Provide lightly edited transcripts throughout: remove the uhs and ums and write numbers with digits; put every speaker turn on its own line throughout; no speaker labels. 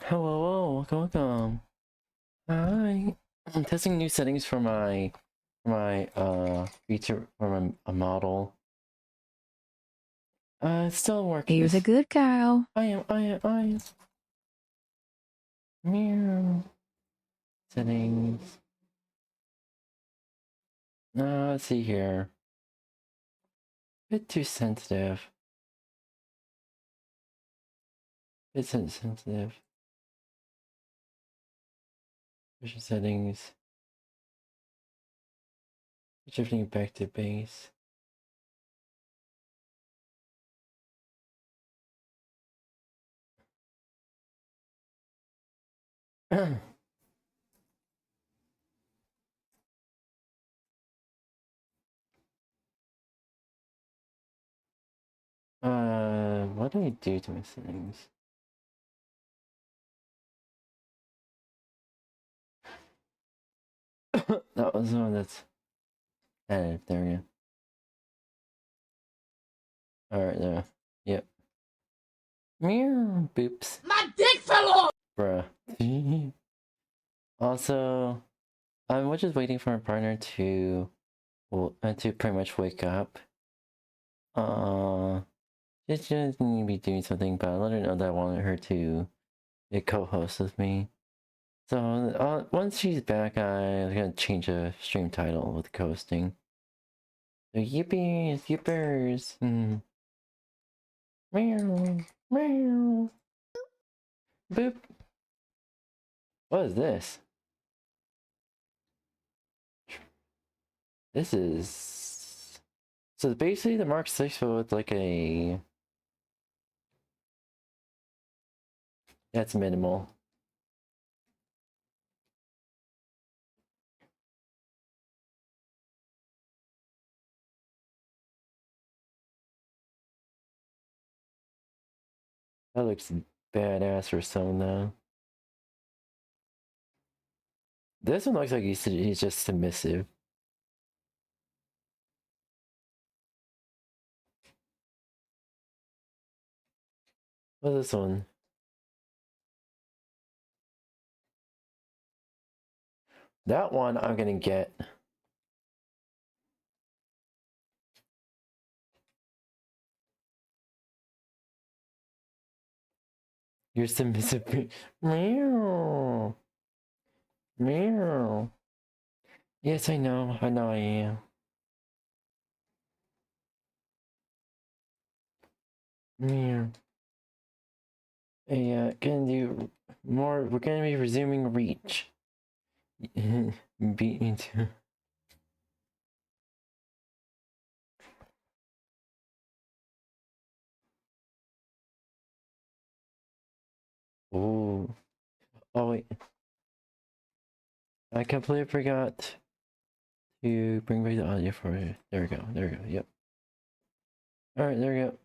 Hello, welcome. Hi. I'm testing new settings for my feature for a model. It's still working.
Here's a good cow.
I am. Meow. Settings. Let's see here. Bit too sensitive. Bit sensitive. Vision settings. Shifting back to base. What do I do to my settings? That was the one that's added. There we go. Alright, there. Yep. Meow. Boops.
My dick fell off!
Bruh. Also, I'm just waiting for my partner to pretty much wake up. She just need to be doing something, but I let her know that I wanted her to be a co-host with me. So once she's back, I'm gonna change the stream title with co-hosting. So yippies, yippers. Meow, meow. Boop. What is this? This is... So basically the Mark 6 with like a... That's minimal. That looks badass for some though. This one looks like he's just submissive. What's this one? That one I'm gonna get. You're submissive. Meow. Meow. Yes, I know I am. Meow. Hey, gonna do more. We're gonna be resuming reach. Beat me too. Oh. Oh wait. I completely forgot to bring back the audio for it. There we go. There we go. Yep. Alright, there we go.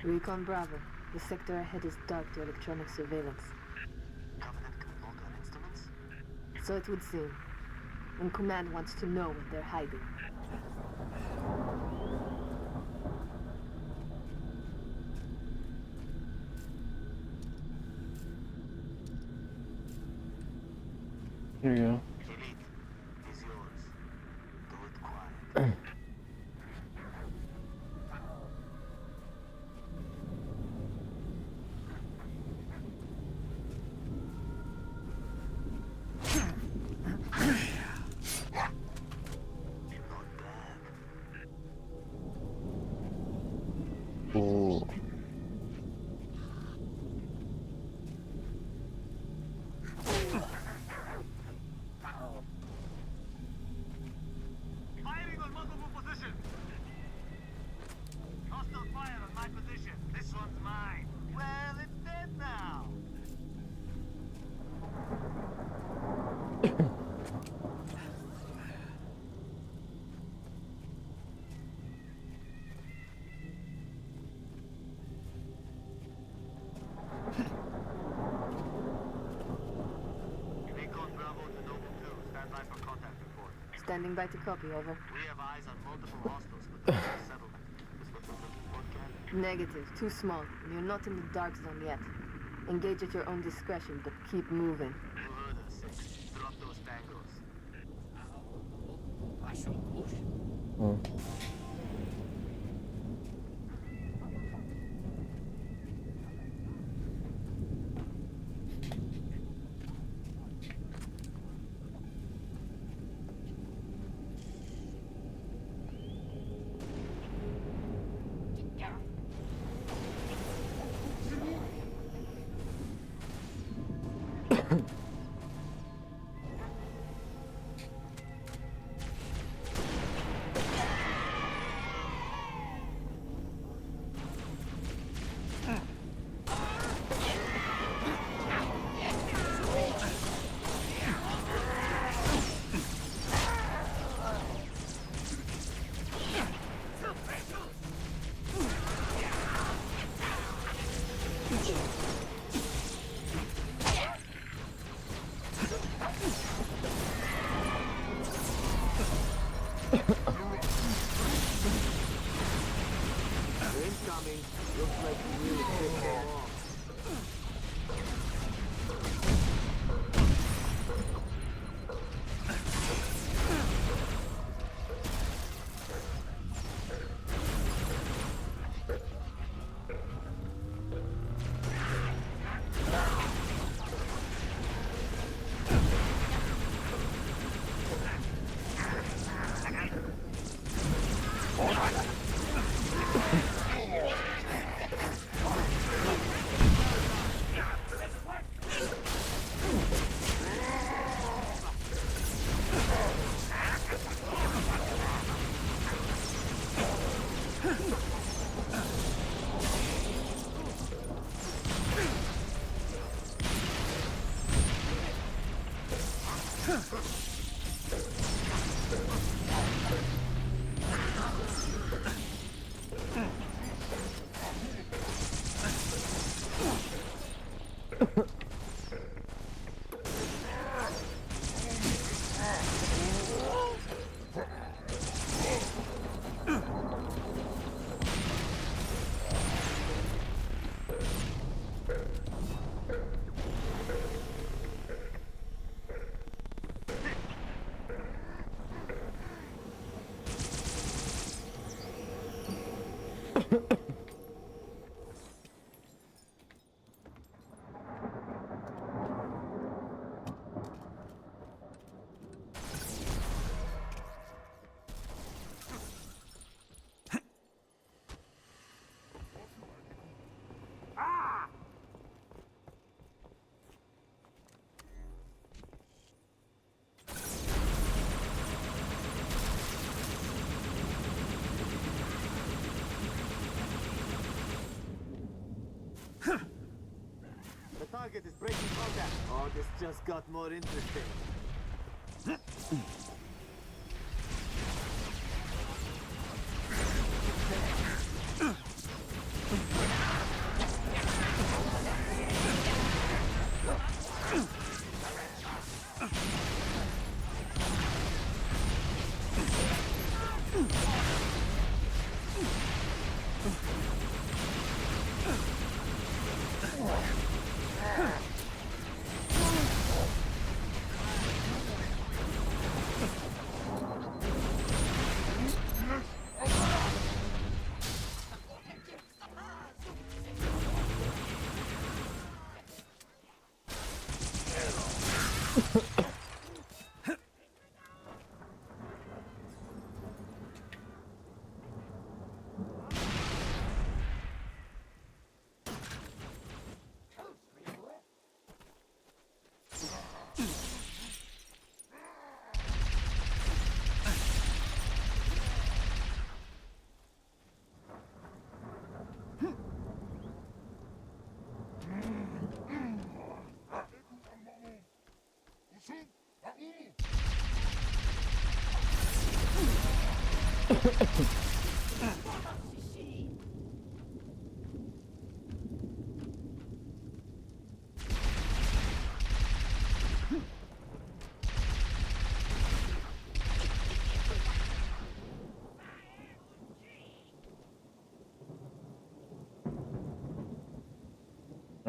Recon Bravo. The sector ahead is dark to electronic surveillance.
Covenant can lock on instruments?
So it would seem. And Command wants to know what they're hiding.
Here you go.
Elite is yours. Do it quiet.
Ooh.
Firing on multiple positions! Hostile fire on my position. This one's mine. Well, it's dead now. Recon Bravo to Noble 2. Stand by for contact report.
Standing by to copy, over.
We have eyes on multiple hostiles, but there's no settlement. Is what we're looking for, Ken?
Negative. Too small. You're not in the dark zone yet. Engage at your own discretion, but keep moving.
You heard us. Drop those tangos.
Hmm.
Incoming. Looks like you really pissed them off. The target is breaking contact. Oh, this just got more interesting.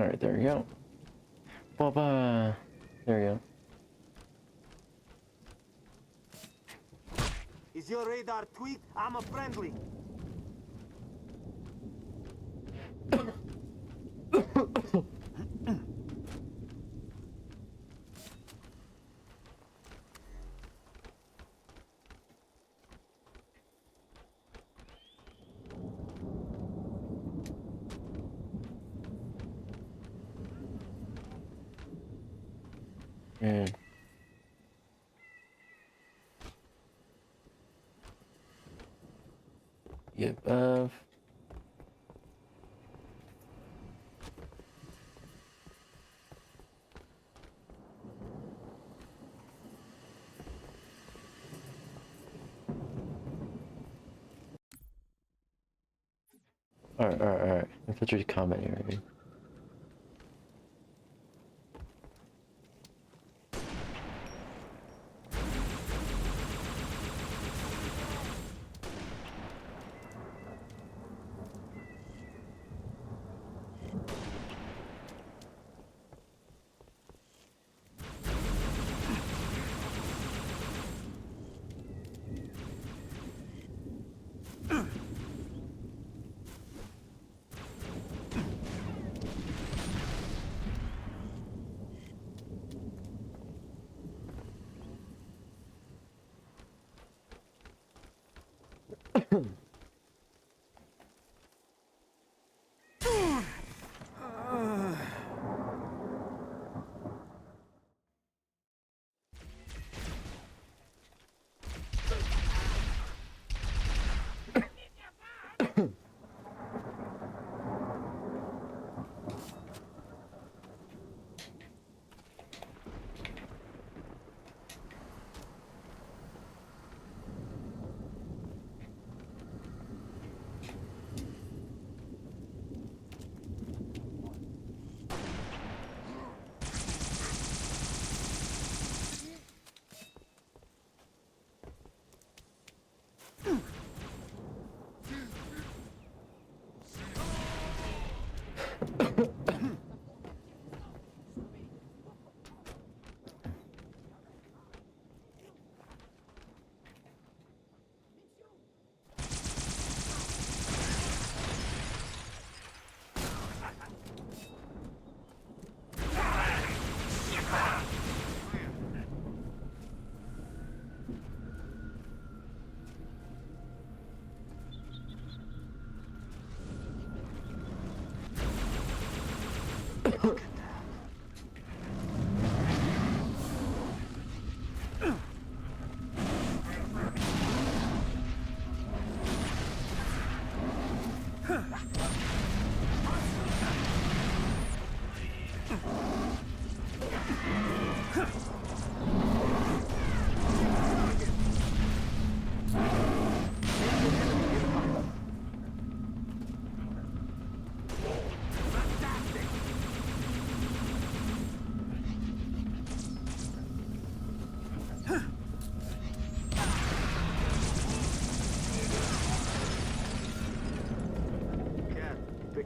Alright, there we go. Bye-bye. There we go.
Is your radar tweaked? I'm a friendly.
And yep, alright. Infiltrate combat area.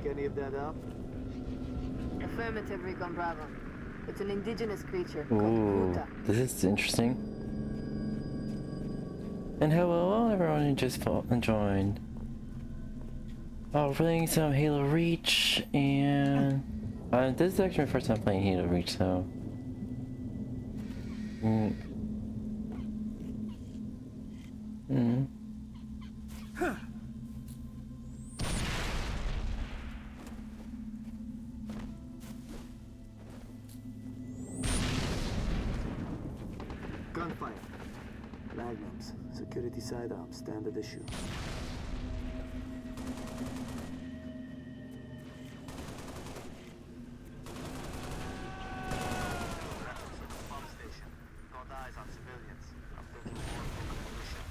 Any of that up?
Affirmative, Recon Bravo. It's an indigenous creature
Ooh,
called 𝙂𝙚𝙣𝙚.
this is interesting. And hello everyone who just joined. Oh, playing some Halo Reach, and this is actually my first time playing Halo Reach, so
Gunfire. Magnums. Security side up. Standard issue. Pump station. Got eyes on civilians. I'm thinking more local militia.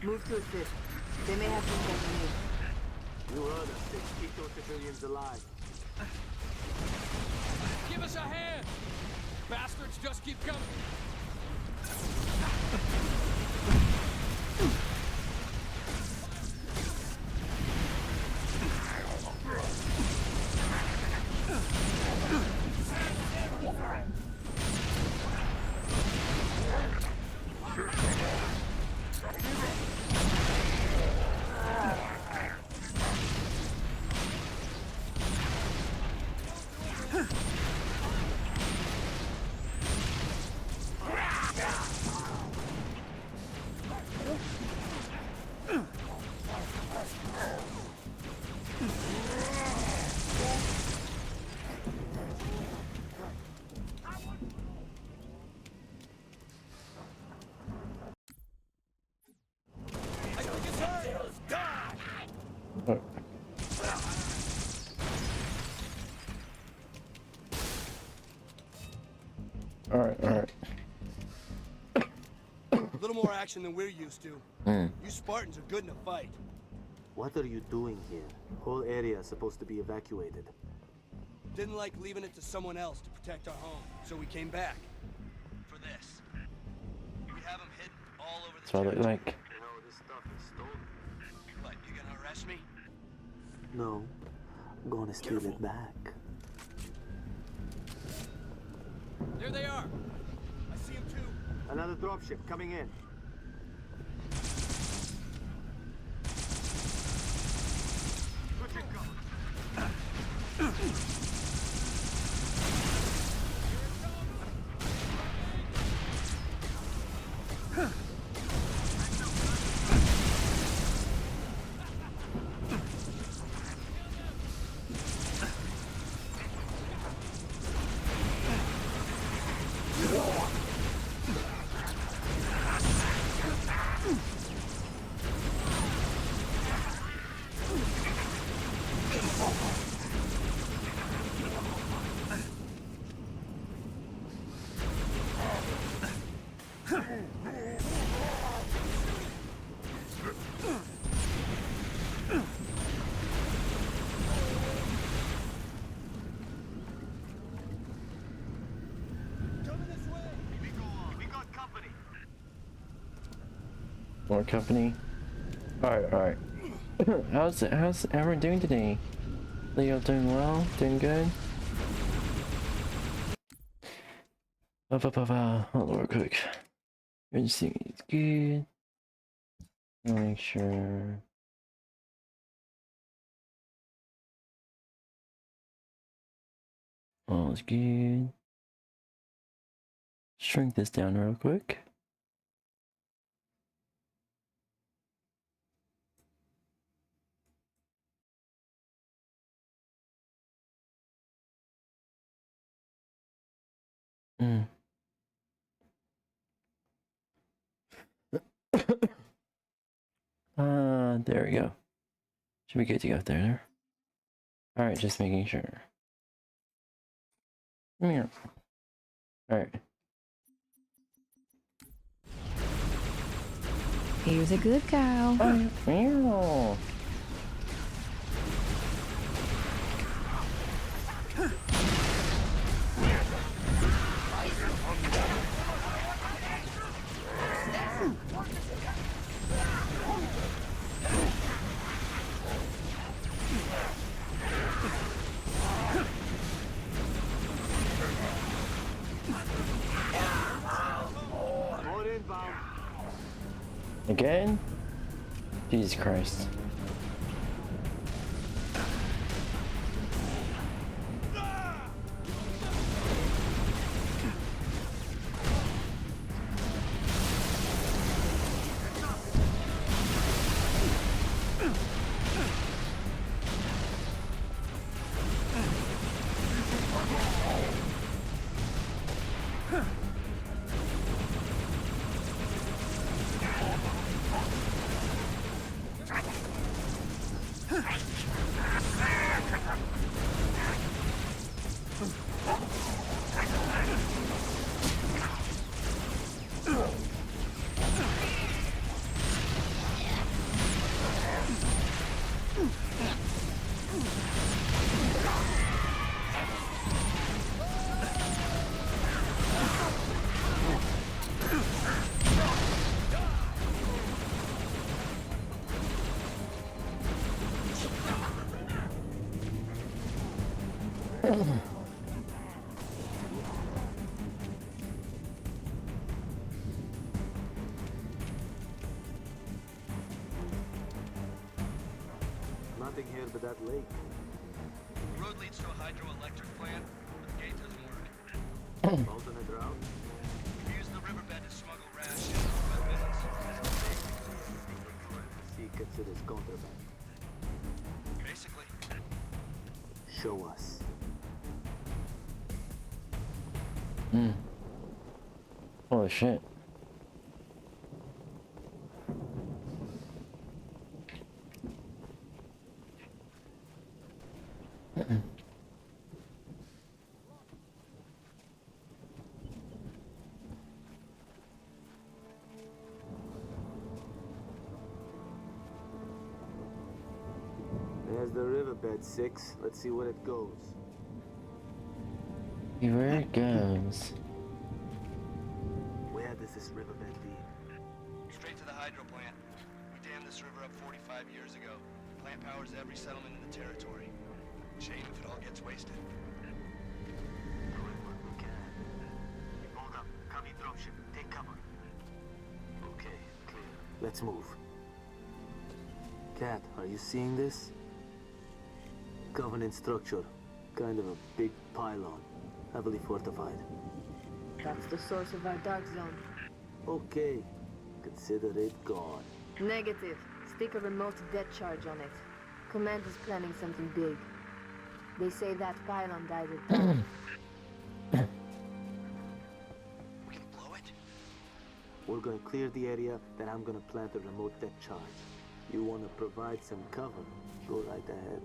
Move to assist. They may have things that we need.
You heard us. They keep those civilians alive.
Give us a hand! Bastards just keep coming!
action than we're used to.
Hmm.
You Spartans are good in a fight.
What are you doing here? Whole area is supposed to be evacuated.
Didn't like leaving it to someone else to protect our home, so we came back. For this. We have them hidden all over the
That's what I look
territory.
like.
You know, this stuff is stolen.
What, you gonna arrest me?
No, I'm gonna steal
Careful.
it back.
There they are.
I see him too.
Another dropship coming in. Switching cover.
Coming this way.
We got company.
More company. Alright. How's everyone doing today? Leo doing well? Doing good? Hold on real quick. Everything is good. I'll make sure. All is good. Shrink this down real quick. There we go. Should be good to go there. Alright, just making sure. Come here. Alright.
Here's a good cow.
Meow.
More inbound.
Again? Jesus Christ.
Nothing here but that lake.
The road leads to a hydroelectric plant, but the gate doesn't work.
Alternate route.
We use the riverbed to smuggle rations and business.
She considers contraband.
Basically.
Show us.
Holy shit.
There's the riverbed, 6. Let's see where it goes.
See where it goes.
Where does this riverbed lead?
Straight to the hydro plant. We dammed this river up 45 years ago. Plant powers every settlement in the territory. Shame if it all gets wasted.
Doing what we can. Hold up. Copy dropship. Take cover. Okay, clear.
Let's move. Cat, are you seeing this? Covenant structure. Kind of a big pylon. Heavily fortified.
That's the source of our dark zone.
Okay. Consider it gone.
Negative. Stick a remote dead charge on it. Command is planning something big. They say that pylon died at dawn.
We can blow it?
We're gonna clear the area, then I'm gonna plant a remote deck charge. You wanna provide some cover? Go right ahead.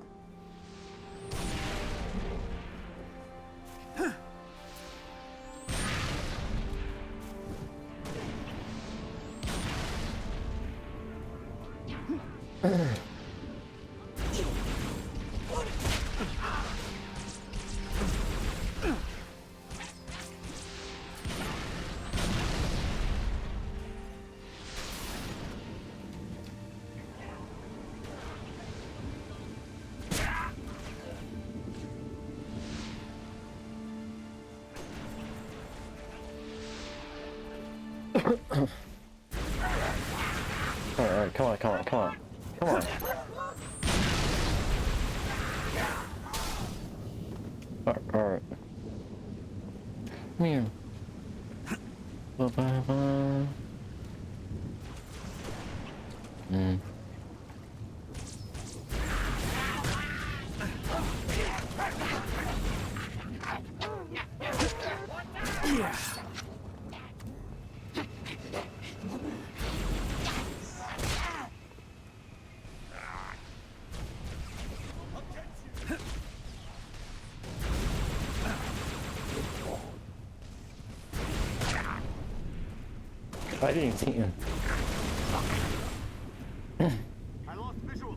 Alright, come on, come on, come on. Come on. Alright. Come here. Ba-ba-ba. I didn't see him.
I lost visual.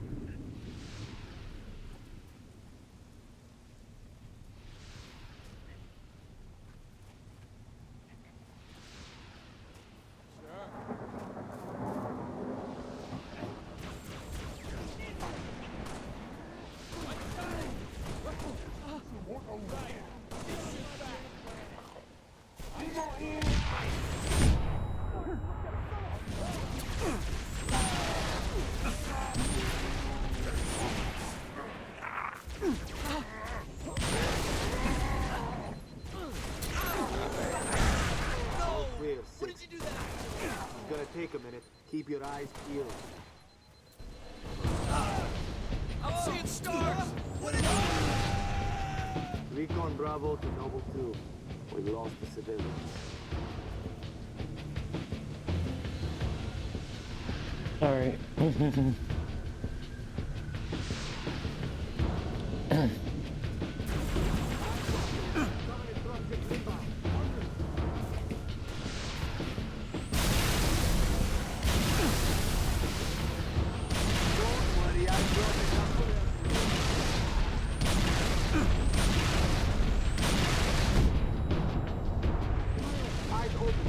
Clear, 6. It's gonna take a minute. Keep your eyes peeled.
I'm seeing stars!
Recon Bravo to Noble 2. We lost the civilians.
Alright.
Eyes open.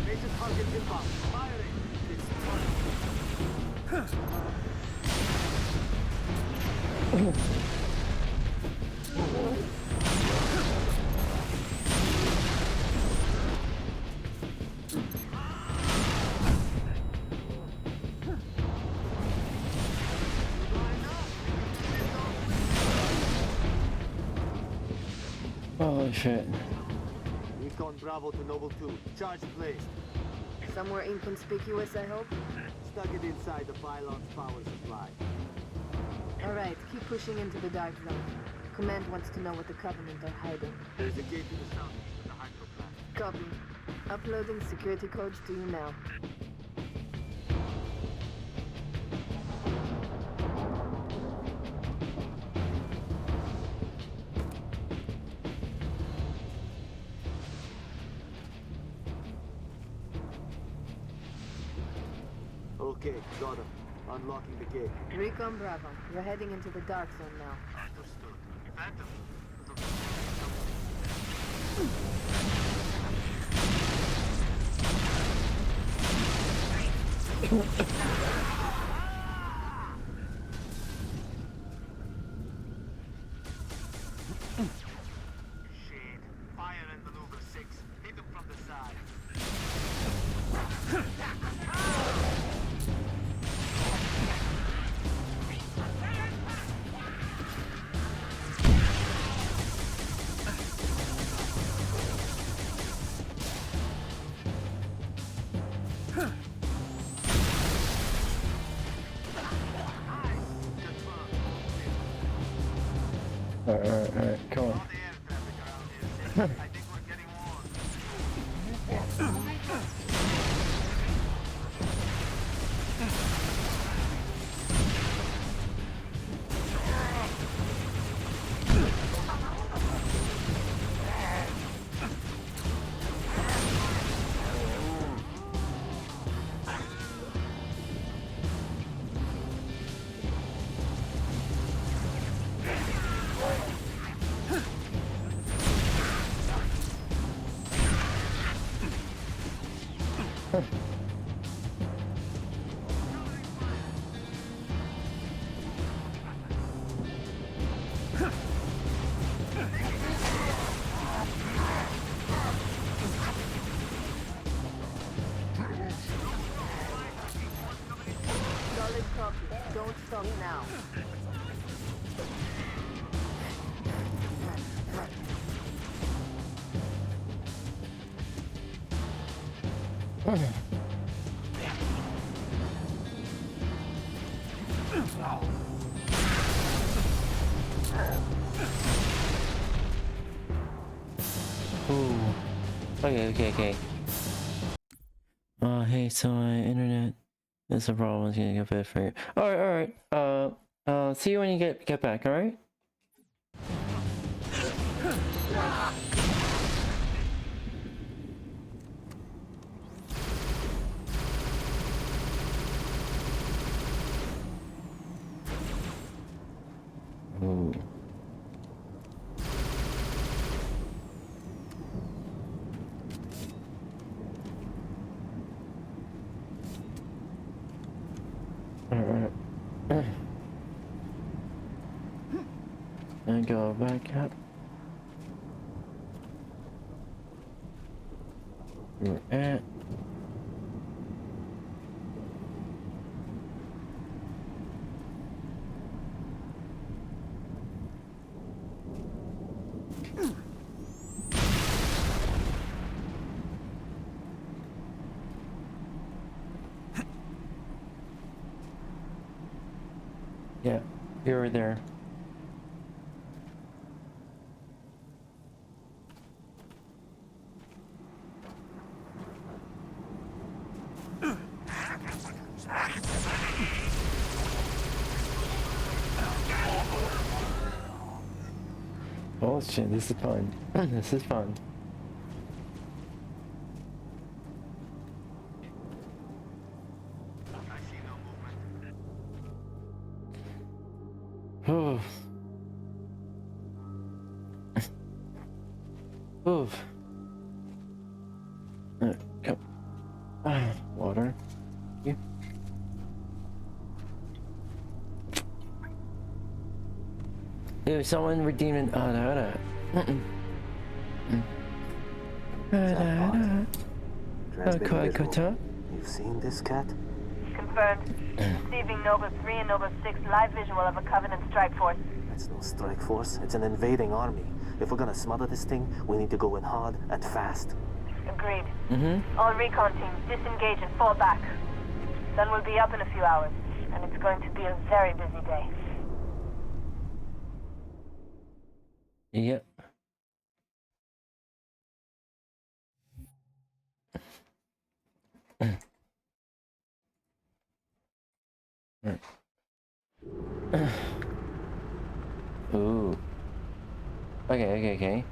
Major target inbound. Firing.
Holy shit.
Recon Bravo to Noble 2. Charge placed.
Somewhere inconspicuous, I hope?
Stuck it inside the pylon's power supply.
Alright, keep pushing into the dark zone. Command wants to know what the Covenant are hiding.
There's a gate to the southeast of the hydro plant.
Copy. Uploading security codes to you now.
Okay, got him. Unlocking the gate.
Recon Bravo. We're heading into the dark zone now.
Understood. Phantom. Shit. Fire in maneuver 6. Hit them from the side.
Alright, come on.
All the air traffic around here. I think we're getting warm.
Solid copy. Don't stop now.
Ooh. Okay. Hey, so my internet is a problem. It's getting a bit for you. Alright. See you when you get back, alright? Ooh. Alright. And go back up. We're at. Yeah, you were there. Oh shit, this is fun. This is fun.
I see no
Oof.
movement.
Oof. Come. Water. You. Ew, someone redeeming.
Transmitting visual. You've seen this, cat?
Confirmed. Receiving Nova 3 and Nova 6 live visual of a Covenant strike force.
It's no strike force. It's an invading army. If we're gonna smother this thing, we need to go in hard and fast.
Agreed. All recon teams disengage and fall back. Sun will be up in a few hours, and it's going to be a very busy day.
Yep. Ooh. Okay.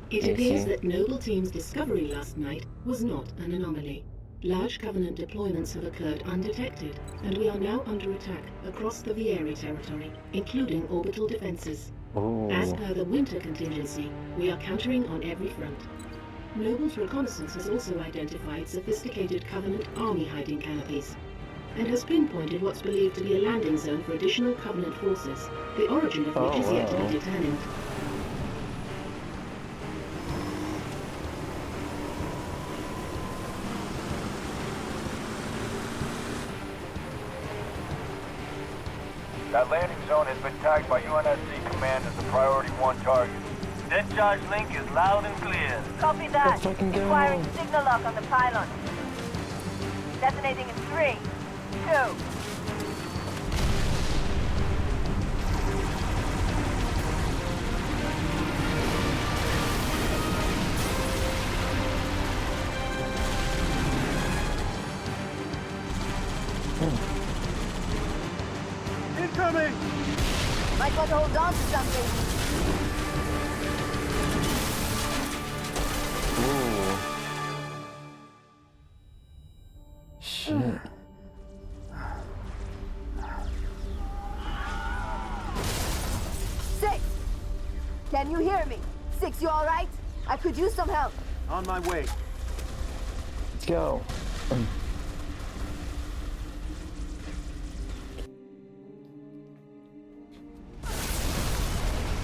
It appears that Noble Team's discovery last night was not an anomaly. Large Covenant deployments have occurred undetected, and we are now under attack across the 𝘂𝙬 territory, including orbital defenses. As per the winter contingency, we are countering on every front. Noble's reconnaissance has also identified sophisticated Covenant army hiding canopies, and has pinpointed what's believed to be a landing zone for additional Covenant forces, the origin of which is yet to be determined.
That landing zone has been tagged by UNSC Command as a Priority 1 target. Dead charge link is loud and clear.
Copy that. Acquiring signal lock on the pylon. Detonating in 3, 2.
Incoming!
Might want to hold on to something.
Ooh. Shit.
Six! Can you hear me? Six, you alright? I could use some help.
On my way.
Let's go.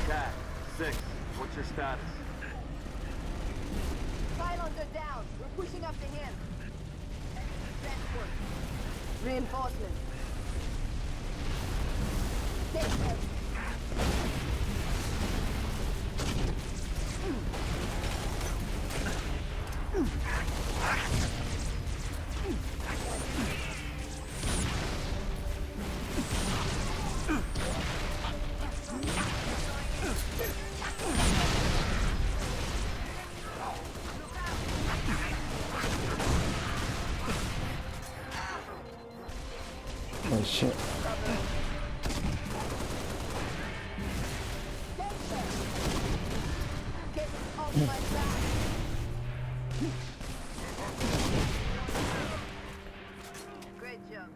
Cat, 6, what's your status?
Pylons are down. We're pushing up the hill. Transport. Reinforcements. Take them.
Oh shit.
Get off my back. Great job.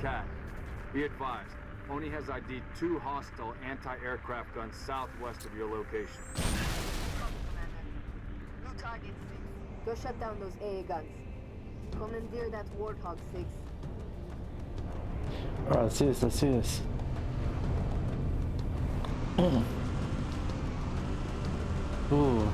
Cat, be advised. Oni has ID'd 2 hostile anti-aircraft guns southwest of your location.
New target, Six. Go shut down those AA guns. Commandeer that Warthog, Six.
Alright, let's do this, let's do this. Ooh.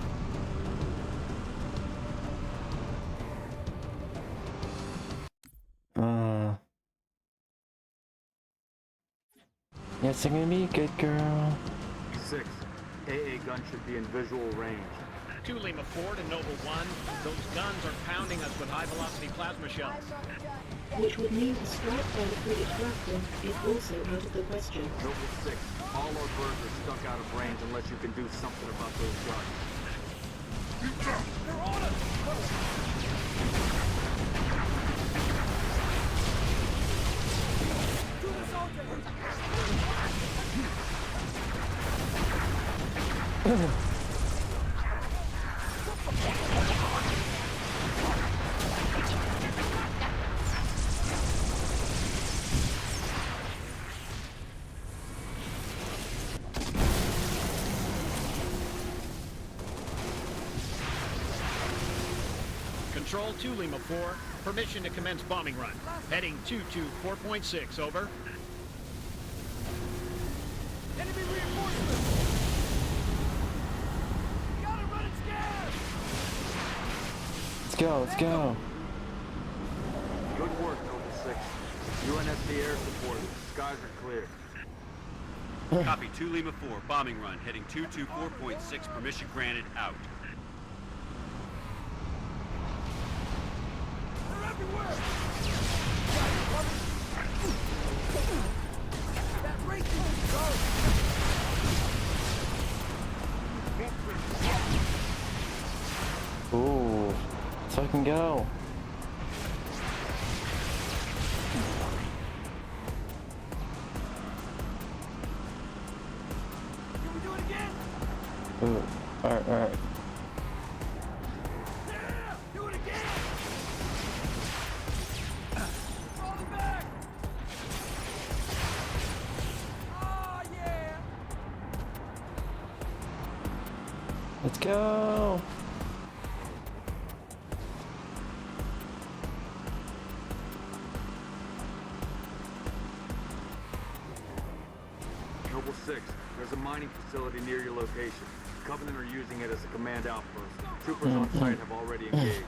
Yes, I'm gonna be a good girl.
6, AA gun should be in visual range.
2 Lima 4 to Noble 1. Those guns are pounding us with high-velocity plasma shells.
Which would mean a strike by the frigate Grafton is also out of the question.
Noble 6, all our birds are stuck out of range unless you can do something about those guns.
They're on us! Control 2 Lima 4. Permission to commence bombing run. Heading 224.6, over. Enemy reinforcements! Gotta run and scan!
Let's go, let's go.
Good work, Noble 6. UNSC air support. Skies are clear.
Copy 2 Lima 4, bombing run, heading 224.6, permission granted, out.
They're everywhere! That racing is go!
Ooh, so I can go.
Can we do it again?
Ooh, alright, alright.
Yeah! Do it again! Falling back! Ah, yeah!
Let's go.
Noble 6, there's a mining facility near your location. Covenant are using it as a command outpost. Troopers on site have already engaged.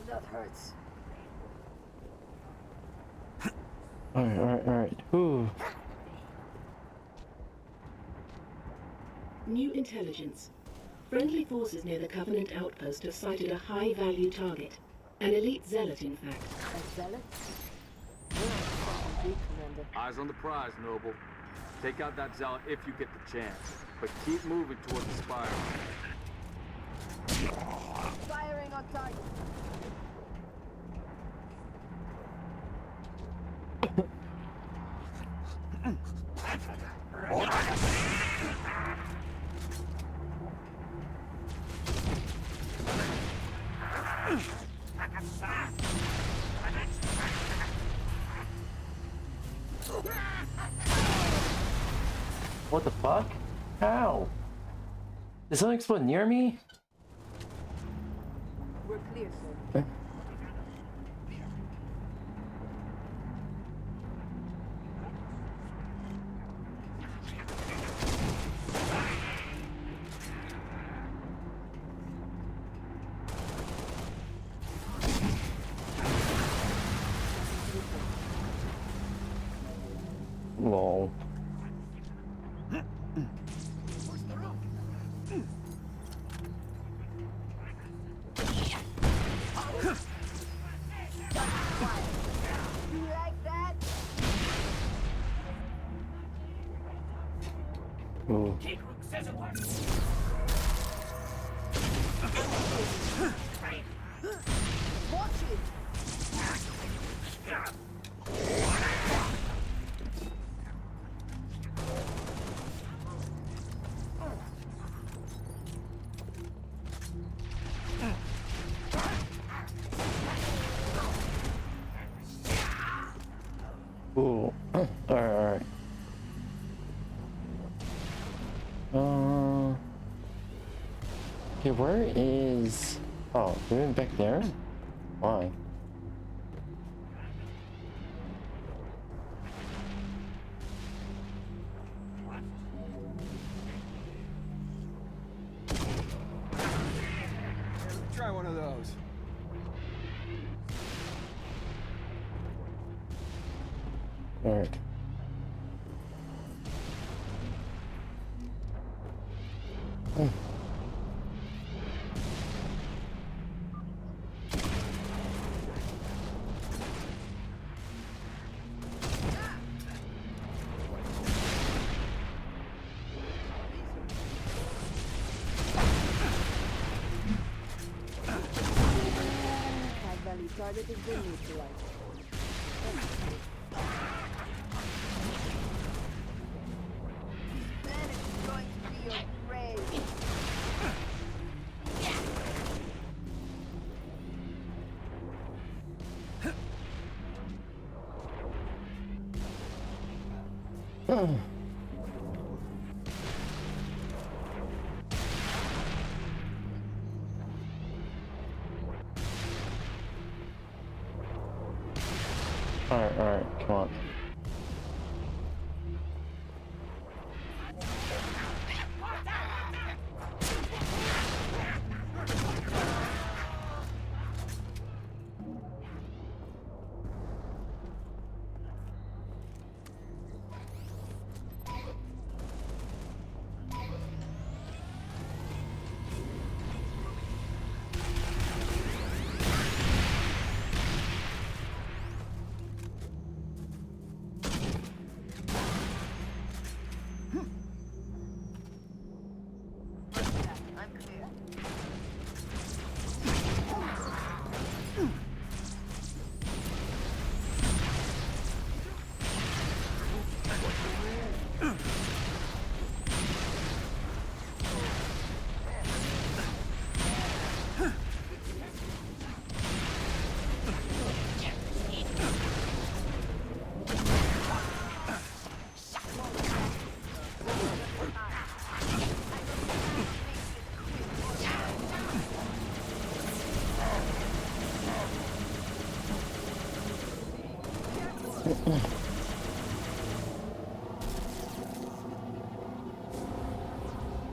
That hurts.
Alright, alright, alright. Ooh.
New intelligence. Friendly forces near the Covenant outpost have sighted a high-value target. An elite zealot, in fact.
A zealot? We're on something big, Commander.
Eyes on the prize, Noble. Take out that zealot if you get the chance. But keep moving towards the spire.
Firing on target.
What the fuck? How? Did something explode near me?
We're clear, sir.
Lol.
You like that?
Ooh.
Watch it!
Ooh. Alright, alright. Okay, where is... Oh, we went back there? Why?
Try one of those.
Alright.
High-value target has been neutralized. This planet is going to be your grave.
Alright, come on.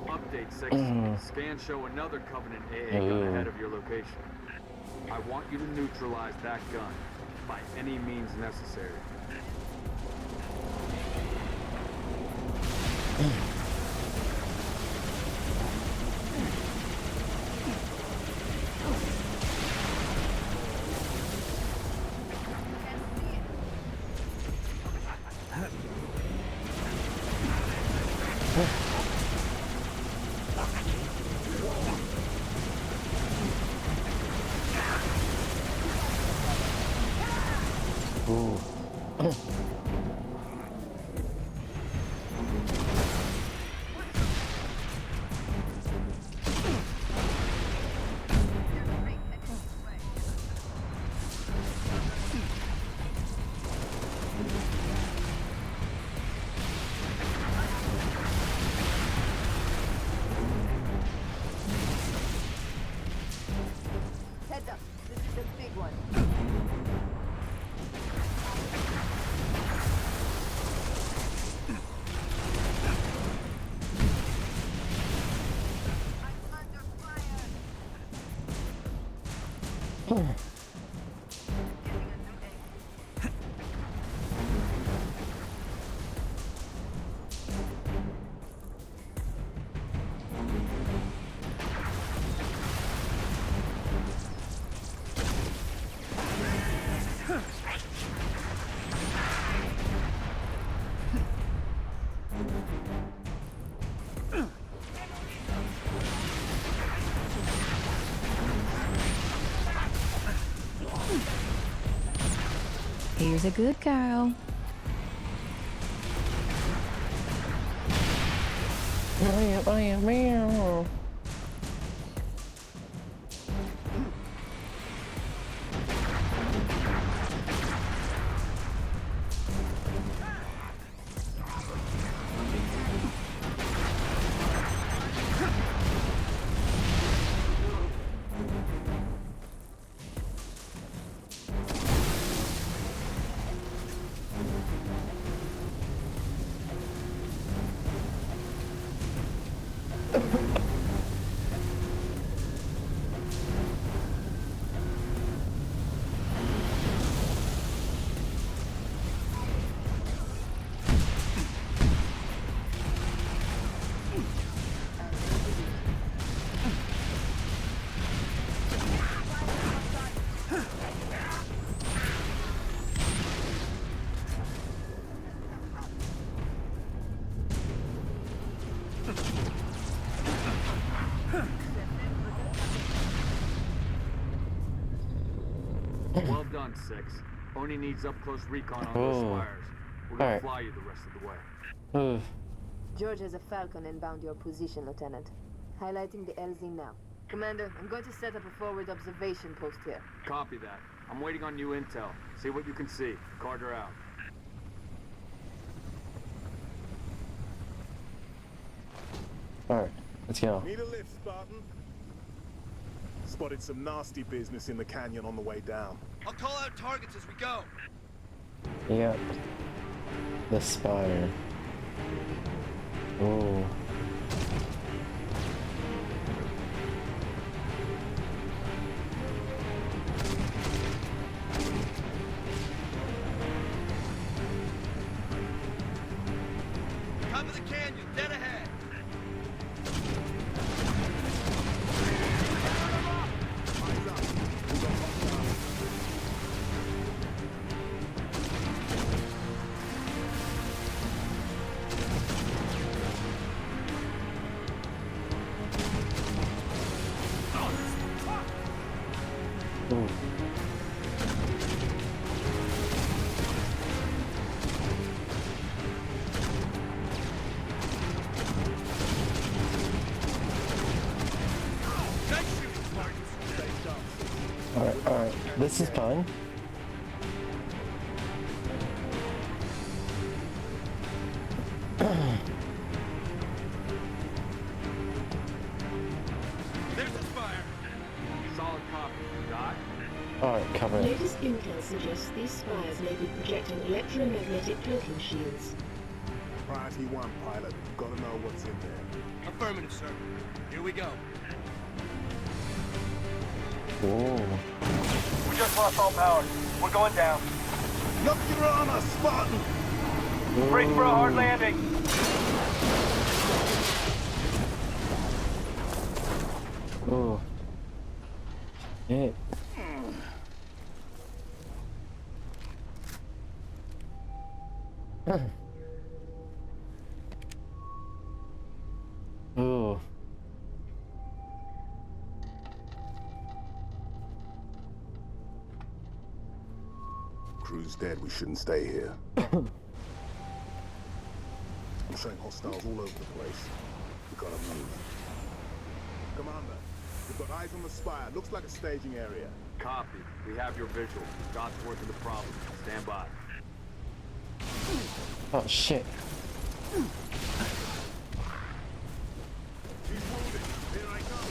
Update 6. Scans show another Covenant AA gun ahead of your location. I want you to neutralize that gun by any means necessary.
Heads up, this is the big one.
Here's a good cow.
Meow.
Well done, 6. Oni needs up-close recon on those spires. We're gonna fly you the rest of the way.
George has a Falcon inbound your position, Lieutenant. Highlighting the LZ now. Commander, I'm going to set up a forward observation post here.
Copy that. I'm waiting on new intel. See what you can see. Carter out.
Alright, let's go.
Need a lift, Spartan? Spotted some nasty business in the canyon on the way down.
I'll call out targets as we go.
Yep. The spire. Oh.
Cover the canyon, dead ahead.
Ooh. Alright, this is fun.
There's the spire.
Solid copy. Dot.
Alright, cover it.
Latest intel suggests these spires may be projecting electromagnetic cloaking shields.
Priority 1, pilot. Gotta know what's in there.
Affirmative, sir. Here we go.
Whoa.
We just lost all power. We're going down.
Look your armor, Spartan!
Brace for a hard landing.
Oh. Shit. Oh.
Crew's dead, we shouldn't stay here. I'm showing hostiles all over the place. We gotta move. Commander, we've got eyes on the spire. Looks like a staging area.
Copy. We have your visual. God's working the problem. Stand by.
Oh shit.
He's wounded. Here I come.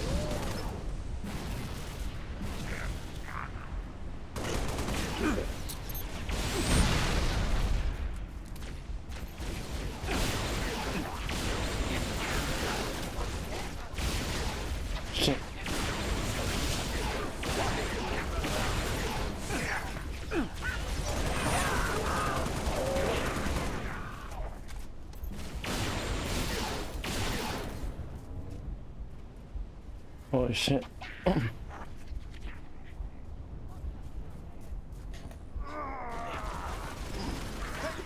Shit. Holy shit.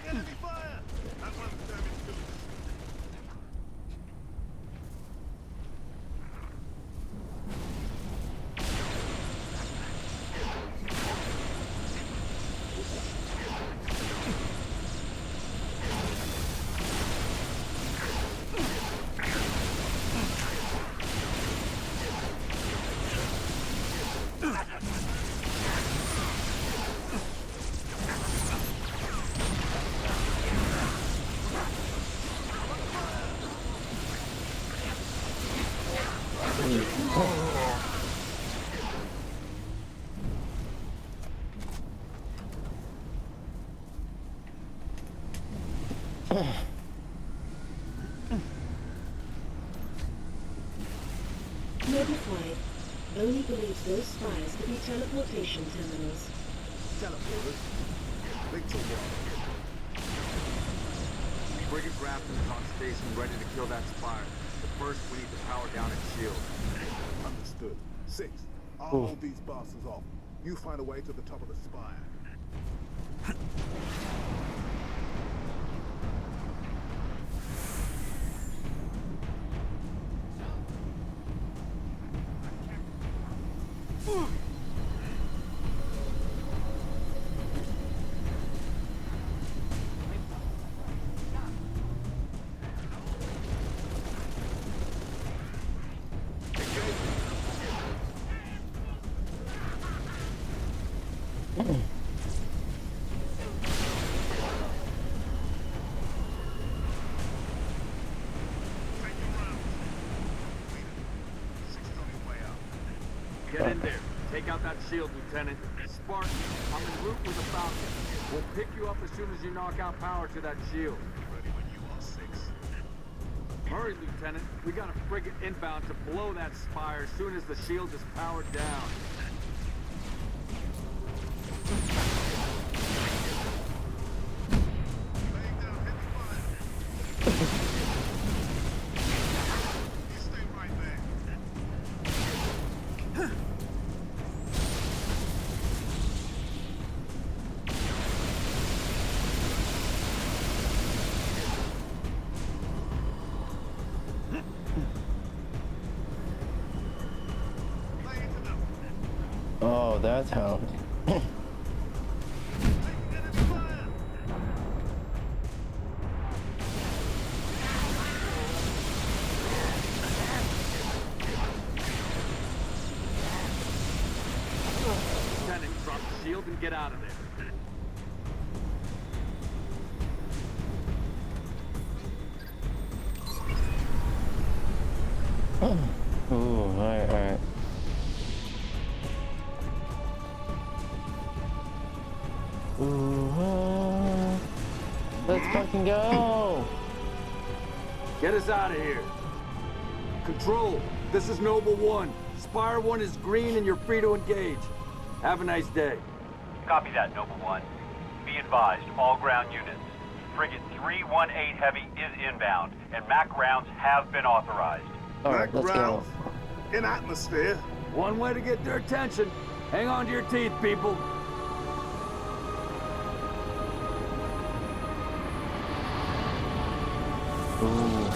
Enemy fire! That's what I'm determined to do.
Notified. Only believes those spires to be teleportation terminals.
Teleporters. Victor 1.
Frigate Raptor is on station ready to kill that spire. But first, we need to power down its shield.
Understood. 6. I'll hold these bastards off. You find a way to the top of the spire.
Get in there. Take out that shield, Lieutenant. Spartan, I'm en route with a Falcon. We'll pick you up as soon as you knock out power to that shield.
Ready when you are, 6.
Hurry, Lieutenant. We got a frigate inbound to blow that spire as soon as the shield is powered down.
Laying down heavy fire. You stay right there. Lay into them.
Oh, that's how.
Lieutenant, drop the shield and get out of there.
Ooh, alright. Ooh, let's fucking go!
Get us out of here. Control, this is Noble 1. Spire 1 is green and you're free to engage. Have a nice day.
Copy that, Noble 1. Be advised, all ground units. Frigate 318 Heavy is inbound, and MAC rounds have been authorized.
Alright, let's go.
In atmosphere.
One way to get their attention. Hang on to your teeth, people.
Ooh.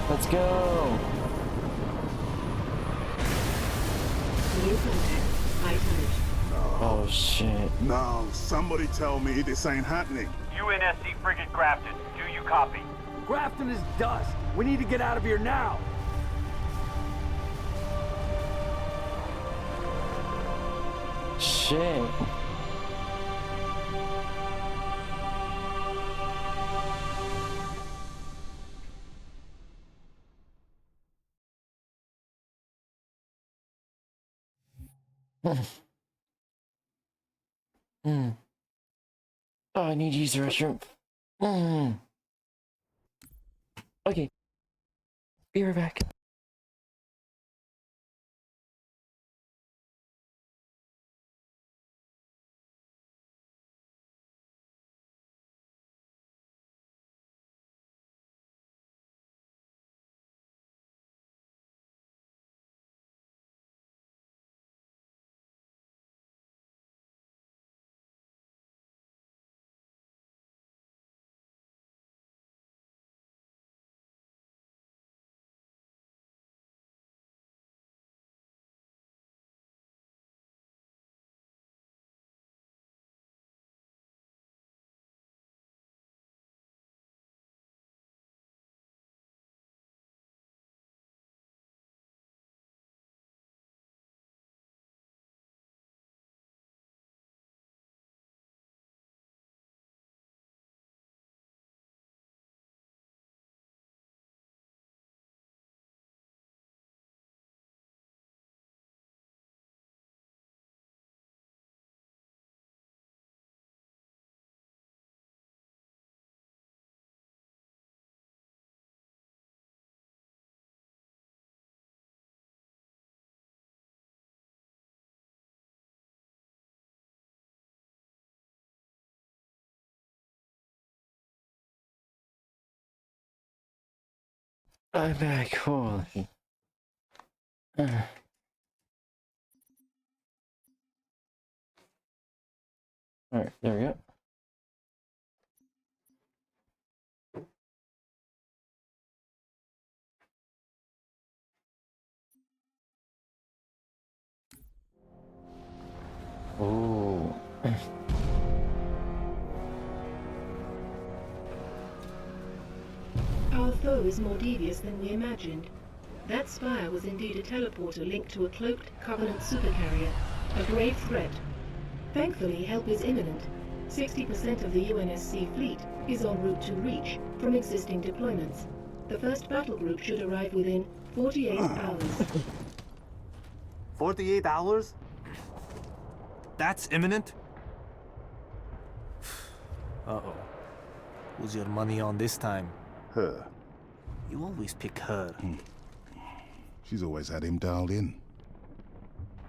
Let's go!
New contact. High tonnage.
Oh shit.
No, somebody tell me this ain't happening.
UNSC Frigate Grafton, do you copy?
Grafton is dust. We need to get out of here now.
Shit. Oh, I need to use the restroom. Okay. Be right back. I'm back. Holy. Alright, there we go. Ooh.
Our foe is more devious than we imagined. That spire was indeed a teleporter linked to a cloaked Covenant supercarrier, a grave threat. Thankfully, help is imminent. 60% of the UNSC fleet is en route to Reach from existing deployments. The first battle group should arrive within 48 hours.
48 hours?
That's imminent?
Uh-oh. Who's your money on this time?
Her.
You always pick her.
She's always had him dialed in.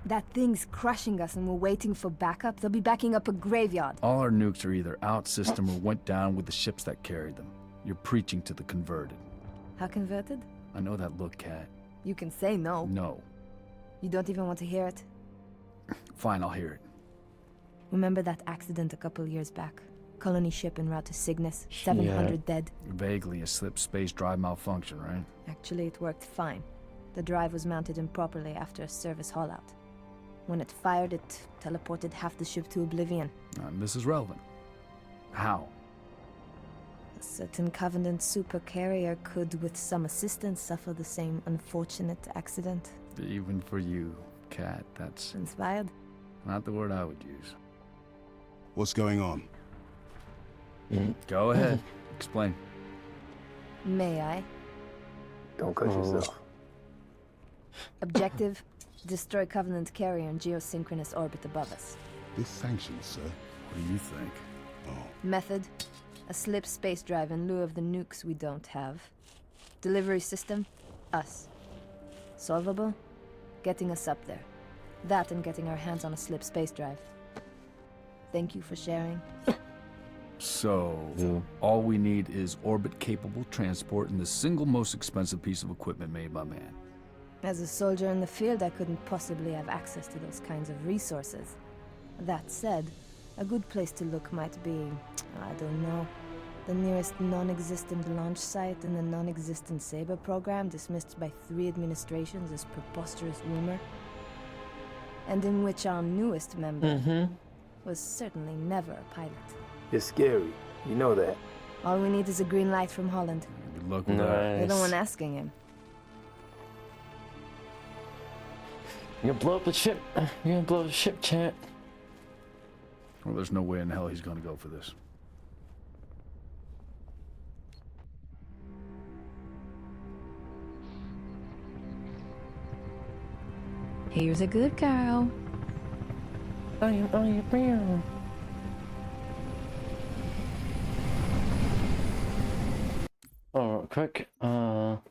That thing's crushing us and we're waiting for backup. They'll be backing up a graveyard.
All our nukes are either out system or went down with the ships that carried them. You're preaching to the converted.
How converted?
I know that look, Cat.
You can say no.
No.
You don't even want to hear it?
Fine, I'll hear it.
Remember that accident a couple years back? Colony ship en route to Cygnus, 700 dead.
Vaguely a slip space drive malfunction, right?
Actually, it worked fine. The drive was mounted improperly after a service haul-out. When it fired, it teleported half the ship to oblivion.
This is relevant. How?
A certain Covenant supercarrier could, with some assistance, suffer the same unfortunate accident.
Even for you, Cat, that's...
Inspired?
Not the word I would use.
What's going on?
Go ahead. Explain.
May I?
Don't cut yourself.
Objective: destroy Covenant carrier in geosynchronous orbit above us.
This sanctioned, sir.
What do you think?
Method: a slip space drive in lieu of the nukes we don't have. Delivery system: us. Solvable? Getting us up there. That and getting our hands on a slip space drive. Thank you for sharing.
So, all we need is orbit-capable transport and the single most expensive piece of equipment made by man.
As a soldier in the field, I couldn't possibly have access to those kinds of resources. That said, a good place to look might be, I don't know, the nearest non-existent launch site in the non-existent Saber program dismissed by 3 administrations as preposterous rumor, and in which our newest member was certainly never a pilot.
You're scary. You know that.
All we need is a green light from Holland.
Good luck with that.
You're the one asking him.
You're gonna blow up the ship. You're gonna blow the ship, Chat.
Well, there's no way in hell he's gonna go for this.
Here's a good girl.
Oh, you real. Oh, real quick, allow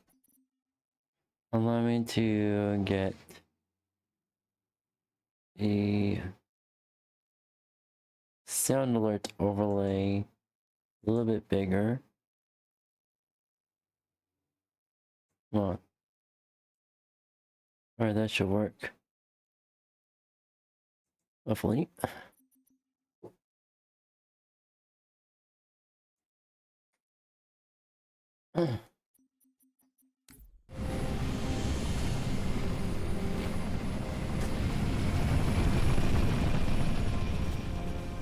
me to get a sound alert overlay a little bit bigger. Come on. Alright, that should work. Hopefully.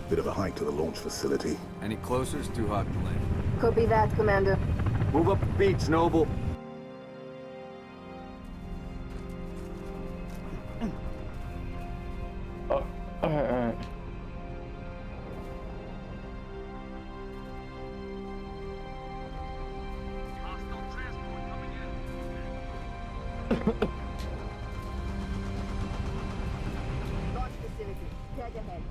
Bit of a hike to the launch facility.
Any closer, it's too hot to land.
Copy that, Commander.
Move up the beach, Noble.
Oh, alright.
Launch facility. Dead ahead.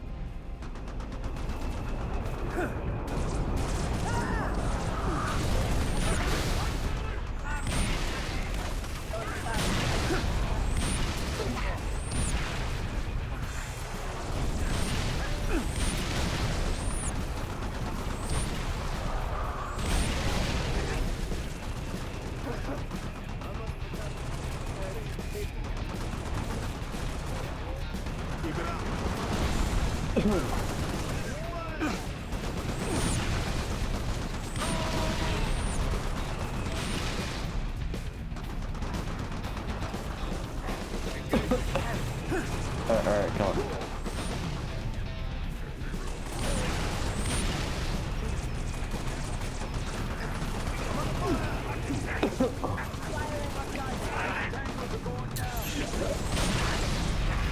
Alright, come on.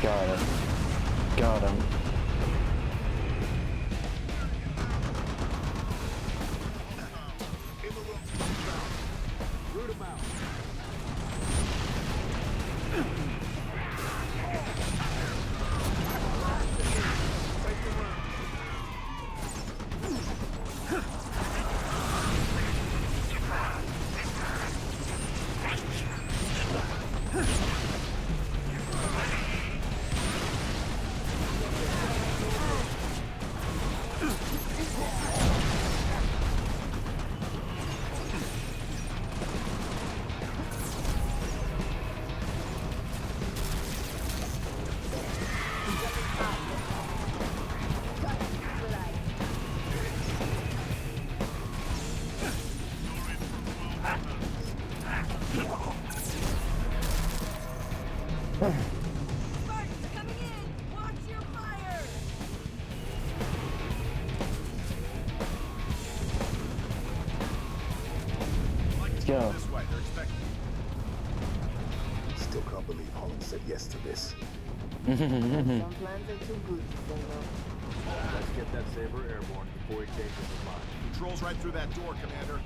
Got him. Got him. go.
This way, they're expecting. Still can't believe Holland said yes to this.
Some plans are too good to say no.
Let's get that Saber airborne before he changes his mind.
Controls right through that door, Commander.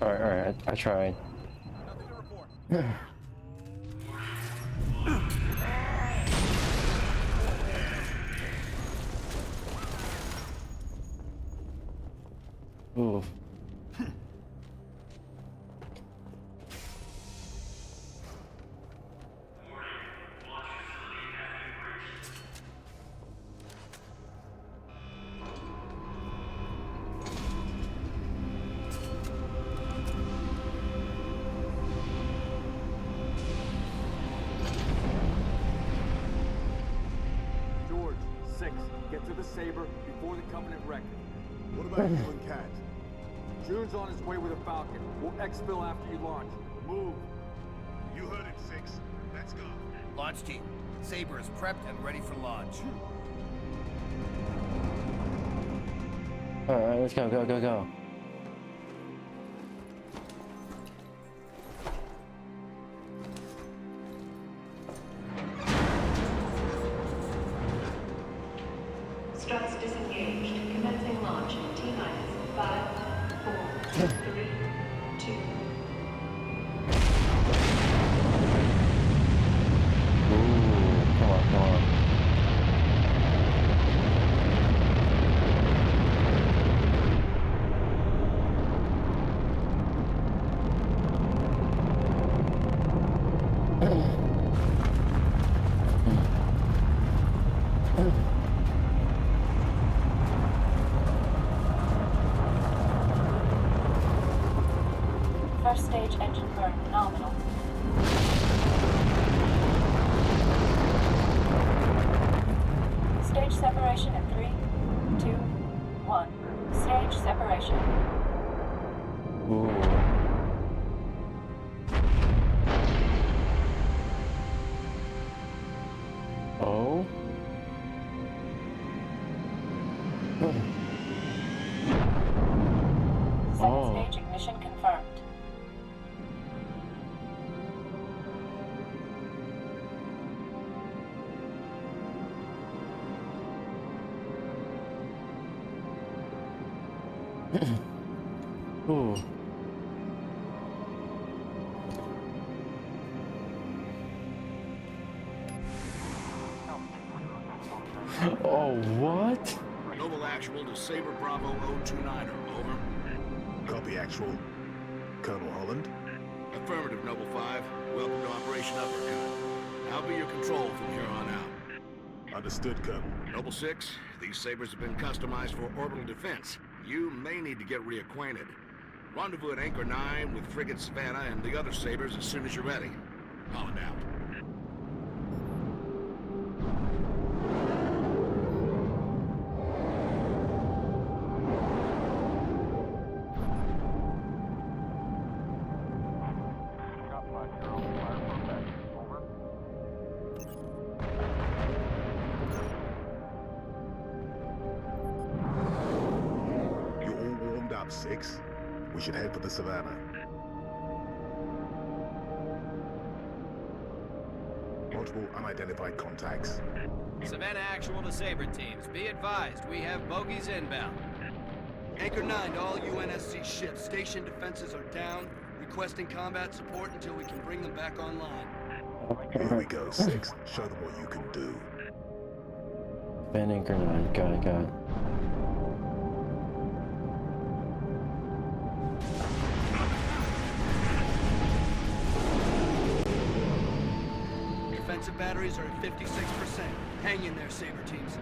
Alright, I tried. Ooh.
George, 6, get to the Saber before the Covenant wreck it.
What about you and Cat?
June's on his way with a Falcon. We'll exfil after you launch. Move.
You heard it, 6. Let's go.
Launch team. Saber is prepped and ready for launch.
Alright, let's go, go.
Struts disengaged. Commencing launch in T-minus 5, 4, 3, 2.
Come on.
First stage engine burn nominal. Stage separation in 3, 2, 1. Stage separation.
Ooh. Oh?
Second stage ignition confirmed.
Ooh. Oh, what?
Noble Actual to Saber Bravo 029er, over. Copy Actual. Colonel Holland?
Affirmative, Noble 5. Welcome to Operation Uppercut. I'll be your control from here on out.
Understood, Colonel.
Noble 6, these Sabers have been customized for orbital defense. You may need to get reacquainted. Rendezvous at Anchor 9 with Frigate Savannah and the other Sabers as soon as you're ready. Holland out.
You all warmed up, 6? We should head for the Savannah. Multiple unidentified contacts.
Savannah Actual to Saber teams. Be advised, we have bogies inbound.
Anchor 9 to all UNSC ships. Station defenses are down. Requesting combat support until we can bring them back online.
Here we go, 6. Show them what you can do.
Ben Anchor 9. Got it.
Defensive batteries are at 56%. Hang in there, Saber teams.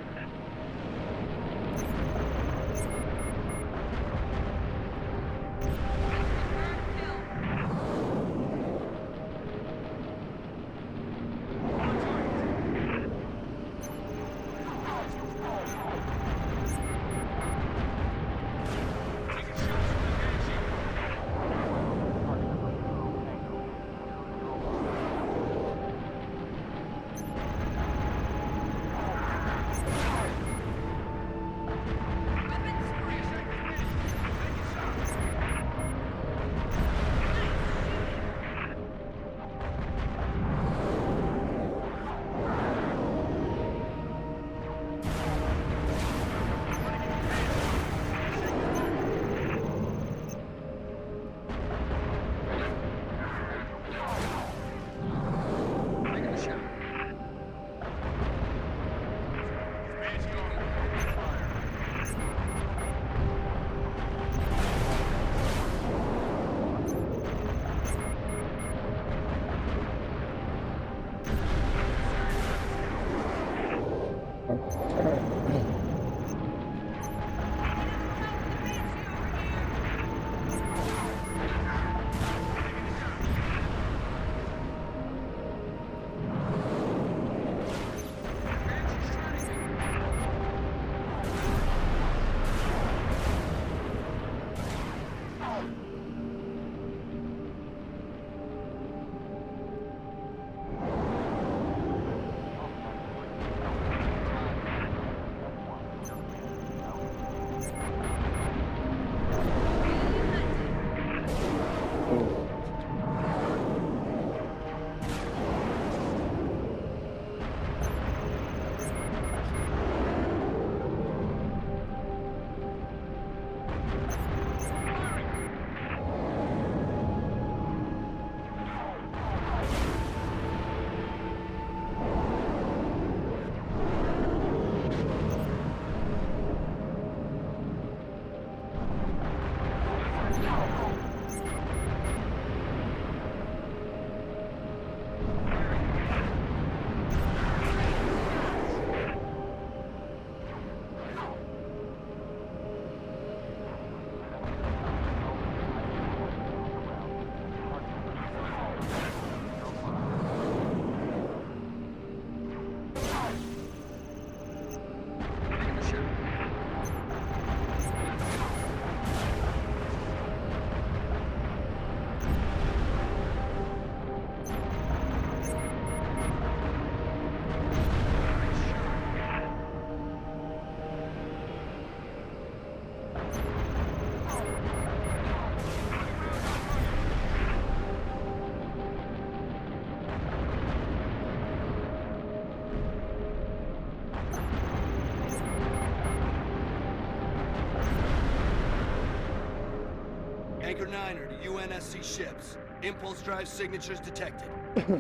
Anchor 9 are to UNSC ships. Impulse drive signatures detected.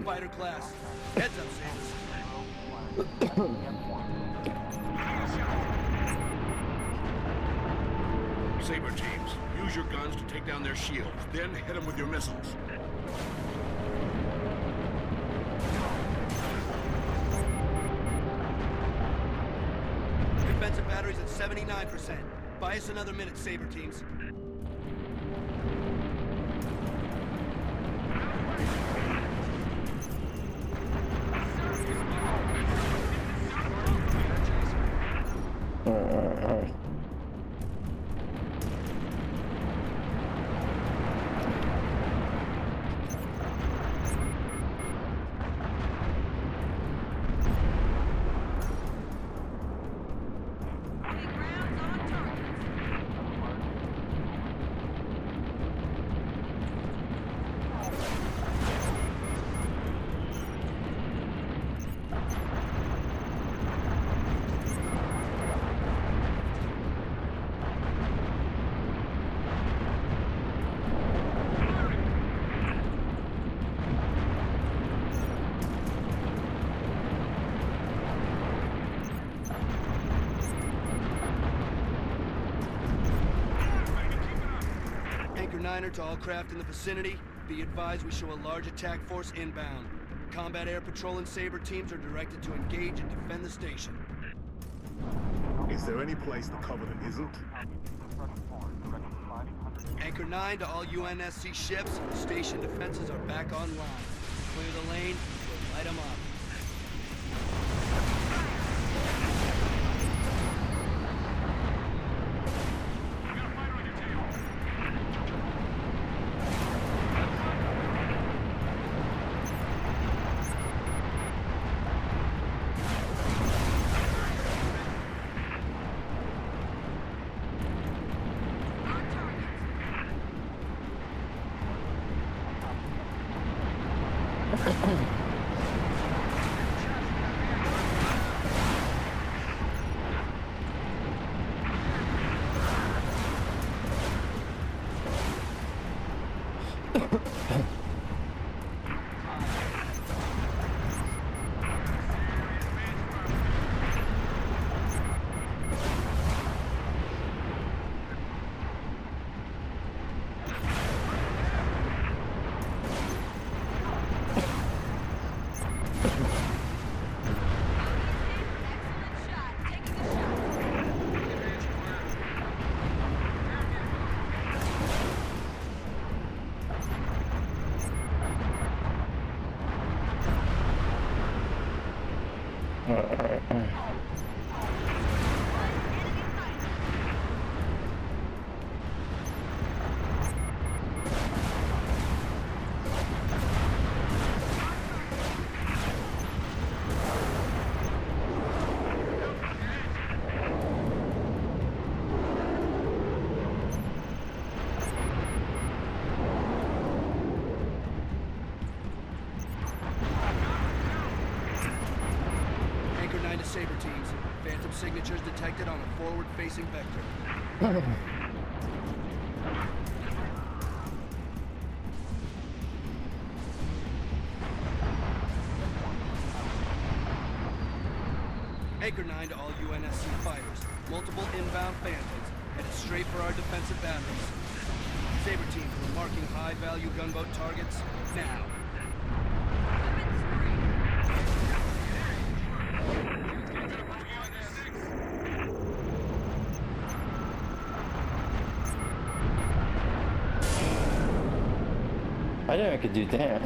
Fighter class. Heads up, Samus.
Saber teams, use your guns to take down their shields, then hit them with your missiles.
Defensive batteries at 79%. Buy us another minute, Saber teams. Anchor 9 to all craft in the vicinity. Be advised we show a large attack force inbound. Combat Air Patrol and Saber teams are directed to engage and defend the station.
Is there any place the Covenant isn't?
Anchor 9 to all UNSC ships. Station defenses are back online. Clear the lane. We'll light them up. Saber teams. Phantom signatures detected on a forward-facing vector. Anchor 9 to all UNSC fighters. Multiple inbound Phantoms, headed straight for our defensive batteries. Saber teams are marking high-value gunboat targets now.
I didn't know I could do that.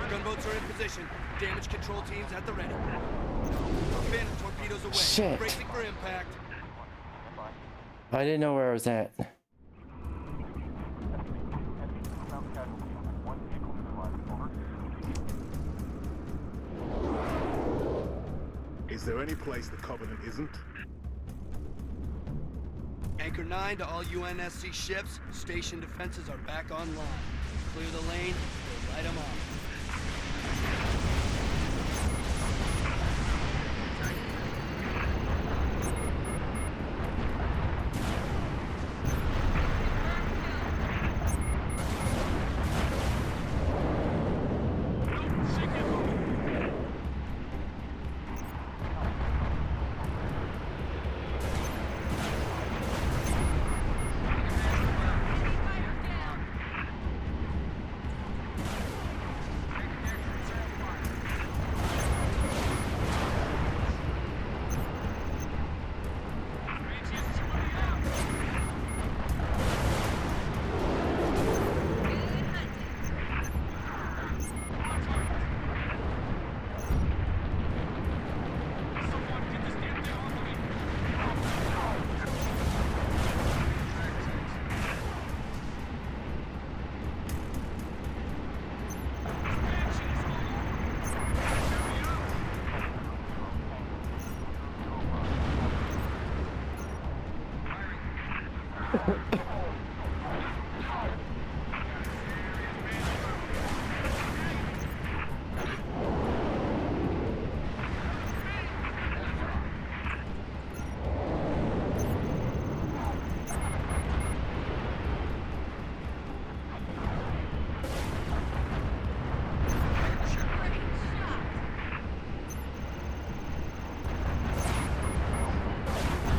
Gunboats are in position. Damage control teams at the ready. Phantom torpedoes away.
Shit.
Bracing for impact.
I didn't know where I was at.
Is there any place the Covenant isn't?
Anchor 9 to all UNSC ships. Station defenses are back online. Clear the lane. We'll light them up.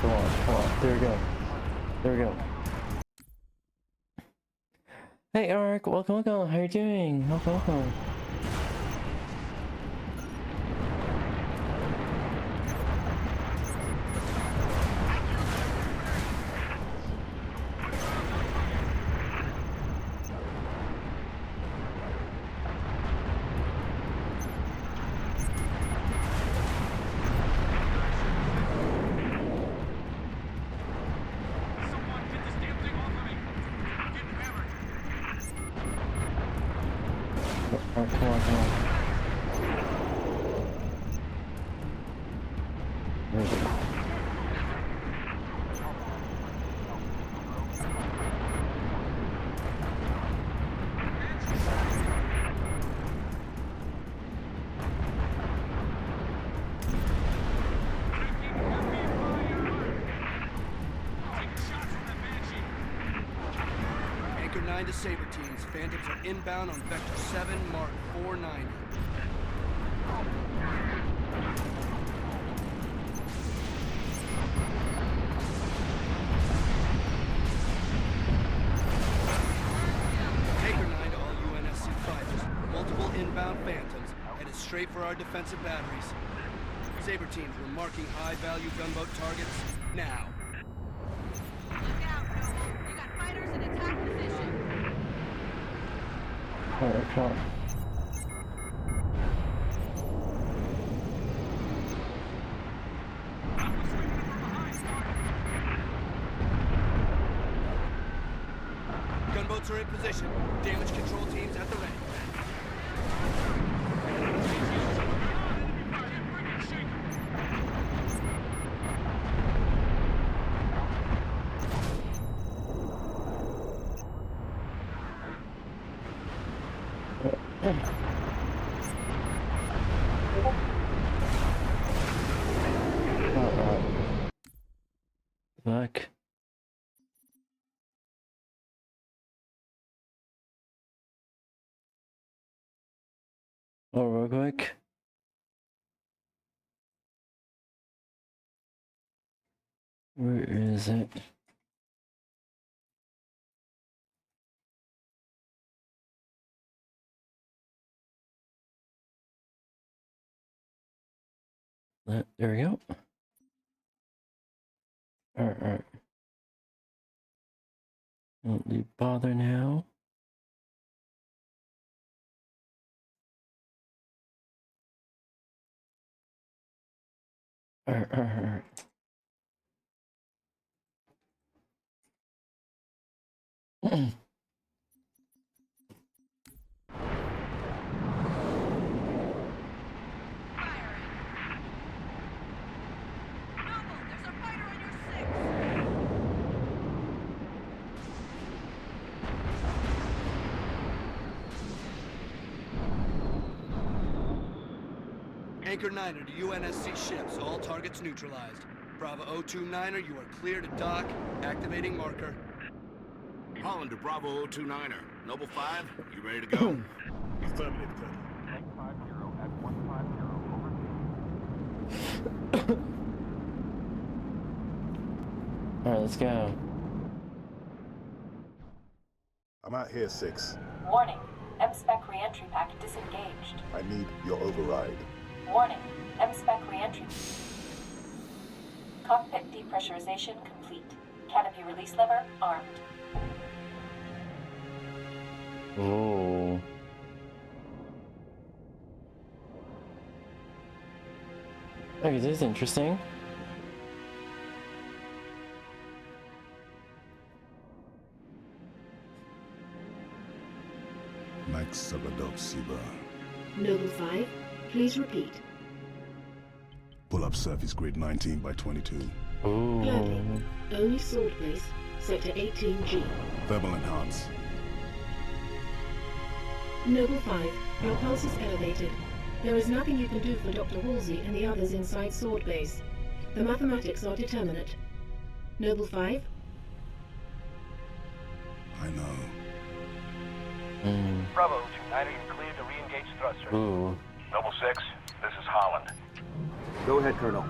Come on. There we go. There we go. Hey Ark, welcome. How you doing? Welcome. Come on. Where is it?
Anchor 9 to Saber teams. Phantoms are inbound on Vector 7, Mark 490. Anchor 9 to all UNSC fighters. Multiple inbound Phantoms headed straight for our defensive batteries. Saber teams, we're marking high-value gunboat targets now.
Alright, come on.
Gunboats are in position. Damage control teams at the ready.
Fuck. Oh, real quick. Where is it? There we go. Alright. Don't need bother now. Alright.
Anchor 9er to UNSC ships. All targets neutralized. Bravo 029er, you are clear to dock. Activating marker.
Holland to Bravo 029er. Noble 5, you ready to go?
Affirmative, Colonel.
Tank 50 at 150, over.
Alright, let's go.
I'm out here, 6.
Warning. M-Spec re-entry pack disengaged.
I need your override.
Warning. M-Spec re-entry. Cockpit depressurization complete. Canopy release lever armed.
Oh. Okay, this is interesting.
Max Sabadok Siba.
Noble 5, please repeat.
Pull up surface grid 19 by 22.
Ooh.
Gladly. Only sword base, sector 18G.
Thermal enhance.
Noble 5, your pulse is elevated. There is nothing you can do for Dr. Woolsey and the others inside sword base. The mathematics are determinate. Noble 5?
I know.
Bravo 29er, you're cleared to re-engage thrusters.
Ooh.
Noble 6, this is Holland.
Go ahead, Colonel.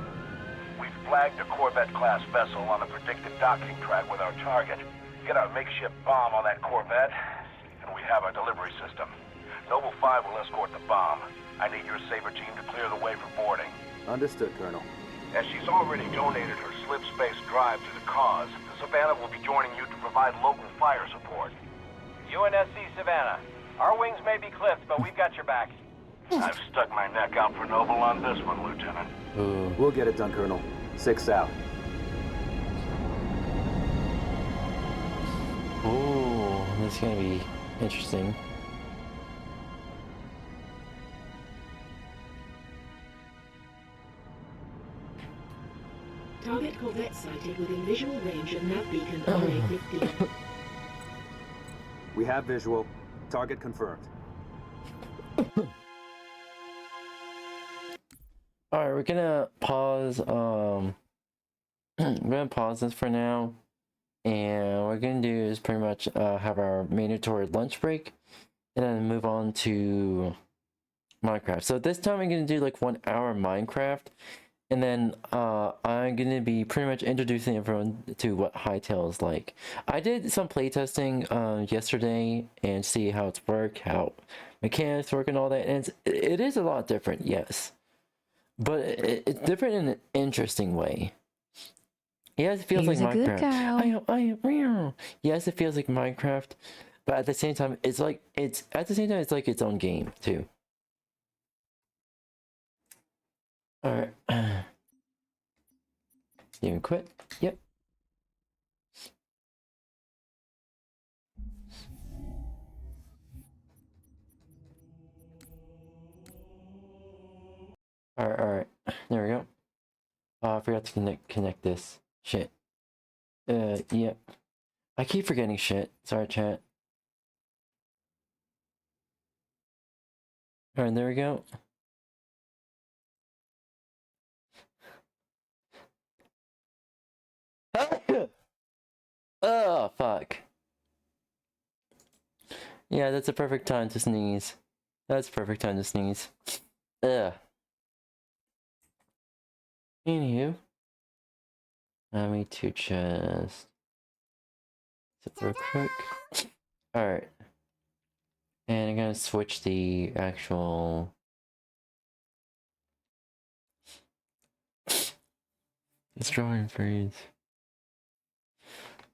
We've flagged a Corvette-class vessel on a predicted docking track with our target. Get our makeshift bomb on that Corvette,
We have our delivery system. Noble 5 will escort the bomb. I need your Saber team to clear the way for boarding.
Understood, Colonel.
As she's already donated her slip space drive to the cause, the Savannah will be joining you to provide local fire support.
UNSC Savannah. Our wings may be clipped, but we've got your back.
I've stuck my neck out for Noble on this one, Lieutenant.
We'll get it done, Colonel. 6 out.
Oh, that's gonna be interesting.
Target corvette sighted within visual range of nav beacon RA-15.
We have visual. Target confirmed.
Alright, we're gonna pause, we're gonna pause this for now. And what we're gonna do is pretty much have our mandatory lunch break and then move on to Minecraft. So this time I'm gonna do like 1 hour Minecraft, and then I'm gonna be pretty much introducing everyone to what Hightail is like. I did some playtesting yesterday and see how it's work, how mechanics work and all that, and it is a lot different, yes. But it's different in an interesting way. Yes, it feels like Minecraft. Yes, it feels like Minecraft, but at the same time, it's like it's like its own game too. All right, you quit. Yep. All right. There we go. I forgot to connect this. Shit. Yep. I keep forgetting shit. Sorry, chat. Alright, there we go. Oh, fuck. Yeah, that's a perfect time to sneeze. That's a perfect time to sneeze. Ugh. Anywho. Allow me to just sit real quick. Alright. And I'm gonna switch the actual... It's drawing frames.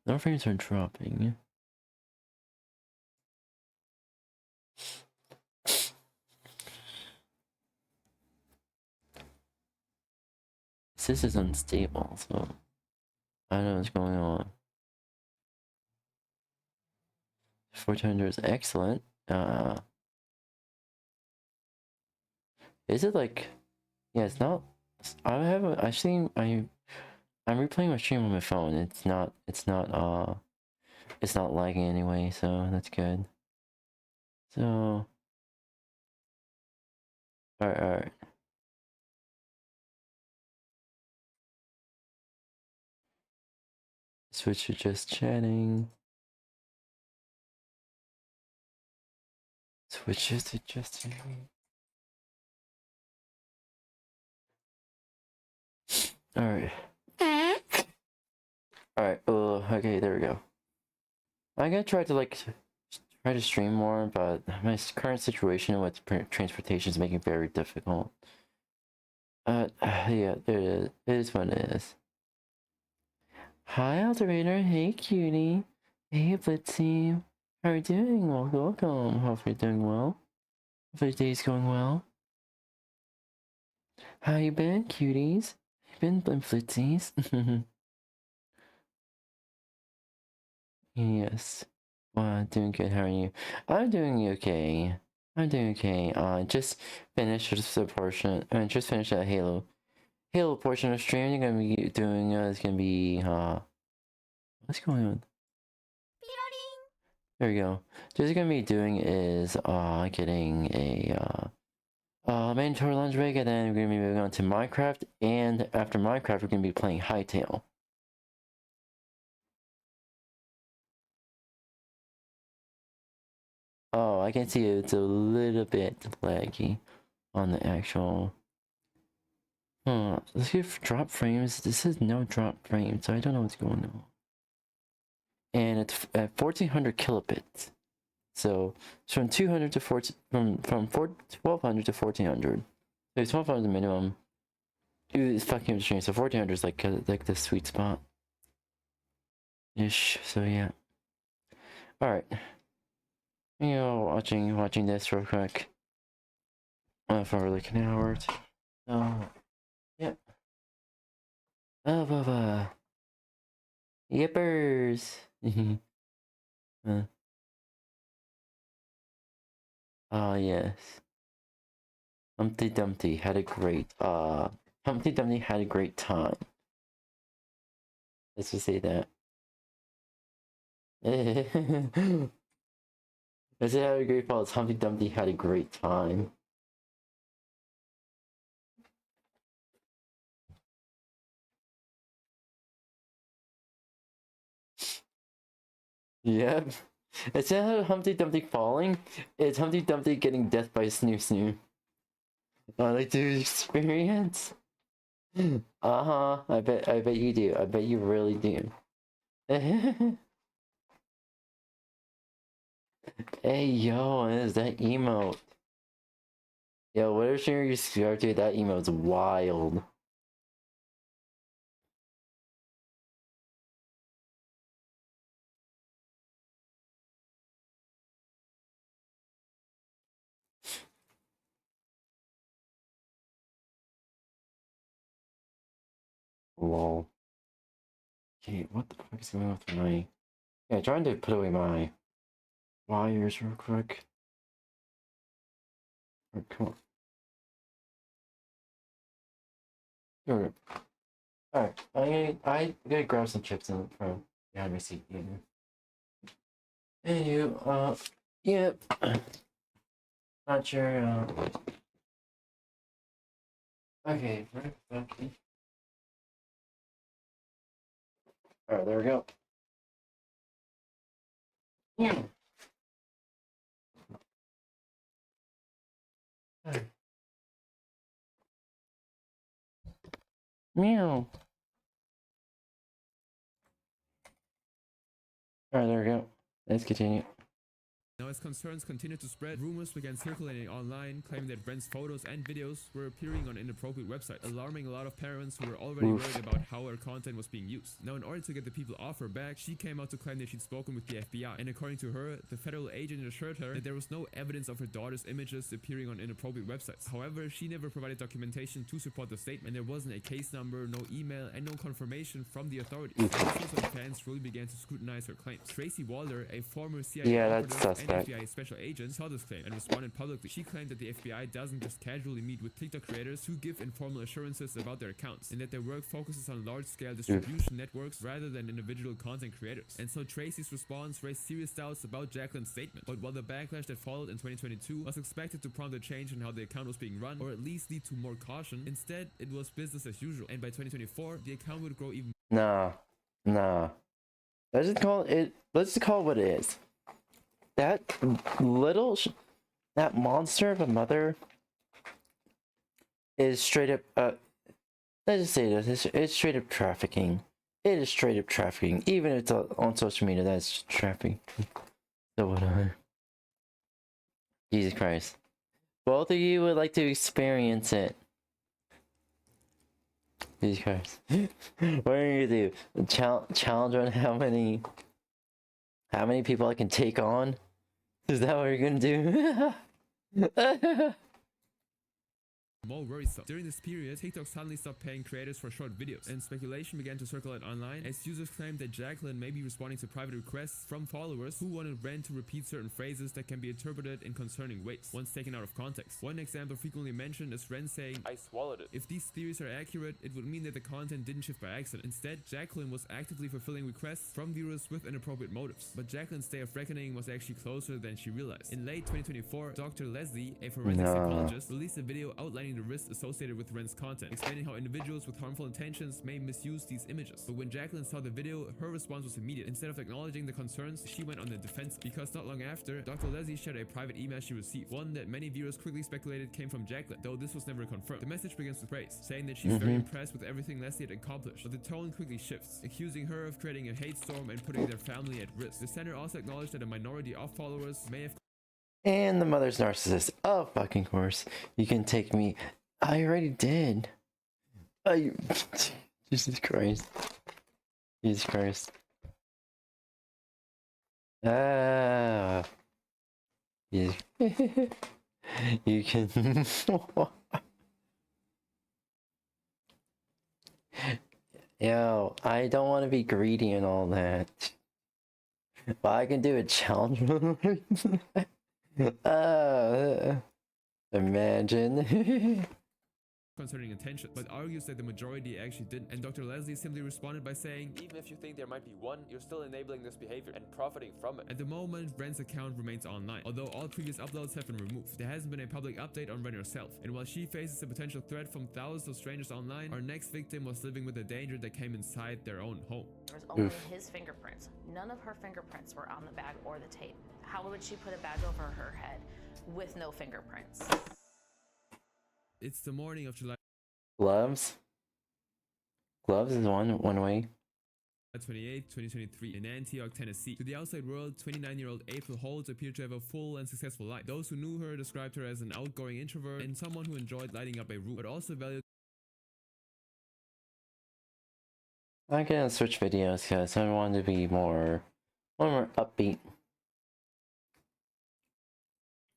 No frames are dropping. This is unstable, so I don't know what's going on. 400 is excellent. Is it like? Yeah, it's not. I've seen. I'm replaying my stream on my phone. It's not lagging anyway, so that's good. So, alright. Switch to just chatting. Switch to just chatting. Alright. Alright, okay, there we go. I'm gonna try to stream more, but my current situation with transportation is making it very difficult. Yeah, it is what it is. Hi, Alternator. Hey, cutie. Hey, Blitzy. How are you doing? Welcome. Hope you're doing well. Hope your day's going well. How you been, cuties? Been Flitzies? Yes. Well, doing good. How are you? I'm doing okay. Just finished the portion. Just finished that Halo portion of stream. I'm gonna be doing. It's gonna be. What's going on? There we go. Just gonna be doing is getting a mandatory lunch break, and then we're gonna be moving on to Minecraft. And after Minecraft, we're gonna be playing Hightail. Oh, I can see it's a little bit laggy on the actual. Let's get drop frames. This is no drop frame, so I don't know what's going on. And it's at 1400 kilobits. So it's from 200 to 14, from 1200 to 1400. So 1200 the minimum. It's fucking interesting. So 1400 is like the sweet spot. Ish. So yeah. All right. You know, watching this real quick. For like an hour or two. So yeah. Yippers. Yes. Humpty Dumpty had a great Humpty Dumpty had a great time. Let's just say that. Let's say had a great fall. Humpty Dumpty had a great time. Yep. Instead of Humpty Dumpty falling, it's Humpty Dumpty getting death by Snoo Snoo. I like to experience. I bet you do. I bet you really do. Hey yo, what is that emote? Yo, whatever you subscribe to, that emote's wild. Lol. Okay, what the fuck is going on with my... Yeah, trying to put away my wires real quick. Oh, come on. Alright. Alright, I gotta grab some chips in from behind my seat. Anywho, yep. Not sure, okay, okay. Alright, there we go. Yeah. Meow. Alright, there we go. Let's continue.
Now, as concerns continued to spread, rumors began circulating online claiming that Brent's photos and videos were appearing on inappropriate websites, alarming a lot of parents who were already worried about how her content was being used. Now, in order to get the people off her back, she came out to claim that she'd spoken with the FBI, and according to her, the federal agent assured her that there was no evidence of her daughter's images appearing on inappropriate websites. However, she never provided documentation to support the statement. There wasn't a case number, no email, and no confirmation from the authorities. Officials and fans really began to scrutinize her claims. Tracy Walder, a former CIA operative and FBI special agent, saw this claim and responded publicly. She claimed that the FBI doesn't just casually meet with TikTok creators who give informal assurances about their accounts, and that their work focuses on large-scale distribution networks rather than individual content creators. And so Tracy's response raised serious doubts about Jacqueline's statement. But while the backlash that followed in 2022 was expected to prompt a change in how the account was being run, or at least lead to more caution, instead it was business as usual. And by 2024, the account would grow even.
Nah. Let's just call it what it is. That that monster of a mother is straight up, let's just say this, it's straight up trafficking. It is straight up trafficking. Even if it's on social media, that's trafficking. So whatever. Jesus Christ. Both of you would like to experience it. Jesus Christ. What are you gonna do? Challenge on how many people I can take on? Is that what you're gonna do?
more worrisome. During this period, TikTok suddenly stopped paying creators for short videos, and speculation began to circulate online as users claimed that Jacqueline may be responding to private requests from followers who wanted Brent to repeat certain phrases that can be interpreted in concerning ways, once taken out of context. One example frequently mentioned is Ren saying, "I swallowed it." If these theories are accurate, it would mean that the content didn't shift by accident. Instead, Jacqueline was actively fulfilling requests from viewers with inappropriate motives. But Jacqueline's day of reckoning was actually closer than she realized. In late 2024, Dr. Leslie, a forensic psychologist, released a video outlining outlining the risks associated with Ren's content, explaining how individuals with harmful intentions may misuse these images. But when Jacqueline saw the video, her response was immediate. Instead of acknowledging the concerns, she went on the defense, because not long after, Dr. Leslie shared a private email she received, one that many viewers quickly speculated came from Jacqueline, though this was never confirmed. The message begins with praise, saying that she's very impressed with everything Leslie had accomplished, but the tone quickly shifts, accusing her of creating a hate storm and putting their family at risk. The center also acknowledged that a minority of followers may have...
And the mother's narcissist. Oh, fucking course. You can take me. I already did. Jesus Christ. Jesus Christ. You, you can... Yo, I don't want to be greedy and all that. But I can do a challenge. Imagine.
concerning intentions, but argues that the majority actually didn't. And Dr. Leslie simply responded by saying, even if you think there might be one, you're still enabling this behavior and profiting from it. At the moment, Ren's account remains online, although all previous uploads have been removed. There hasn't been a public update on Ren herself, and while she faces a potential threat from thousands of strangers online, our next victim was living with a danger that came inside their own home.
There was only his fingerprints. None of her fingerprints were on the bag or the tape. How would she put a bag over her head with no fingerprints?
It's the morning of July
Gloves? Gloves is one way.
28, 2023 in Antioch, Tennessee. To the outside world, 29-year-old April Holtz appeared to have a full and successful life. Those who knew her described her as an outgoing introvert and someone who enjoyed lighting up a room, but also valued...
I'm gonna switch videos because I want to be more upbeat.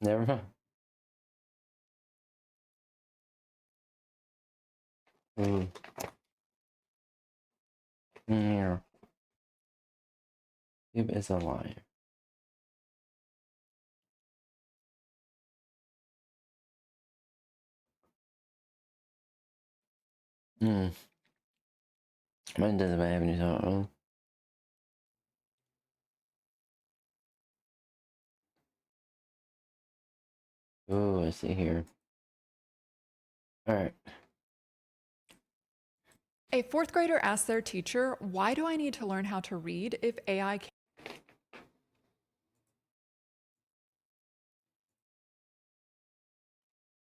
Never mind. Yeah. YouTube is a liar. Mine doesn't have any sort. Oh, I see here. Alright.
A fourth grader asked their teacher, "Why do I need to learn how to read if AI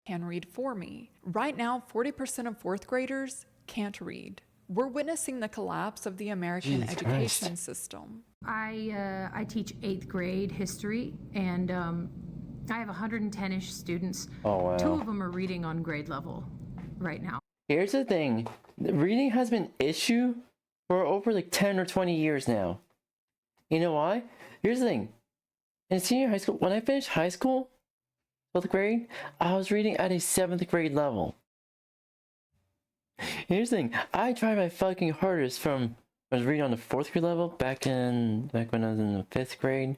can read for me?" Right now, 40% of fourth graders can't read. We're witnessing the collapse of the American education system.
I teach 8th grade history, and I have 110-ish students.
Oh, wow.
2 of them are reading on grade level right now.
Here's the thing. Reading has been an issue for over like 10 or 20 years now. You know why? Here's the thing. In senior high school, when I finished high school, 12th grade, I was reading at a 7th grade level. Here's the thing. I tried my fucking hardest from... I was reading on the 4th grade level back when I was in the 5th grade.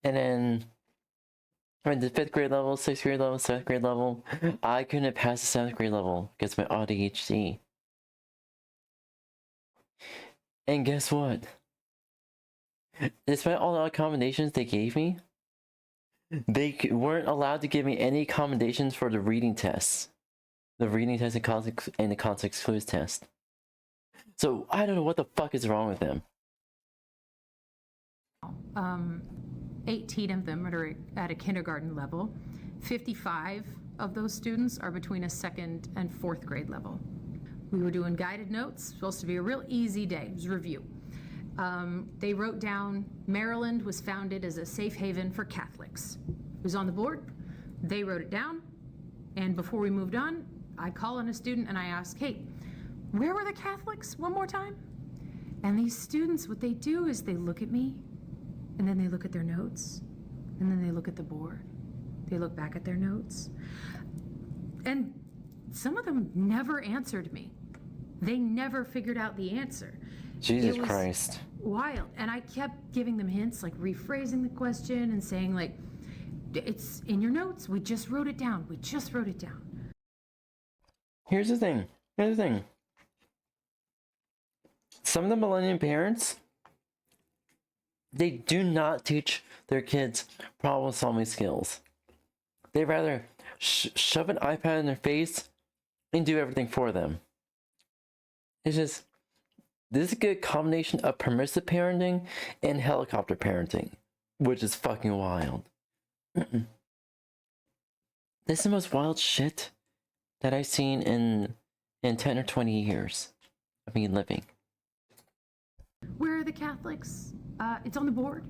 And then... I mean, the 5th grade level, 6th grade level, 7th grade level, I couldn't pass the 7th grade level because of my ADHD. And guess what? Despite all the accommodations they gave me, they weren't allowed to give me any accommodations for the reading tests. The reading test and the context clues test. So, I don't know what the fuck is wrong with them.
18 of them are at a kindergarten level. 55 of those students are between a 2nd and 4th grade level. We were doing guided notes, supposed to be a real easy day. It was review. They wrote down, Maryland was founded as a safe haven for Catholics. It was on the board. They wrote it down. And before we moved on, I call on a student and I ask, hey, where were the Catholics one more time? And these students, what they do is they look at me, and then they look at their notes, and then they look at the board. They look back at their notes. And some of them never answered me. They never figured out the answer.
Jesus Christ.
Wild. And I kept giving them hints, like rephrasing the question and saying, like, it's in your notes. We just wrote it down. We just wrote it down.
Here's the thing. Some of the millennium parents, they do not teach their kids problem-solving skills. They rather shove an iPad in their face and do everything for them. It's just, this is a good combination of permissive parenting and helicopter parenting, which is fucking wild. This is the most wild shit that I've seen in 10 or 20 years of me living.
Where are the Catholics? It's on the board.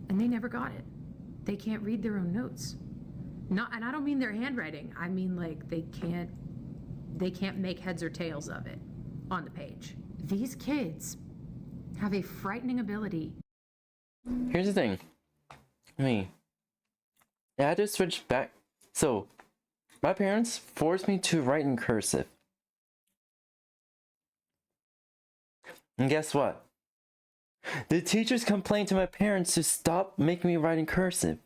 And they never got it. They can't read their own notes. And I don't mean their handwriting. I mean like they can't make heads or tails of it on the page. These kids have a frightening ability.
Here's the thing. I had to switch back. So, my parents forced me to write in cursive. And guess what? The teachers complained to my parents to stop making me write in cursive.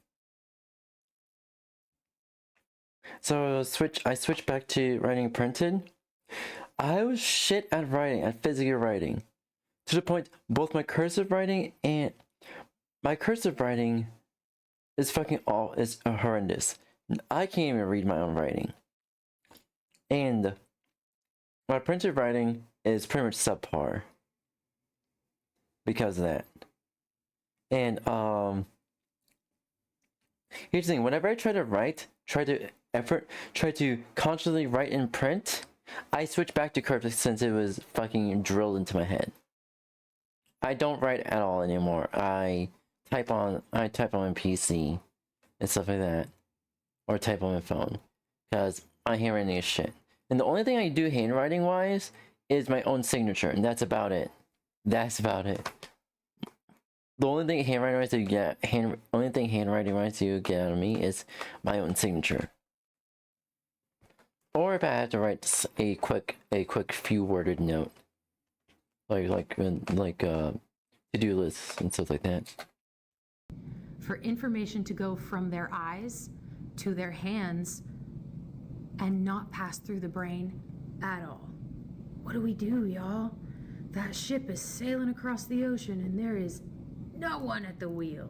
So I switched back to writing printed. I was shit at writing, at physically writing. To the point, both my cursive writing is is horrendous. I can't even read my own writing. And my printed writing is pretty much subpar. Because of that. And here's the thing, whenever I try to consciously write in print, I switch back to cursive since it was fucking drilled into my head. I don't write at all anymore. I type on my PC and stuff like that. Or type on my phone. Because my handwriting is shit. And the only thing I do handwriting wise is my own signature, and that's about it. That's about it. The only thing handwriting wise you get out of me is my own signature. Or if I have to write a quick few worded note, like to-do lists and stuff like that.
For information to go from their eyes to their hands and not pass through the brain at all. What do we do, y'all? That ship is sailing across the ocean and there is no one at the wheel.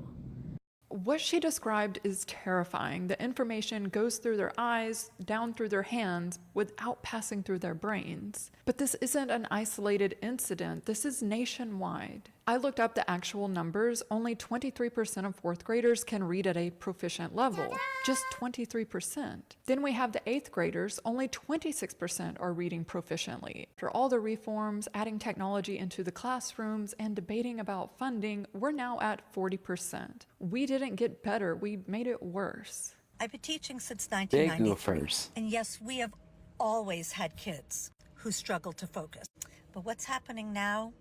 What she described is terrifying. The information goes through their eyes, down through their hands, without passing through their brains. But this isn't an isolated incident. This is nationwide. I looked up the actual numbers. Only 23% of fourth graders can read at a proficient level. Just 23%. Then we have the eighth graders. Only 26% are reading proficiently. After all the reforms, adding technology into the classrooms, and debating about funding, we're now at 40%. We didn't get better. We made it worse.
I've been teaching since 1993.
Big goofers.
And yes, we have always had kids who struggle to focus. But what's happening now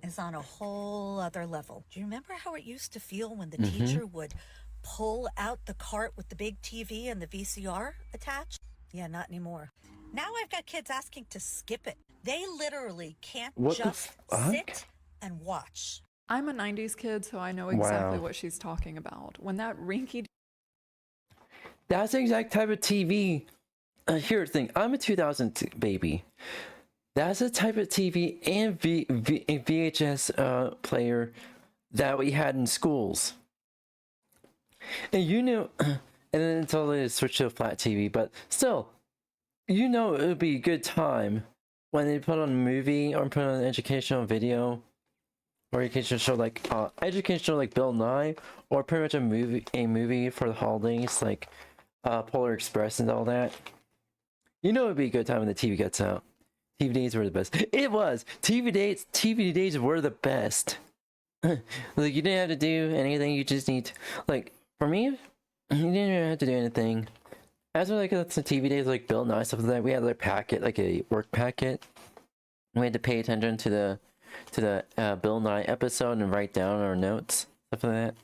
is on a whole other level. Do you remember how it used to feel when the teacher would pull out the cart with the big TV and the VCR attached? Yeah, not anymore. Now I've got kids asking to skip it. They literally can't just sit and watch.
I'm a 90s kid, so I know exactly what she's talking about. When that rinky...
That's the exact type of TV. Here's the thing. I'm a 2000 baby. That's the type of TV and VHS player that we had in schools. And you know, and then until they switched to a flat TV, but still, you know it would be a good time when they put on a movie or put on an educational video or educational show like Bill Nye, or pretty much a movie for the holidays like Polar Express and all that. You know it would be a good time when the TV gets out. TV days were the best. It was! TV days were the best. Like, you didn't have to do anything, you just need to, like, for me, you didn't even have to do anything. As for like some TV days like Bill Nye, stuff like that, we had like packet, like a work packet. We had to pay attention to the Bill Nye episode and write down our notes, stuff like that.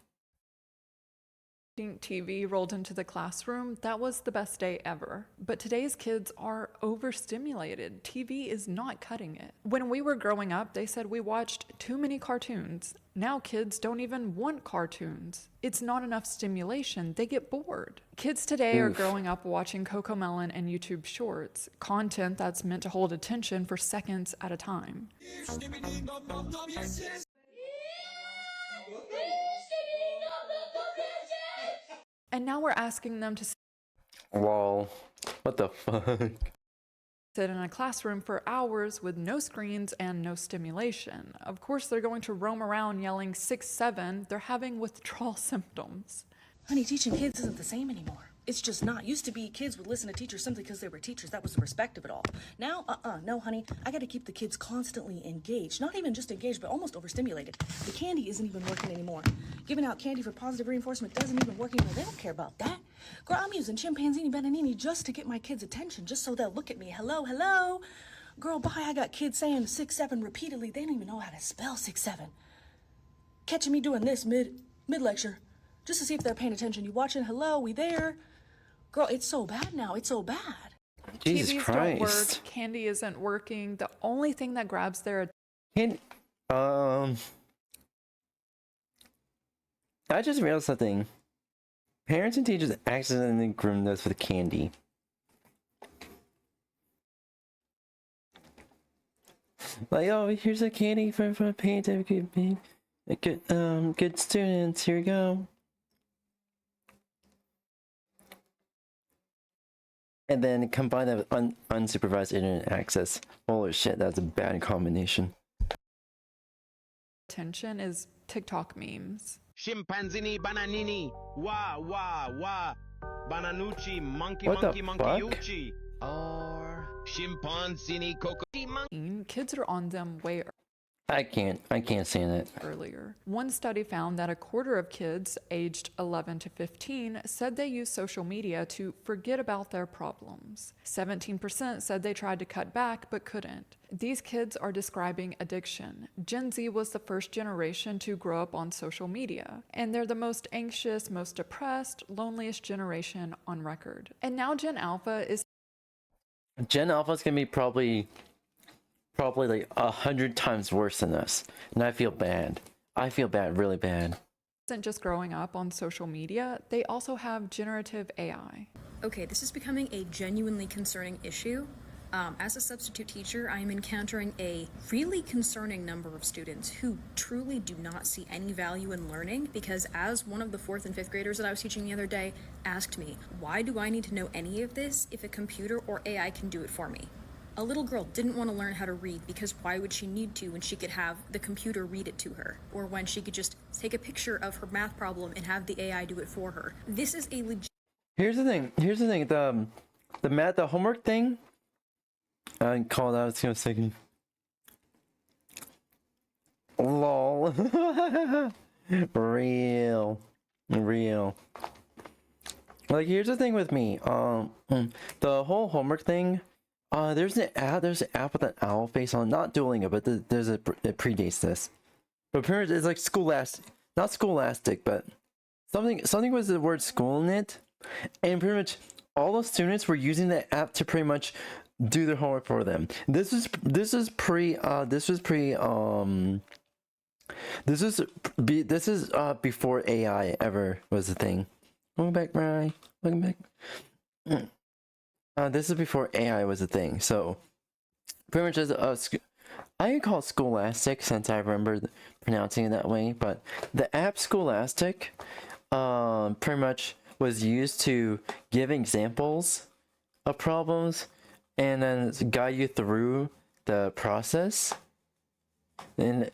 TV rolled into the classroom, that was the best day ever. But today's kids are overstimulated. TV is not cutting it. When we were growing up, they said we watched too many cartoons. Now kids don't even want cartoons. It's not enough stimulation. They get bored. Kids today are growing up watching CoComelon and YouTube Shorts, content that's meant to hold attention for seconds at a time. And now we're asking them to...
Lol. What the fuck?
Sit in a classroom for hours with no screens and no stimulation. Of course, they're going to roam around yelling 6-7. They're having withdrawal symptoms.
Honey, teaching kids isn't the same anymore. It's just not. Used to be kids would listen to teachers simply because they were teachers. That was the respect of it all. Now, no, honey. I got to keep the kids constantly engaged. Not even just engaged, but almost overstimulated. The candy isn't even working anymore. Giving out candy for positive reinforcement doesn't even work anymore. They don't care about that. Girl, I'm using chimpanzini bananini just to get my kids' attention, just so they'll look at me. Hello, hello. Girl, bye. I got kids saying 6-7 repeatedly. They don't even know how to spell 6-7. Catching me doing this mid-lecture, just to see if they're paying attention. You watching? Hello, we there? Girl, it's so bad now. It's so bad.
Jesus
TVs
Christ.
don't work. Candy isn't working. The only thing that grabs their
I just realized something. Parents and teachers accidentally groomed us with candy. Like, oh, here's a candy for paying attention. Good students. Here you go. And then combine that with unsupervised internet access. Holy shit, that's a bad combination.
attention is TikTok memes.
Chimpanzini bananini, wah wah wah, bananucci monkey
What the
monkey monkey
fuck?
uchi, or chimpanzini coco monkey.
Kids are on them way
I can't stand it.
earlier. One study found that a quarter of kids aged 11 to 15 said they use social media to forget about their problems. 17% said they tried to cut back but couldn't. These kids are describing addiction. Gen Z was the first generation to grow up on social media, and they're the most anxious, most depressed, loneliest generation on record. And now Gen Alpha is
Gen Alpha's gonna be probably like 100 times worse than us, and I feel bad. I feel bad, really bad.
isn't just growing up on social media, they also have generative AI.
Okay, this is becoming a genuinely concerning issue. As a substitute teacher, I am encountering a really concerning number of students who truly do not see any value in learning because, as one of the 4th and 5th graders that I was teaching the other day asked me, why do I need to know any of this if a computer or AI can do it for me? A little girl didn't want to learn how to read because why would she need to when she could have the computer read it to her? Or when she could just take a picture of her math problem and have the AI do it for her? This is a legit...
Here's the thing, the homework thing, I called out, it's gonna say, lol. Real. Like, here's the thing with me, the whole homework thing, there's an app with an owl face on, not Duolingo, but it predates this. But pretty much it's like not scholastic, but something with the word school in it, and pretty much all the students were using that app to pretty much do their homework for them. This is before AI ever was a thing. Welcome back, Ryan. Welcome back. This is before AI was a thing, so pretty much as I can call it Scholastic since I remember pronouncing it that way, but the app Scholastic pretty much was used to give examples of problems and then guide you through the process and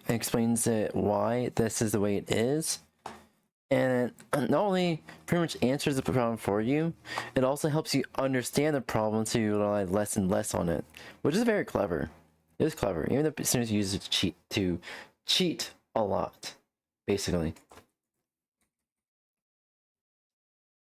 explains why this is the way it is. And it not only pretty much answers the problem for you, it also helps you understand the problem so you rely less and less on it, which is very clever. It is clever, even though students use it to cheat a lot, basically.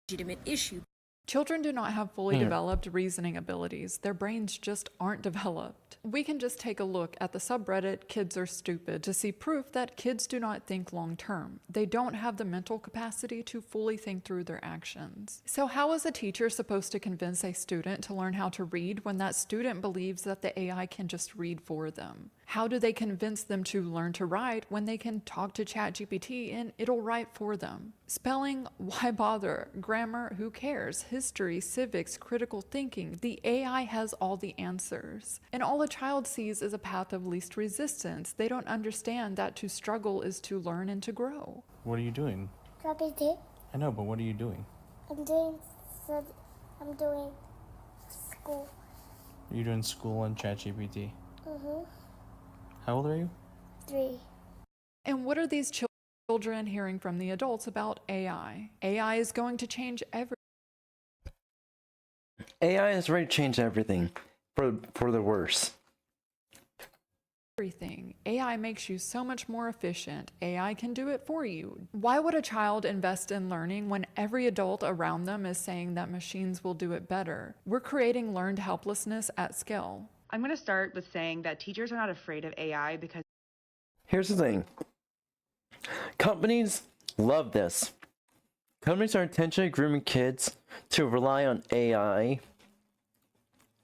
legitimate issue.
Children do not have fully developed reasoning abilities. Their brains just aren't developed. We can just take a look at the subreddit Kids Are Stupid to see proof that kids do not think long term. They don't have the mental capacity to fully think through their actions. So how is a teacher supposed to convince a student to learn how to read when that student believes that the AI can just read for them? How do they convince them to learn to write when they can talk to ChatGPT and it'll write for them? Spelling, why bother? Grammar, who cares? History, civics, critical thinking, the AI has all the answers. And all a child sees is a path of least resistance. They don't understand that to struggle is to learn and to grow.
What are you doing?
Copy tape.
I know, but what are you doing?
I'm doing
said I'm doing school.
You're doing school on ChatGPT.
Mm-hmm.
How old are you?
3.
And what are these children hearing from the adults about AI? AI is going to change everything.
AI has already changed everything for the worse.
AI makes you so much more efficient. AI can do it for you. Why would a child invest in learning when every adult around them is saying that machines will do it better? We're creating learned helplessness at scale.
I'm going to start with saying that teachers are not afraid of AI because...
Here's the thing. Companies love this. Companies are intentionally grooming kids to rely on AI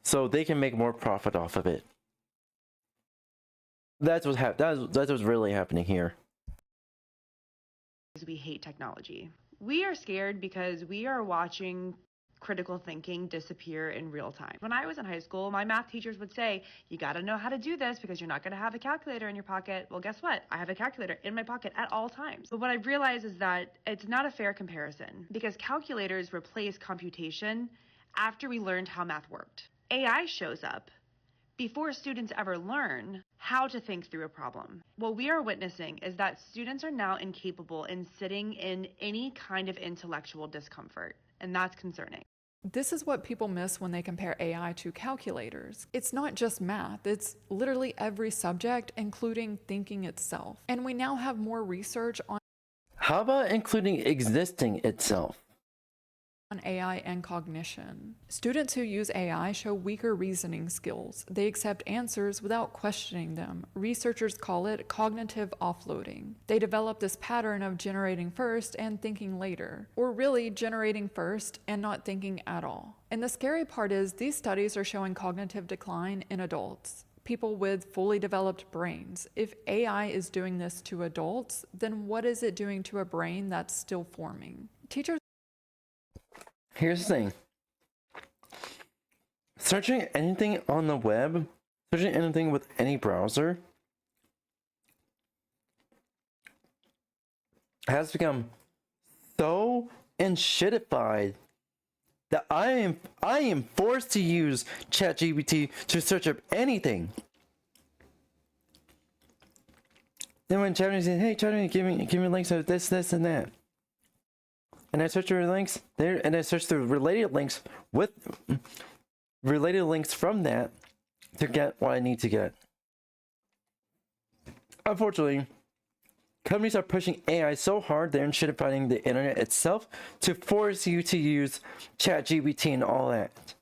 so they can make more profit off of it. That's what's really happening here.
We hate technology. We are scared because we are watching critical thinking disappear in real time. When I was in high school, my math teachers would say, you got to know how to do this because you're not going to have a calculator in your pocket. Well, guess what? I have a calculator in my pocket at all times. But what I've realized is that it's not a fair comparison because calculators replace computation after we learned how math worked. AI shows up before students ever learn how to think through a problem. What we are witnessing is that students are now incapable in sitting in any kind of intellectual discomfort, and that's concerning.
This is what people miss when they compare AI to calculators. It's not just math, it's literally every subject, including thinking itself. And we now have more research on
How about including existing itself?
AI and cognition. Students who use AI show weaker reasoning skills. They accept answers without questioning them. Researchers call it cognitive offloading. They develop this pattern of generating first and thinking later, or really generating first and not thinking at all. And the scary part is these studies are showing cognitive decline in adults. People with fully developed brains. If AI is doing this to adults, then what is it doing to a brain that's still forming? Teachers
Here's the thing. Searching anything on the web, searching anything with any browser, has become so enshittified that I am forced to use ChatGPT to search up anything. Then when ChatGPT says, "Hey, ChatGPT, give me links of this, and that," and I search the links there, and I search the related links with related links from that to get what I need to get. Unfortunately, companies are pushing AI so hard they're shittifying the internet itself to force you to use ChatGPT and all that.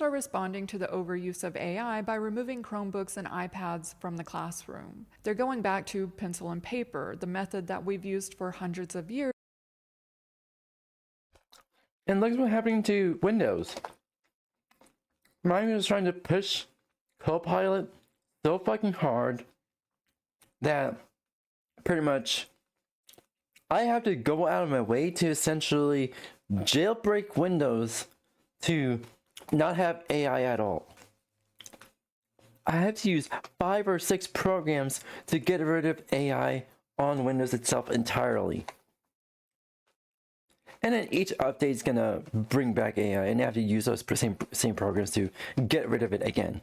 Are responding to the overuse of AI by removing Chromebooks and iPads from the classroom. They're going back to pencil and paper, the method that we've used for hundreds of years.
And look what's happening to Windows. Mine was trying to push Copilot so fucking hard that pretty much I have to go out of my way to essentially jailbreak Windows to not have AI at all. I have to use 5 or 6 programs to get rid of AI on Windows itself entirely. And then each update is gonna bring back AI, and I have to use those same programs to get rid of it again.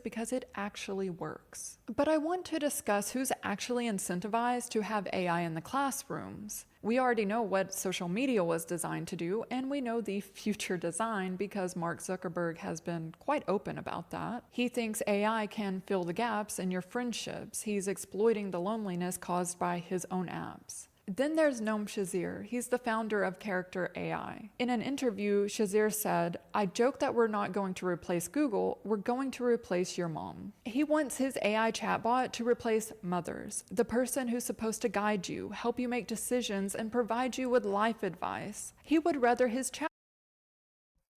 Because it actually works. But I want to discuss who's actually incentivized to have AI in the classrooms. We already know what social media was designed to do, and we know the future design because Mark Zuckerberg has been quite open about that. He thinks AI can fill the gaps in your friendships. He's exploiting the loneliness caused by his own apps. Then there's Noam Shazir. He's the founder of Character AI. In an interview, Shazir said, "I joke that we're not going to replace Google, we're going to replace your mom." He wants his AI chatbot to replace mothers, the person who's supposed to guide you, help you make decisions, and provide you with life advice. He would rather his chat.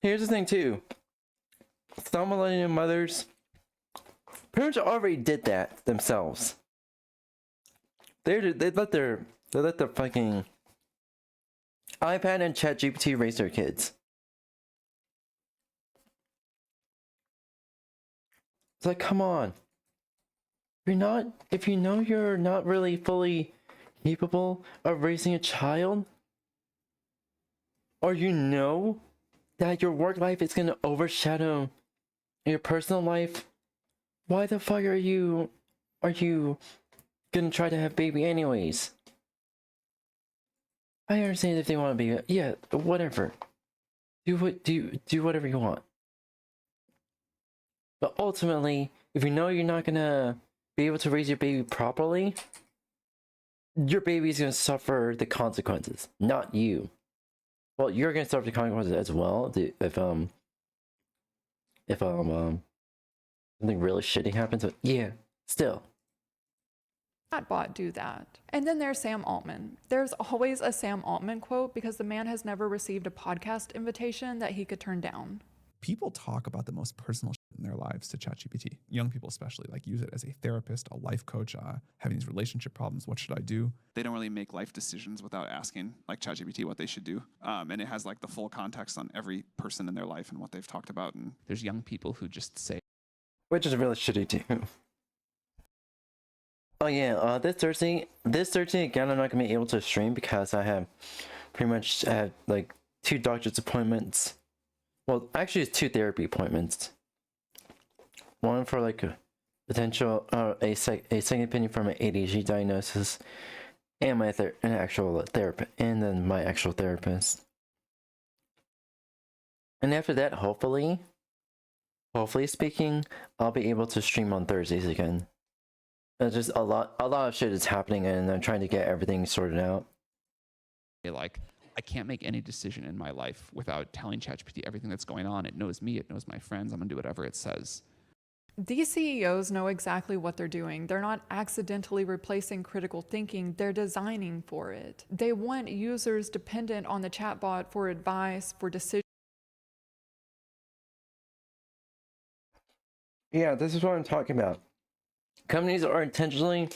Here's the thing too. Some millennial mothers pretty much already did that themselves. They let their fucking iPad and ChatGPT raise their kids. It's like, come on. If you know you're not really fully capable of raising a child, or you know that your work life is gonna overshadow your personal life, why the fuck are you gonna try to have a baby anyways? I understand if they want to be, yeah, whatever. Do whatever you want. But ultimately, if you know you're not gonna be able to raise your baby properly, your baby's gonna suffer the consequences, not you. Well, you're gonna suffer the consequences as well if something really shitty happens. But yeah, still.
Chatbot do that. And then there's Sam Altman. There's always a Sam Altman quote because the man has never received a podcast invitation that he could turn down.
People talk about the most personal shit in their lives to ChatGPT. Young people especially, like, use it as a therapist, a life coach, having these relationship problems. What should I do? They don't really make life decisions without asking, like, ChatGPT what they should do. And it has, like, the full context on every person in their life and what they've talked about. And there's young people who just say,
which is really shitty too. Oh yeah, this Thursday again, I'm not gonna be able to stream because I have pretty much like 2 doctor's appointments. Well, actually, it's 2 therapy appointments. One for like a potential a second opinion for my ADHD diagnosis, and my actual therapist, and then my actual therapist. And after that, hopefully speaking, I'll be able to stream on Thursdays again. There's just a lot of shit is happening, and I'm trying to get everything sorted out.
Like, I can't make any decision in my life without telling ChatGPT everything that's going on. It knows me, it knows my friends. I'm gonna do whatever it says.
These CEOs know exactly what they're doing. They're not accidentally replacing critical thinking, they're designing for it. They want users dependent on the chatbot for advice, for decisions.
Yeah, this is what I'm talking about. Companies are intentionally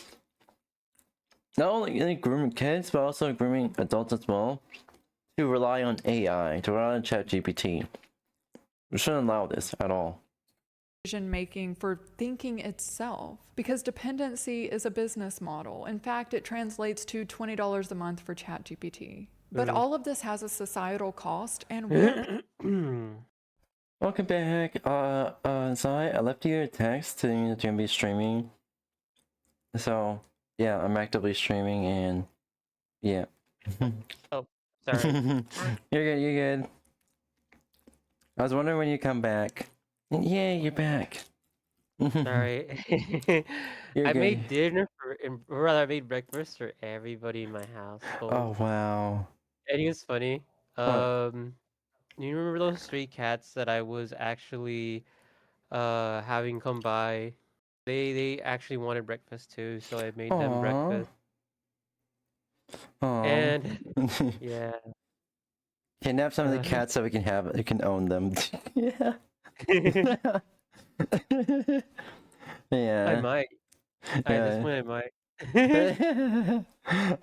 not only grooming kids, but also grooming adults as well to rely on AI, to rely on ChatGPT. We shouldn't allow this at all.
Decision making for thinking itself, because dependency is a business model. In fact, it translates to $20 a month for ChatGPT. But all of this has a societal cost, and
welcome back, Zai. I left you a text saying that you're gonna be streaming. So yeah, I'm actively streaming, and yeah.
Oh, sorry.
You're good. I was wondering when you come back. Yeah, you're back.
Sorry. I made dinner I made breakfast for everybody in my household.
Oh wow.
And it was funny. You remember those 3 cats that I was actually having come by? They actually wanted breakfast too, so I made them breakfast.
Aww.
And yeah.
Kidnap some of the cats so we can own them. Yeah. Yeah.
I might. At this point, I might.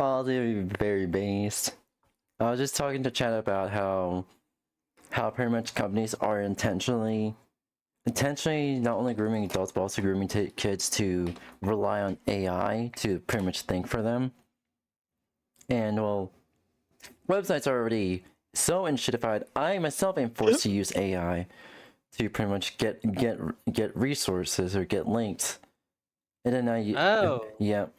Oh, they're very based. I was just talking to Chad about how pretty much companies are intentionally not only grooming adults but also grooming kids to rely on AI to pretty much think for them. And well, websites are already so enshittified. I myself am forced to use AI to pretty much get resources or get links, and then yep.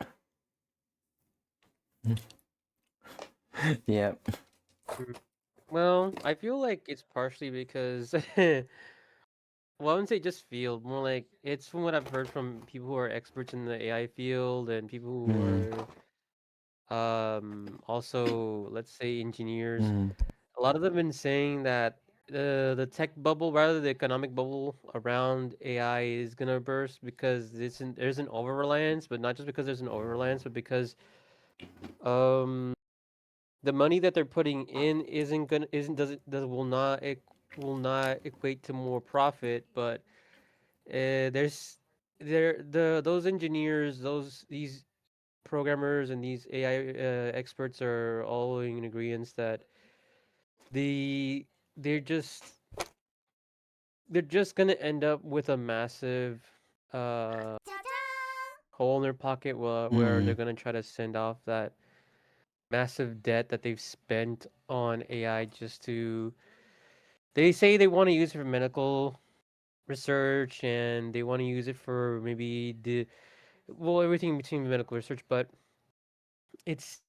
Yep.
Well, I feel like it's partially because well, I wouldn't say just feel, more like it's from what I've heard from people who are experts in the AI field and people who are also, let's say, engineers. A lot of them have been saying that the tech bubble, rather the economic bubble around AI, is gonna burst because there's an over reliance, but not just because there's an over reliance, but because the money that they're putting in will not equate to more profit, but those engineers, these programmers and these AI experts are all in agreement that they're just gonna end up with a massive hole in their pocket where they're gonna try to send off that massive debt that they've spent on AI just to. They say they want to use it for medical research and they want to use it for maybe everything between medical research, but it's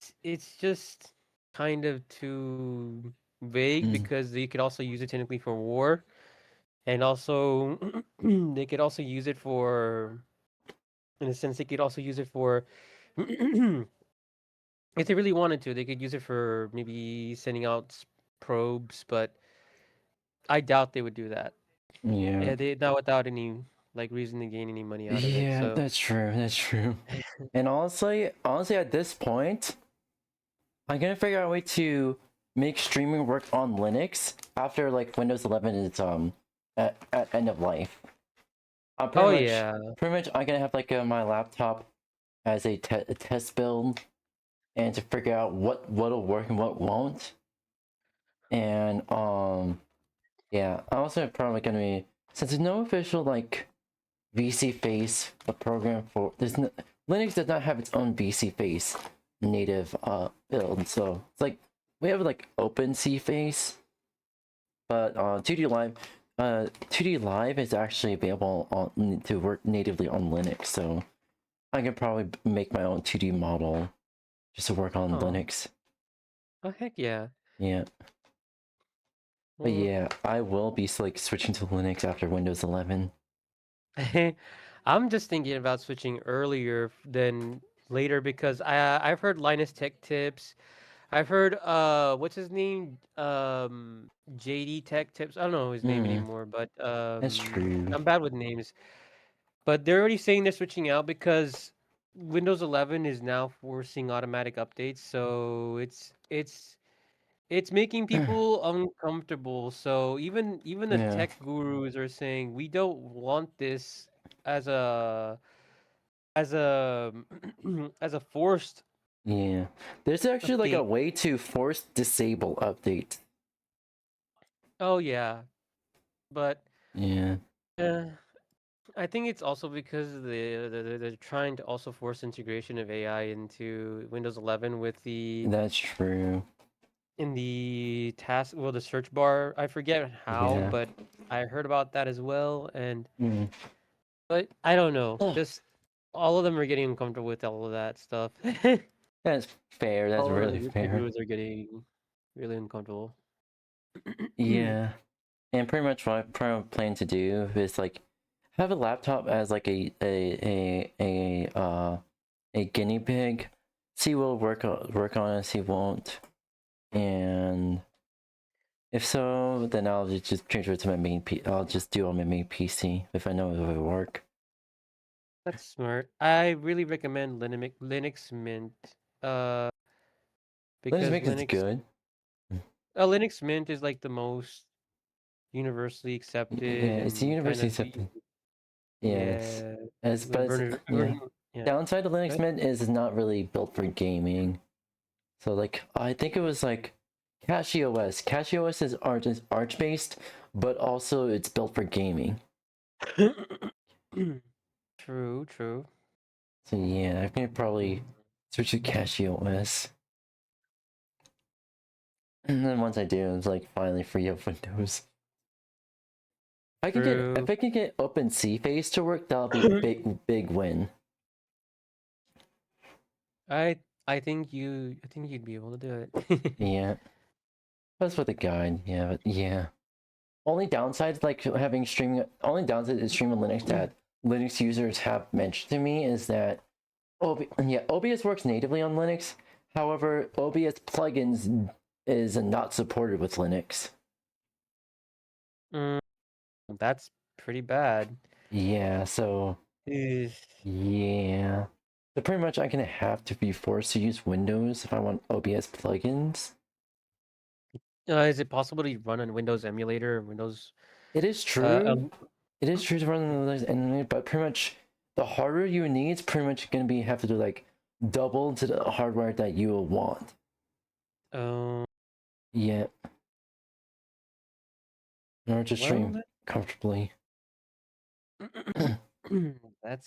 just kind of too vague because they could also use it technically for war, and also they could also use it for, in a sense, they could also use it for if they really wanted to, they could use it for maybe sending out probes, but I doubt they would do that.
Yeah.
They not without any like reason to gain any money out of it.
Yeah,
So
that's true. That's true. And honestly, at this point, I'm gonna figure out a way to make streaming work on Linux after like Windows 11 is at end of life. Pretty much, I'm gonna have like my laptop as a test build, and to figure out what'll work and what won't. And yeah, I'm also probably gonna be, since there's no official like VC face a program for Linux does not have its own VC face native build, so it's like we have like open C face, but 2D Live is actually available to work natively on Linux, so I can probably make my own 2D model just to work on Linux.
Oh heck yeah.
Yeah. But yeah, I will be like switching to Linux after Windows 11.
I'm just thinking about switching earlier than later because I've heard Linus Tech Tips. I've heard what's his name? JD Tech Tips. I don't know his name anymore, but
That's true.
I'm bad with names. But they're already saying they're switching out because Windows 11 is now forcing automatic updates, so it's making people uncomfortable. So even the tech gurus are saying we don't want this as a as a as a forced.
Yeah, there's actually like a way to force disable update.
Oh yeah, but
yeah,
I think it's also because they're trying to also force integration of AI into Windows 11 with the.
That's true.
In the the search bar. I forget how, but I heard about that as well. And but I don't know. Just all of them are getting uncomfortable with all of that stuff.
That's fair. That's really fair.
Viewers are getting really uncomfortable.
Yeah, and pretty much what I plan to do is like have a laptop as like a guinea pig. See what will work on it, see won't. And if so, then I'll just transfer it to my main I'll just do it on my main PC if I know it will work.
That's smart. I really recommend Linux Mint. Because
Linux Mint is good.
Linux Mint is like the most universally accepted.
Yeah, it's universally accepted. Yeah, downside of Linux Mint is it's not really built for gaming. So like I think it was like CachyOS. CachyOS is Arch based, but also it's built for gaming.
True.
So yeah, I can probably switch to CachyOS. And then once I do, it's like finally free of Windows. If I can get OpenC face to work, that'll be big win.
I think you'd be able to do it.
Yeah. That's what the guide, yeah, but yeah. Only downside like having only downside is streaming Linux that Linux users have mentioned to me is that OBS works natively on Linux. However, OBS plugins is not supported with Linux.
That's pretty bad.
Yeah, so yeah. So pretty much I'm gonna have to be forced to use Windows if I want OBS plugins.
Is it possible to run a Windows emulator or Windows?
It is true. It is true to run on Windows emulator, but pretty much the hardware you need is pretty much gonna have to do like double to the hardware that you will want. Yeah. In order to stream comfortably.
That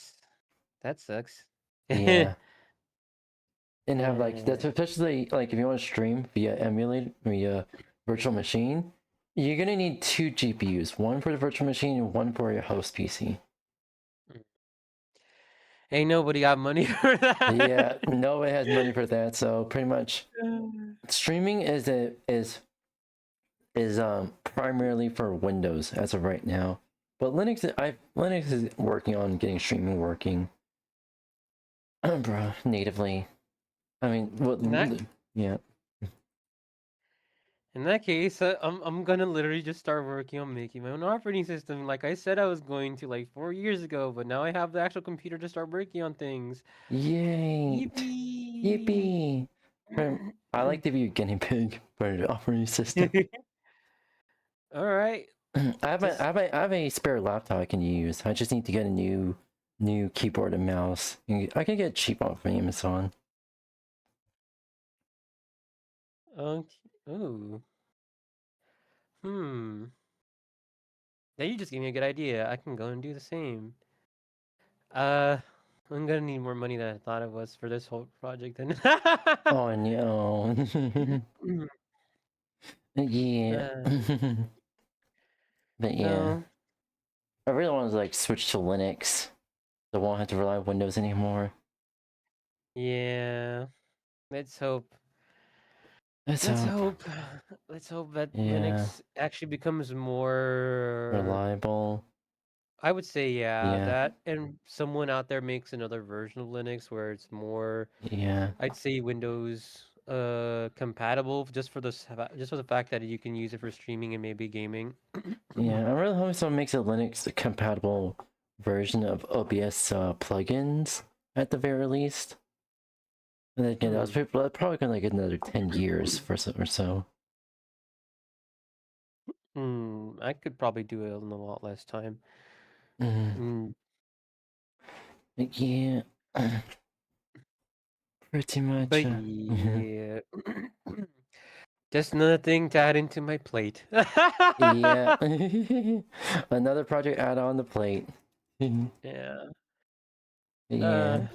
sucks.
Yeah. and have like that's especially like if you want to stream via virtual machine, you're gonna need 2 GPUs, one for the virtual machine and one for your host PC.
Ain't nobody got money for that.
Yeah, nobody has money for that. So pretty much, streaming is primarily for Windows as of right now. But Linux is working on getting streaming working, bro, natively. I mean, yeah.
In that case, I'm gonna literally just start working on making my own operating system, like I said I was going to like 4 years ago. But now I have the actual computer to start working on things.
Yay!
Yippee!
Yippee! I like to be a guinea pig for the operating system.
All right.
I have a spare laptop I can use. I just need to get a new keyboard and mouse. I can get cheap off of Amazon.
Ooh. Yeah, you just gave me a good idea. I can go and do the same. I'm gonna need more money than I thought it was for this whole project. Then.
Oh no. Yeah. But yeah.
No.
I really want to like switch to Linux. I won't have to rely on Windows anymore.
Yeah. Let's hope.
Let's
hope. Let's hope that Linux actually becomes more
reliable.
I would say that, and someone out there makes another version of Linux where it's more I'd say Windows compatible just for the fact that you can use it for streaming and maybe gaming.
Yeah, I'm really hoping someone makes a Linux compatible version of OBS plugins at the very least. And then again, that's probably gonna like another 10 years or so.
I could probably do it in a lot less time.
Yeah. Pretty much.
But yeah. Just another thing to add into my plate.
Yeah. Another project add on the plate.
Yeah.
Yeah.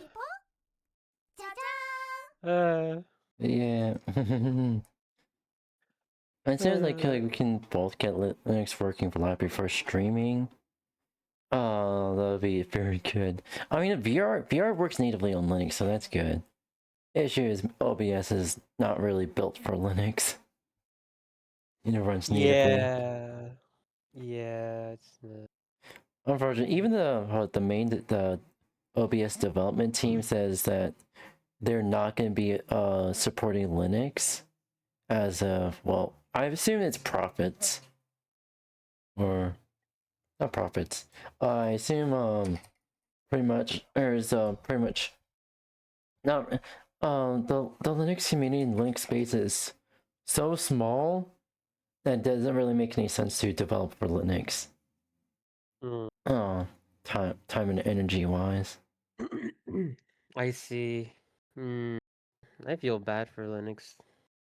Yeah. It seems like we can both get Linux working for live before streaming. Oh, that would be very good. I mean, VR works natively on Linux, so that's good. Issue is OBS is not really built for Linux. It runs natively.
Yeah, it's not.
Unfortunately, even the OBS development team says that they're not going to be supporting Linux as well. I assume it's profits or not profits. I assume pretty much not the Linux community and Linux space is so small that it doesn't really make any sense to develop for Linux. Time and energy wise.
I see. I feel bad for Linux.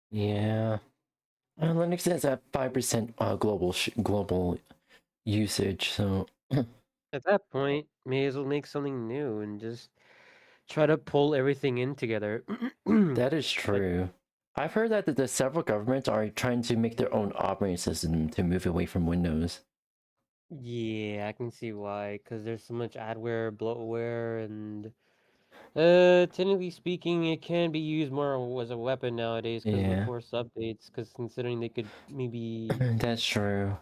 Yeah. Linux is at 5% global usage, so
at that point, may as well make something new and just try to pull everything in together.
That is true. I've heard that the several governments are trying to make their own operating system to move away from Windows.
Yeah, I can see why, because there's so much adware, bloatware, and technically speaking, it can be used more as a weapon nowadays because of the forced updates, because considering they could maybe...
That's true.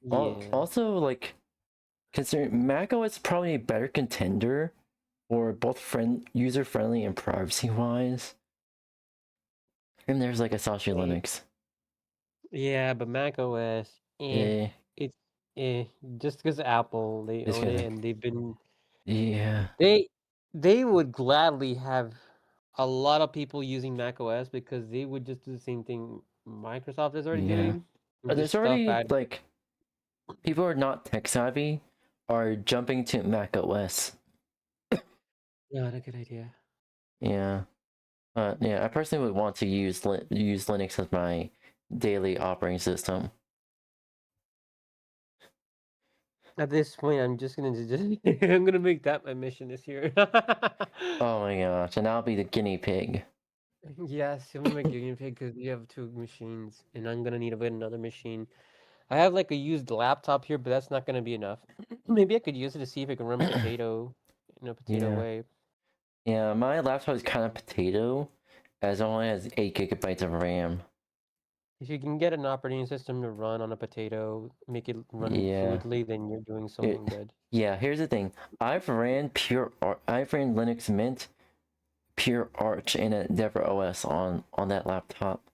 Yeah.
Also, like, considering macOS is probably a better contender for both user-friendly and privacy-wise. And there's like Asahi Linux.
Yeah, but macOS, it's just because Apple, they own it and they've been...
Yeah.
They would gladly have a lot of people using macOS because they would just do the same thing Microsoft is already doing.
There's already like people who are not tech savvy are jumping to macOS.
Not a good idea.
Yeah. Yeah, I personally would want to use Linux as my daily operating system.
At this point, I'm just gonna I'm gonna make that my mission this year.
Oh my gosh, and I'll be the guinea pig.
Yes, I'm a guinea pig because you have two machines, and I'm gonna need to get another machine. I have like a used laptop here, but that's not gonna be enough. Maybe I could use it to see if I can run potato in a potato
Yeah.
way.
Yeah, my laptop is kind of potato, as it only has 8 GB of RAM.
If you can get an operating system to run on a potato, make it run
Yeah.
fluidly, then you're doing
It,
something good.
yeah, here's the thing. I've ran Linux Mint, Pure Arch, and Endeavor OS on that laptop.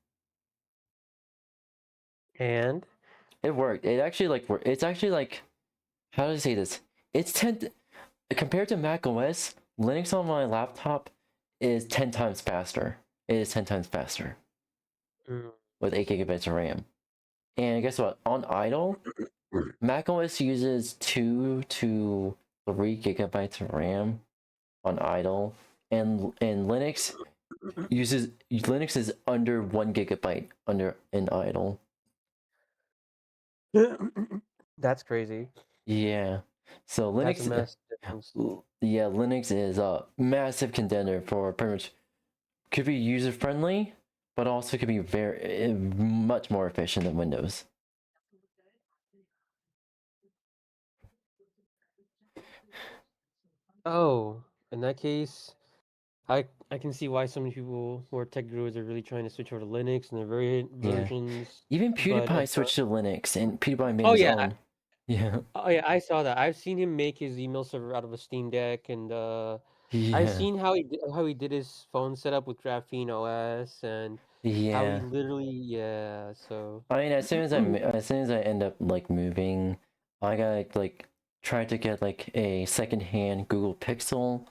And
it worked. It actually like it's actually like, how do I say this? It's 10 compared to Mac OS, Linux on my laptop is 10 times faster. It is 10 times faster with 8 GB of RAM. And guess what? On idle, Mac OS uses 2 to 3 GB of RAM on idle, and Linux is under 1 GB in idle.
That's crazy.
Yeah. So
That's a
Linux,
massive difference.
yeah, Linux is a massive contender for pretty much, could be user friendly, but also could be very much more efficient than Windows.
Oh, in that case, I can see why so many people who are tech gurus are really trying to switch over to Linux and their variant
Yeah.
versions.
Even
but
PewDiePie switched to Linux, and PewDiePie made
Oh
his
yeah.
own. Yeah.
Oh yeah, I saw that. I've seen him make his email server out of a Steam Deck, and I've
Yeah.
seen how he did his phone setup with Graphene OS, and how he
Yeah.
literally So
I mean, as soon as I end up like moving, I gotta like try to get like a secondhand Google Pixel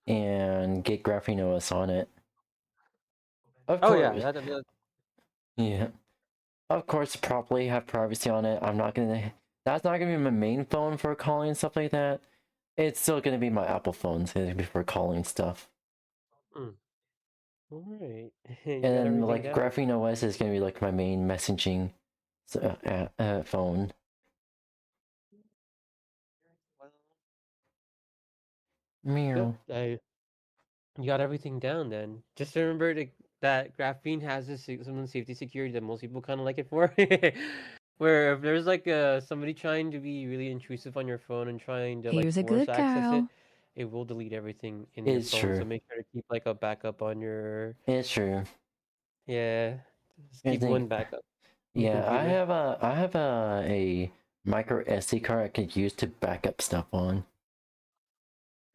and get Graphene OS on it. Of
oh yeah,
course.
that
Yeah. Of course, properly have privacy on it. That's not gonna be my main phone for calling and stuff like that. It's still gonna be my Apple phone. It's gonna be for calling stuff.
All right.
And
You got
then
everything
like
down.
Graphene OS is gonna be like my main messaging phone. Meow.
Good. You got everything down then. Just remember that Graphene has some safety security that most people kind of like it for. Where if there's like somebody trying to be really intrusive on your phone and trying to like
Here's a
force
good
access
girl.
it will delete everything in your
It's
phone.
true.
So make sure to keep like a backup on your.
It's true.
Yeah, just
I
keep
think,
one backup. On
yeah, I
computer.
have a micro SD card I could use to back up stuff on.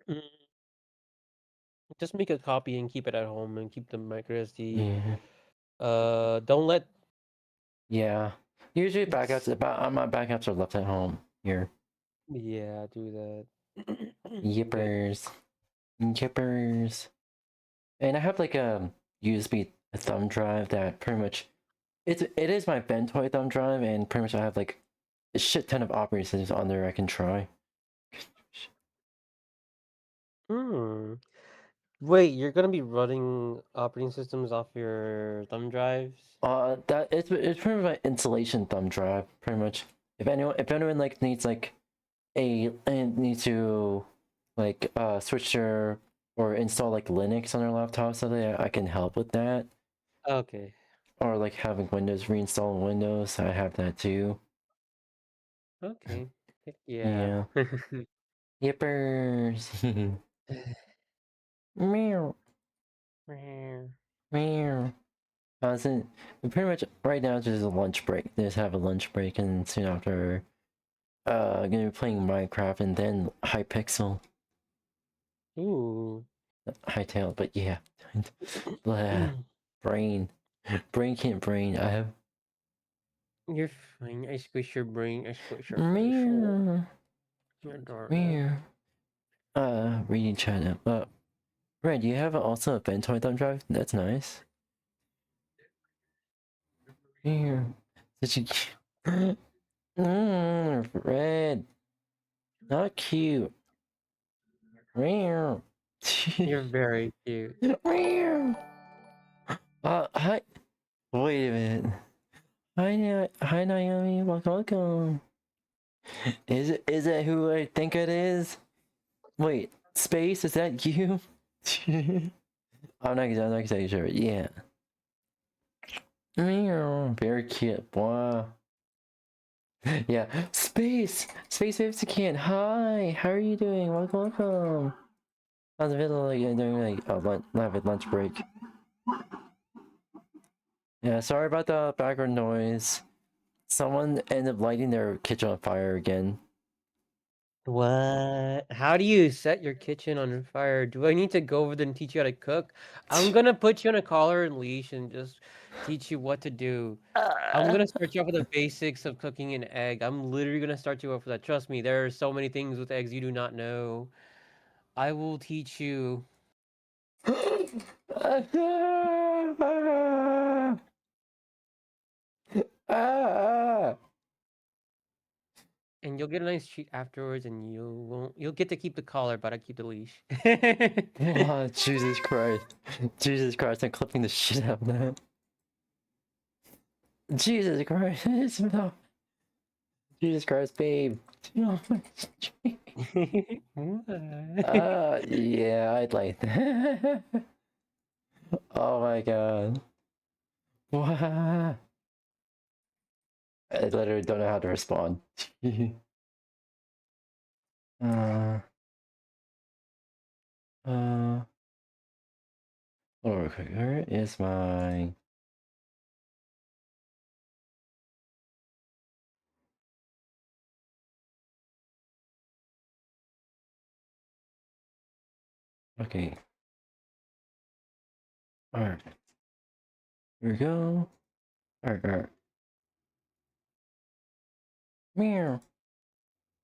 Mm. Just make a copy and keep it at home and keep the micro SD.
Yeah.
Don't let.
Yeah. Usually backups my backups are left at home here.
Yeah, do that.
Yippers. Yippers. And I have like a USB thumb drive that pretty much it is my Bentoy thumb drive, and pretty much I have like a shit ton of operating systems on there I can try.
Wait, you're gonna be running operating systems off your thumb drives?
That it's pretty much my installation thumb drive, pretty much. If anyone like needs like needs to like switch their or install like Linux on their laptop, so that I can help with that.
Okay.
Or like having Windows reinstall Windows, I have that too.
Okay. Heck yeah.
Yippers. Meow. Meow. Pretty much right now it's just a lunch break. Just have a lunch break, and soon after gonna be playing Minecraft and then Hypixel.
Ooh.
Hightail, but yeah. Blah. Brain. Brain can't brain. I have
You're fine. I squish your brain. I squish your
Meow.
facial.
Meow. Reading chat now. Red, you have also a Bentoy thumb drive? That's nice. Meow. Such a Red. Not cute. Meow.
You're very cute.
Meow. Hi. Wait a minute. Hi Naomi, welcome. Is it who I think it is? Wait, Space, is that you? I'm not exactly sure. Yeah. Meow. Very cute. Wow. Yeah. Space 50 can. Hi. How are you doing? Welcome. How's the video like during like lunch break? Yeah. Sorry about the background noise. Someone ended up lighting their kitchen on fire again.
What? How do you set your kitchen on fire? Do I need to go over there and teach you how to cook? I'm gonna put you on a collar and leash and just teach you what to do. I'm gonna start you off with the basics of cooking an egg. I'm literally gonna start you off with that. Trust me, there are so many things with eggs you do not know. I will teach you. And you'll get a nice treat afterwards, and you'll get to keep the collar, but I keep the leash.
Oh, Jesus Christ. Jesus Christ, I'm clipping the shit out of that. Jesus Christ. Jesus Christ, babe. Yeah, I'd like that. Oh my god. What? I literally don't know how to respond. Hold on real quick. Where is my... Okay. Alright. Here we go. Alright. Meow.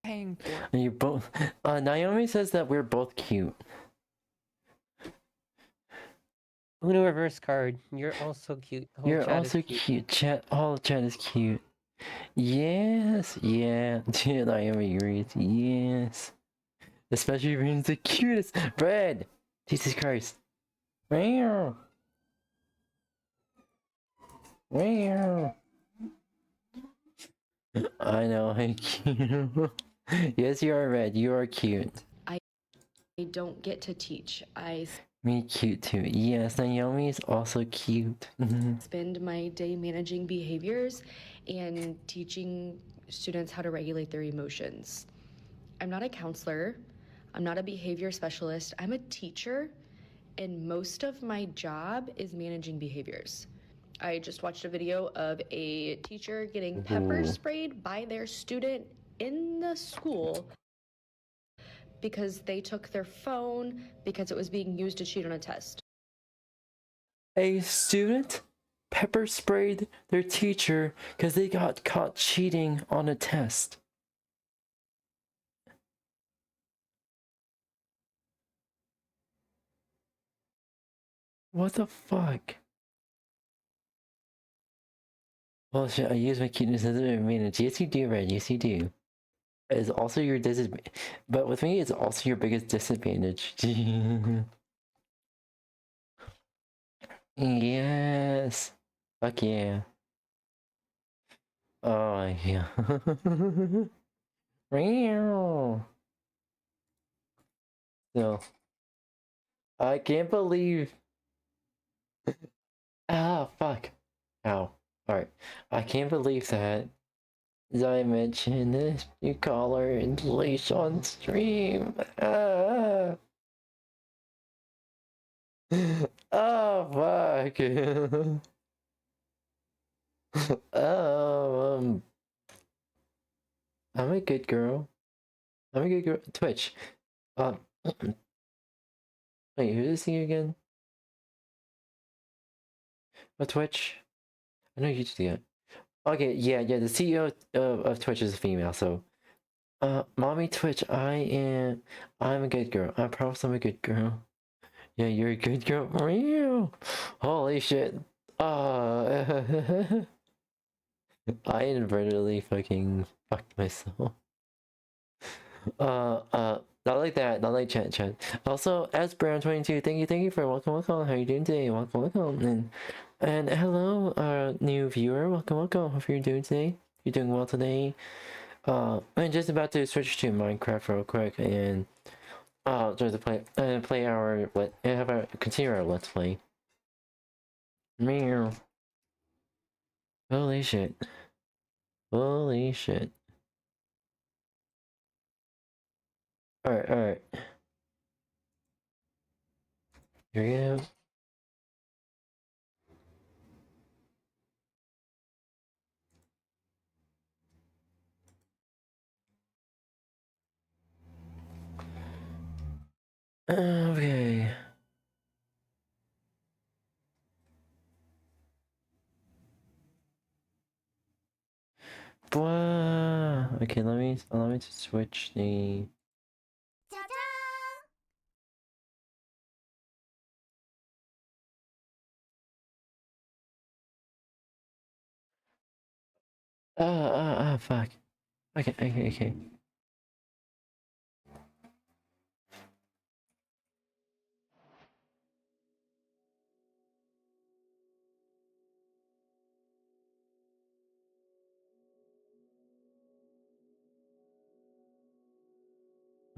Paying for.
And you both... Naomi says that we're both cute.
Uno reverse card. You're also cute. The whole
You're
chat
also
is cute.
cute. Chat, all the chat is cute. Yes, yeah. Naomi agrees. Yes. Especially Reen's the cutest. Bread! Jesus Christ. Meow. Meow. I know, I'm cute. Yes, you are, Red. You are cute.
I don't get to teach.
Me cute too. Yes, Naomi is also cute.
Spend my day managing behaviors and teaching students how to regulate their emotions. I'm not a counselor. I'm not a behavior specialist. I'm a teacher, and most of my job is managing behaviors. I just watched a video of a teacher getting pepper sprayed by their student in the school because they took their phone because it was being used to cheat on a test.
A student pepper sprayed their teacher because they got caught cheating on a test. What the fuck? Well, shit, I use my cuteness as an advantage. Yes, you do, Red. Yes, you do. It's also your disadvantage. But with me, it's also your biggest disadvantage. Yes. Fuck yeah. Oh, yeah. So, I can't believe... Ah, fuck. Ow. Alright. I can't believe that I mentioned this new collar and leash on stream. Ah. Oh, fuck. Oh, I'm a good girl. I'm a good girl. Twitch. Wait, who is he again? A Twitch? I know you do that. Okay, yeah, the CEO of Twitch is a female, so... Mommy Twitch, I'm a good girl. I promise I'm a good girl. Yeah, you're a good girl. Meow. Holy shit. I inadvertently fucking fucked myself. Not like that, not like chat. Also, S Brown22, thank you for welcome. How you doing today? Welcome. And hello, new viewer. Welcome. Hope you're doing today. You're doing well today. I'm just about to switch to Minecraft real quick, and Oh, there's a play our have our continue our let's play. Meow. Holy shit. Holy shit. Alright, alright. Here we go. Okay. Blah. Okay, let me just switch the fuck. Okay, okay, okay.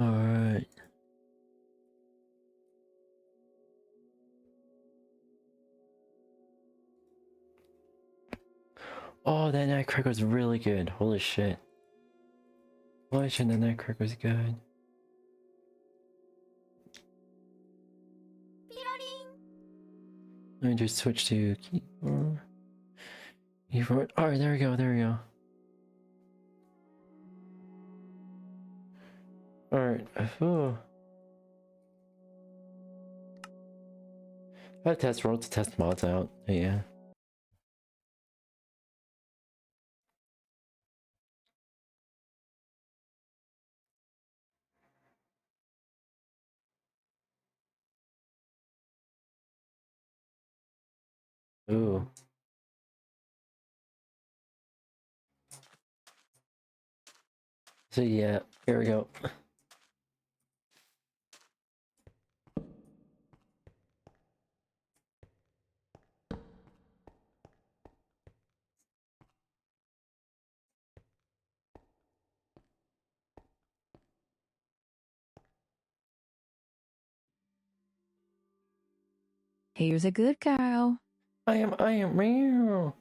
Alright. Oh, that nutcracker was really good. Holy shit. Holy shit, that nutcracker was good. Let me just switch to keyboard. Keyboard. Alright, there we go, there we go. Alright. I have test roll to test mods out. Yeah. Ooh. So yeah, here we go.
Here's a good girl.
I am real.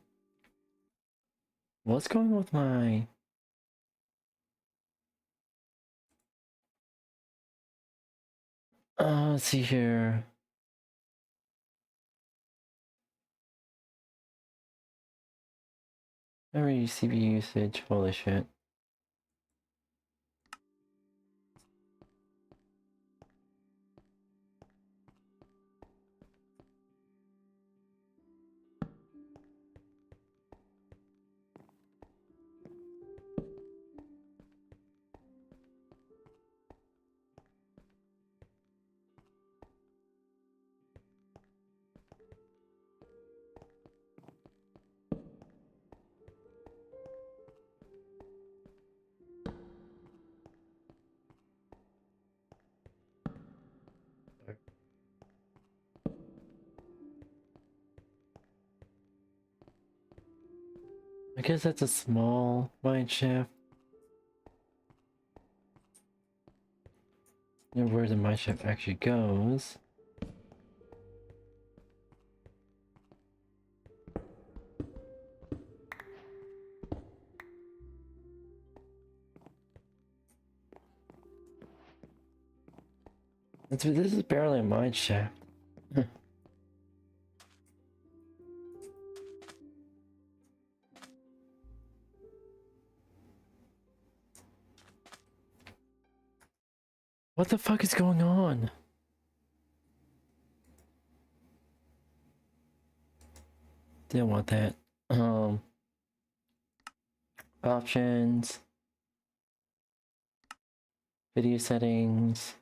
What's going on with my... let's see here. Memory CPU usage, holy shit. I guess that's a small mine shaft. And where the mine shaft actually goes. This is barely a mine shaft. What the fuck is going on? Didn't want that. Options. Video settings.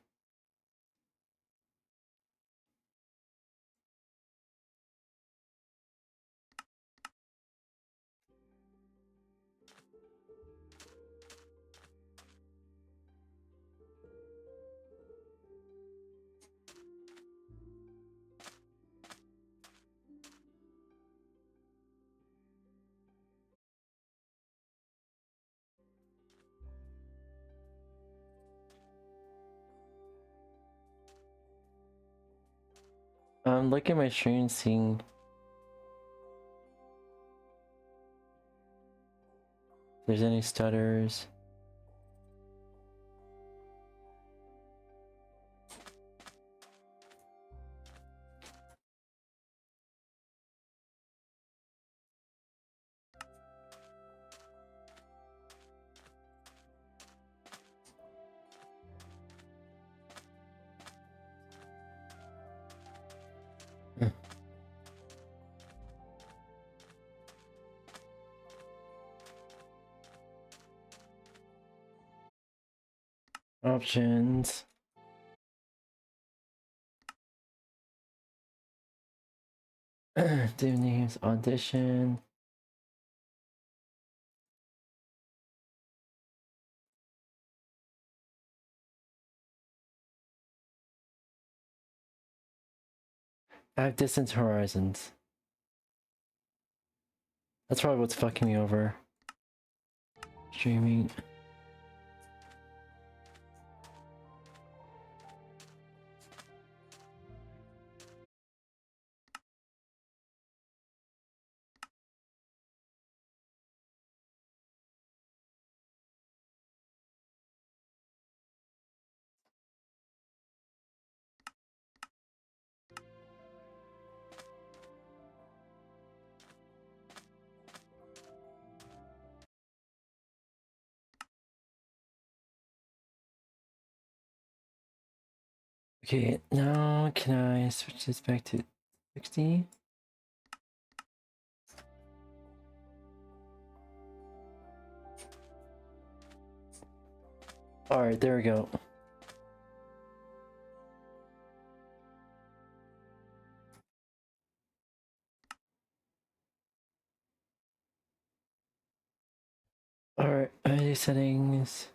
I'm looking at my screen, seeing if there's any stutters. Options. Div names, audition. I have distance horizons. That's probably what's fucking me over. Streaming. Okay, now can I switch this back to 60? Alright, there we go. Alright, ID settings.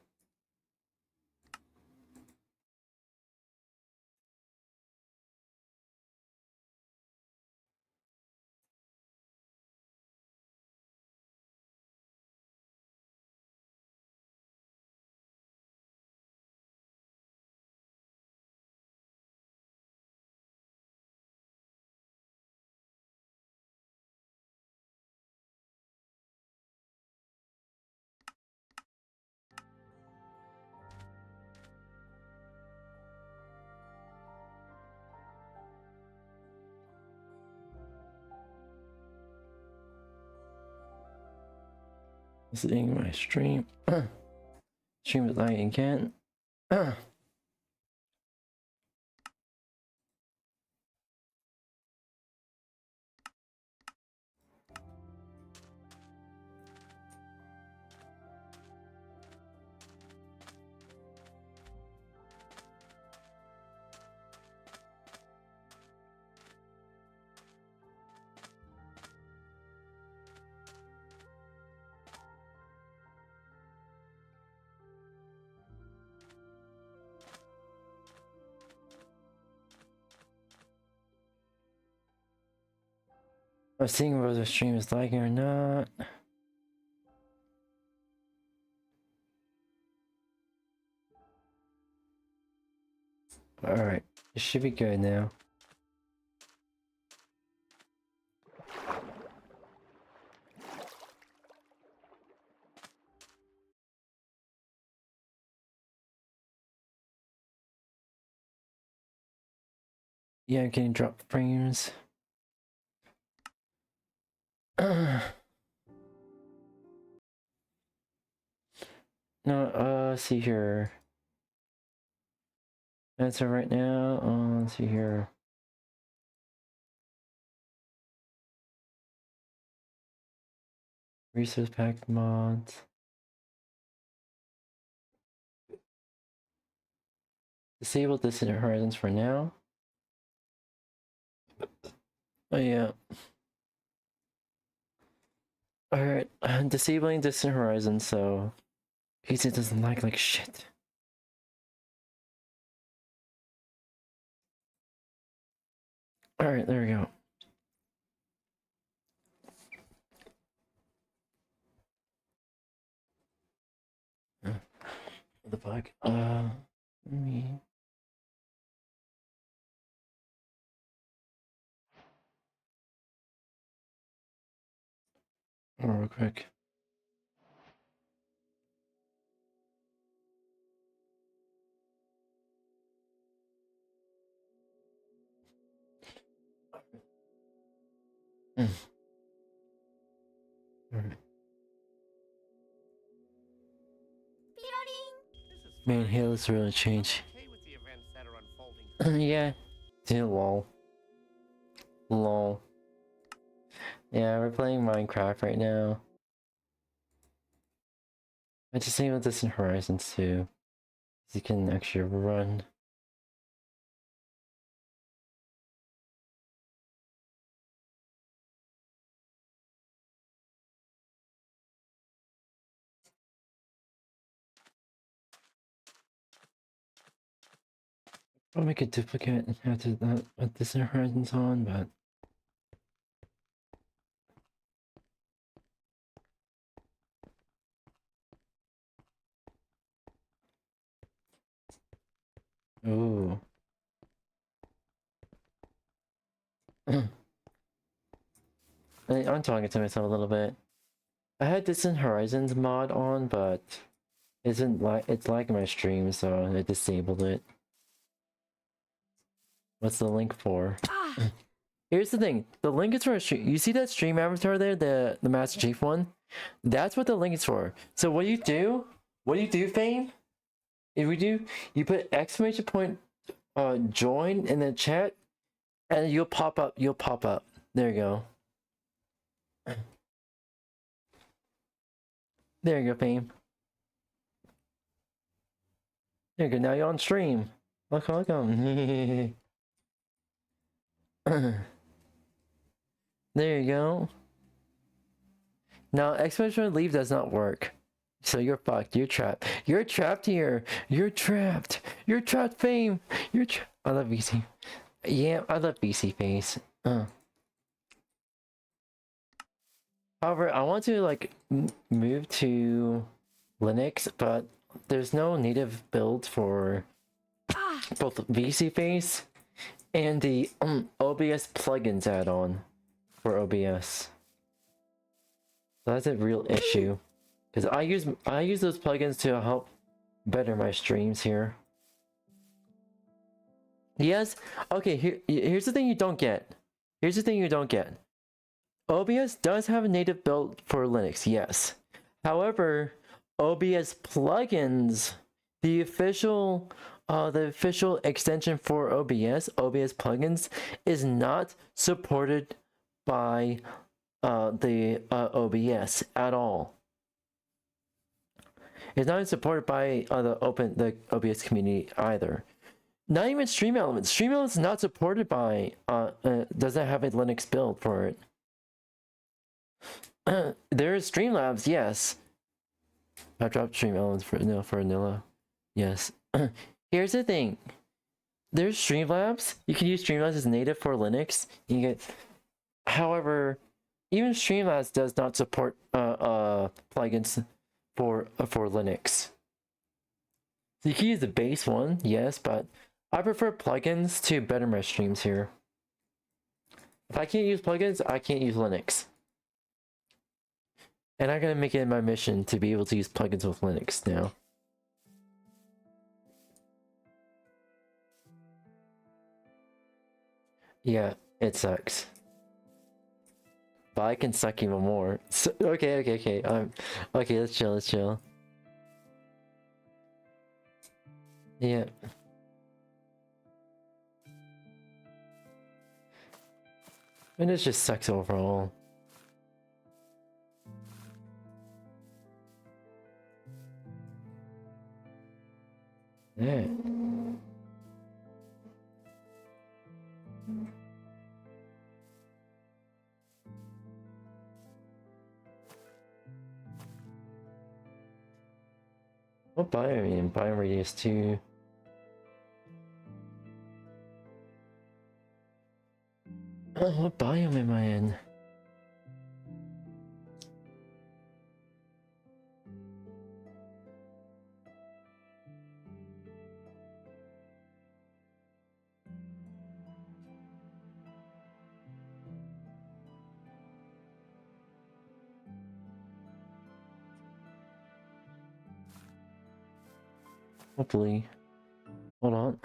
Seeing my stream. Stream is lagging again. I'm seeing whether the stream is lagging or not. Alright, it should be good now. Yeah, I'm getting drop frames. No, let's see here. Answer right now. Let's see here. Resource pack mods. Disable distant horizons for now. Oh yeah. Alright, disabling distant horizons so in case it doesn't lag like shit. Alright, there we go. What the fuck? Let me Oh, real quick. Alright. Man, Halo's really changed. Yeah. Lol. Lol. Yeah, we're playing Minecraft right now. I just think with this in Horizons too. You can actually run. I'll make a duplicate and have to put this in Horizons on, but ooh. I'm talking to myself a little bit. I had Distant Horizons mod on, but it's like my stream, so I disabled it. What's the link for? Here's the thing. The link is for a stream. You see that stream avatar there, the Master Chief one? That's what the link is for. So what you do, Fame? You put exclamation point join in the chat, and you'll pop up. There you go. There you go, Fame. There you go. Now you're on stream. Welcome. There you go. Now exclamation leave does not work. So you're fucked. You're trapped. You're trapped here. You're trapped. You're trapped, Fame. I love VC. Yeah, I love VC face. However, I want to like move to Linux, but there's no native build for both VC face and the OBS plugins add-on for OBS. So that's a real issue, because I use those plugins to help better my streams here. Yes. Okay. Here's the thing you don't get. OBS does have a native build for Linux, yes. However, OBS plugins, the official extension for OBS plugins, is not supported by the OBS at all. It's not supported by the OBS community either. Not even Stream Elements. Stream Elements is not supported by doesn't have a Linux build for it. There is Streamlabs, yes. I dropped Stream Elements for vanilla. Yes. Here's the thing. There's Streamlabs. You can use Streamlabs as native for Linux. You get, however, even Streamlabs does not support plugins for Linux. So you can use the base one, yes, but I prefer plugins to better my streams here. If I can't use plugins, I can't use Linux. And I'm gonna make it my mission to be able to use plugins with Linux now. Yeah, it sucks. But I can suck even more. So, okay. Okay, let's chill. Yeah. And it just sucks overall. Yeah. What biome? Biome radius 2. What biome am I in? Hopefully. Hold on.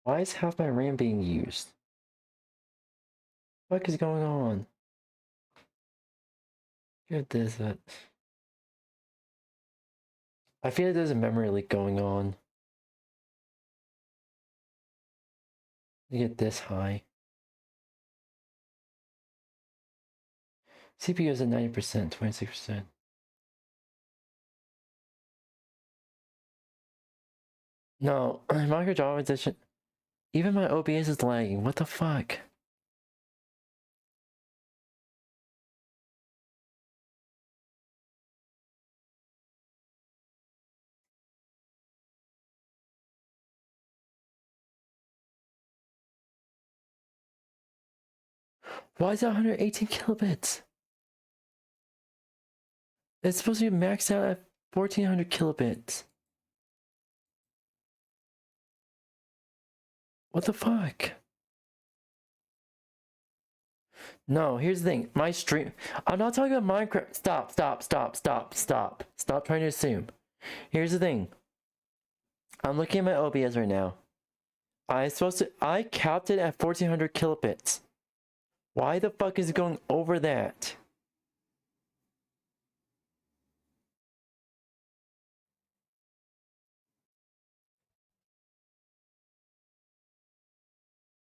Why is half my RAM being used? What is going on? Get this. I feel like there's a memory leak going on. You get this high. CPU is at 90%, 26%. No, micro Java edition. Even my OBS is lagging. What the fuck? Why is that 118 kilobits? It's supposed to be maxed out at 1400 kilobits. What the fuck? No, here's the thing. My stream... I'm not talking about Minecraft. Stop. Stop trying to assume. Here's the thing. I'm looking at my OBS right now. I capped it at 1400 kilobits. Why the fuck is it going over that?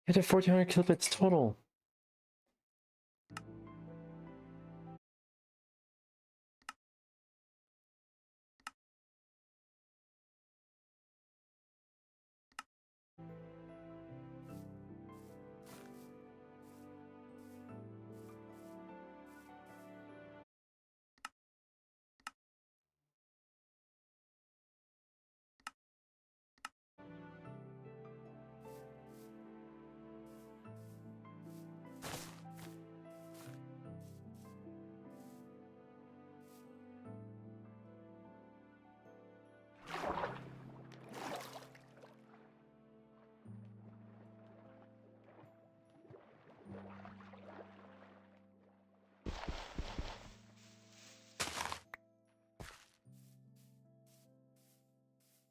It's at 1400 kilobits total.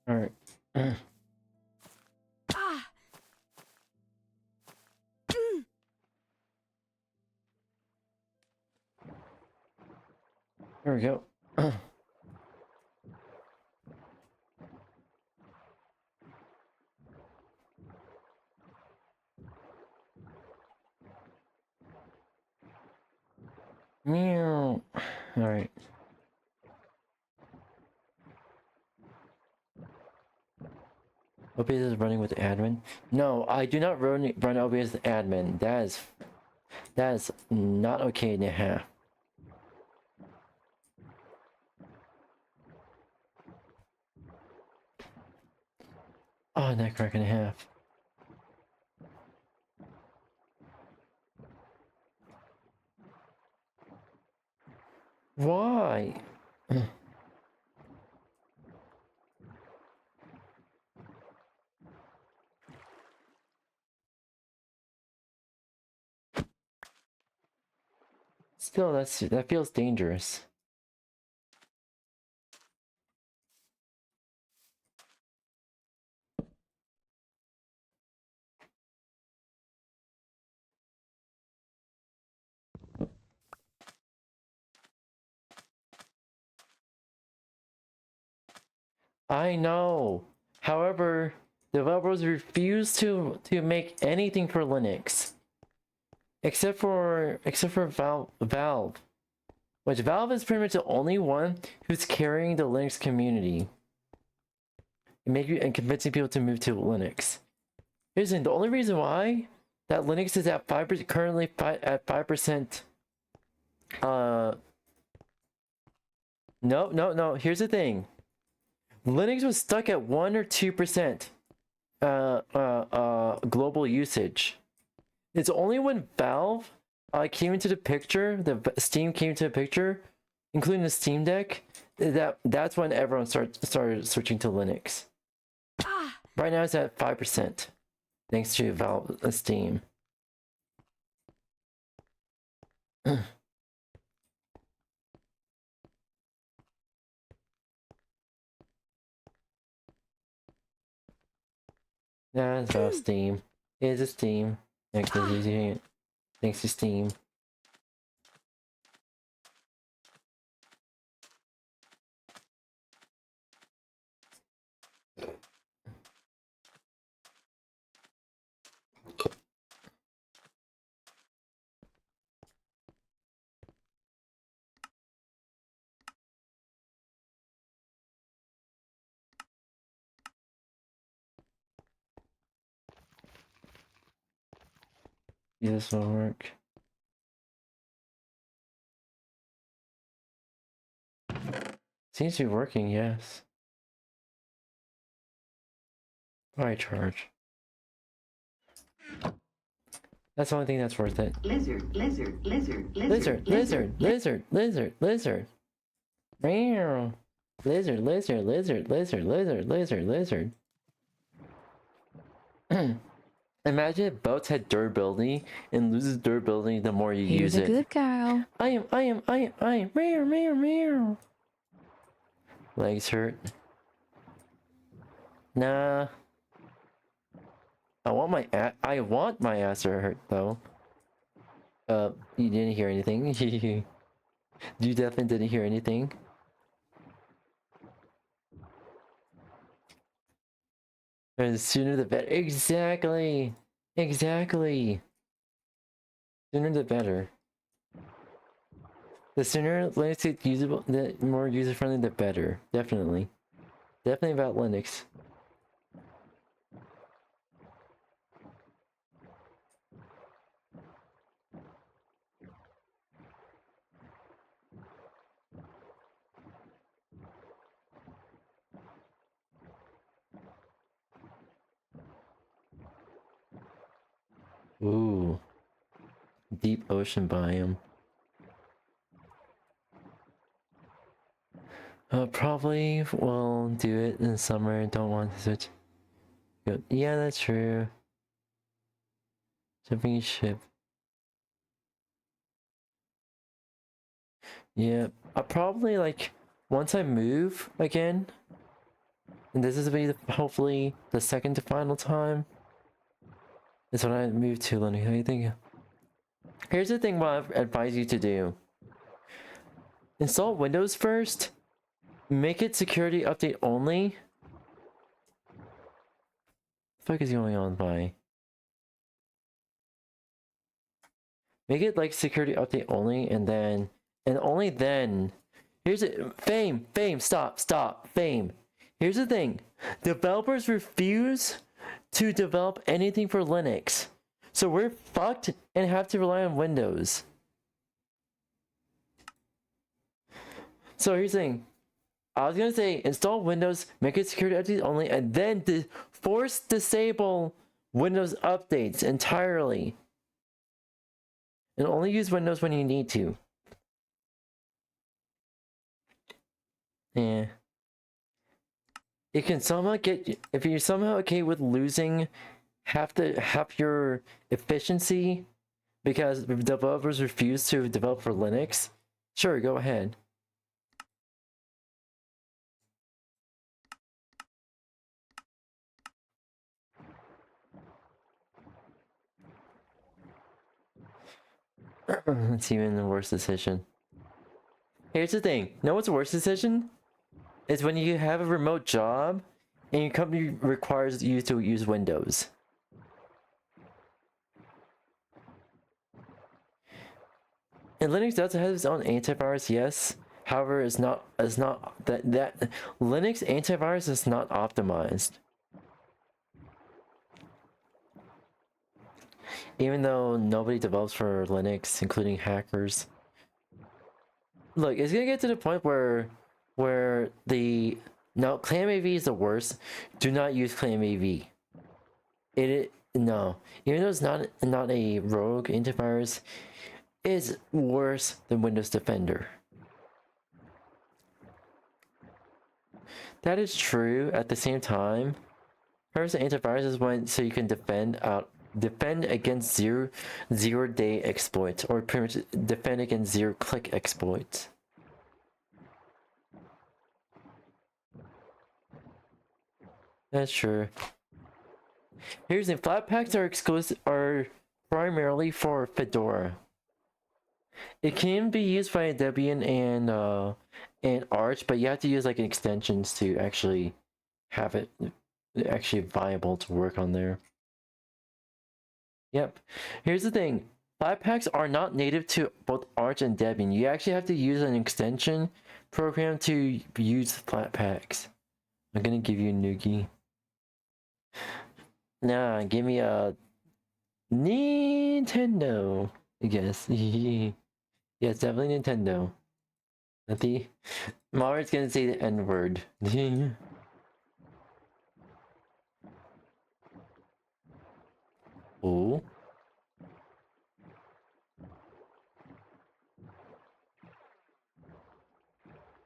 Alright. There we go. Meow. Alright. OBS is running with admin? No, I do not run OBS with admin. That is not okay to have. Oh, neck crack and a half. Why? Still, that feels dangerous. I know. However, developers refuse to make anything for Linux, except for Valve, which Valve is pretty much the only one who's carrying the Linux community and convincing people to move to Linux. Here's the only reason why that Linux is at 5%, currently at 5%. No. Here's the thing. Linux was stuck at 1 or 2% global usage. It's only when Valve came into the picture, Steam came into the picture, including the Steam Deck, that's when everyone started switching to Linux. Right now it's at 5%, thanks to Valve Steam. Yeah, it's Valve Steam. It is a Steam. Thanks to using it. Thanks to Steam. Yeah, this will work. Seems to be working, yes. Why charge? That's the only thing that's worth it.
Lizard.
Meow. Lizard. Imagine if boats had durability and loses durability the more you use it.
Here's a good cow.
I am. Meow. Legs hurt. Nah. I want my ass to hurt though. You didn't hear anything. You definitely didn't hear anything. And the sooner the better. Exactly. Sooner the better. The sooner Linux is usable, the more user-friendly, the better. Definitely about Linux. Ooh. Deep ocean biome. Probably will do it in the summer. Don't want to switch. Good. Yeah, that's true. Jumping ship. Yeah, I'll probably like once I move again, and this is be hopefully the second to final time. Is when I move to Linux. How do you think? Here's the thing. What I advise you to do: install Windows first. Make it security update only. What the fuck is going on, by? Make it like security update only, and only then. Here's it. Fame. Stop. Fame. Here's the thing. Developers refuse to develop anything for Linux. So we're fucked and have to rely on Windows. So here's the thing. I was gonna say install Windows, make it security updates only, and then force disable Windows updates entirely. And only use Windows when you need to. Yeah. You can somehow if you're somehow okay with losing half your efficiency because developers refuse to develop for Linux, sure, go ahead. It's even the worst decision. Here's the thing. Know what's the worst decision? Is when you have a remote job and your company requires you to use Windows. And Linux does have its own antivirus, yes. However, it's not that Linux antivirus is not optimized. Even though nobody develops for Linux, including hackers. Look, it's gonna get to the point where no, ClamAV is the worst. Do not use ClamAV. No. Even though it's not a rogue antivirus, it's worse than Windows Defender. That is true. At the same time, first antivirus is when so you can defend against zero-day exploits, or pretty much defend against zero-click exploits. That's true. Here's the thing, Flatpaks are primarily for Fedora. It can be used by Debian and Arch, but you have to use like extensions to actually have it actually viable to work on there. Yep. Here's the thing. Flatpaks are not native to both Arch and Debian. You actually have to use an extension program to use Flatpaks. I'm gonna give you a noogie. Nah, give me a Nintendo, I guess. Yeah, it's definitely Nintendo. Mario's gonna say the N-word. Oh.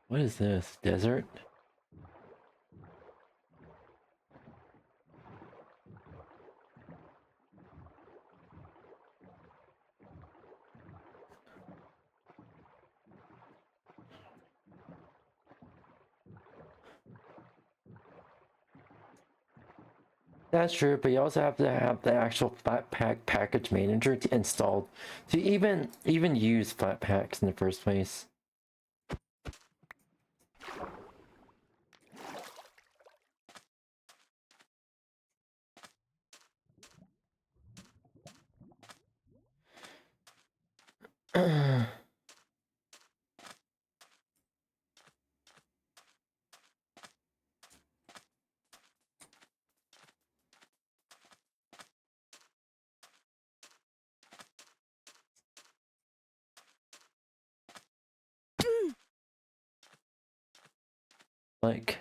What is this? Desert? That's true, but you also have to have the actual Flatpak package manager installed to even use Flatpaks in the first place. Like,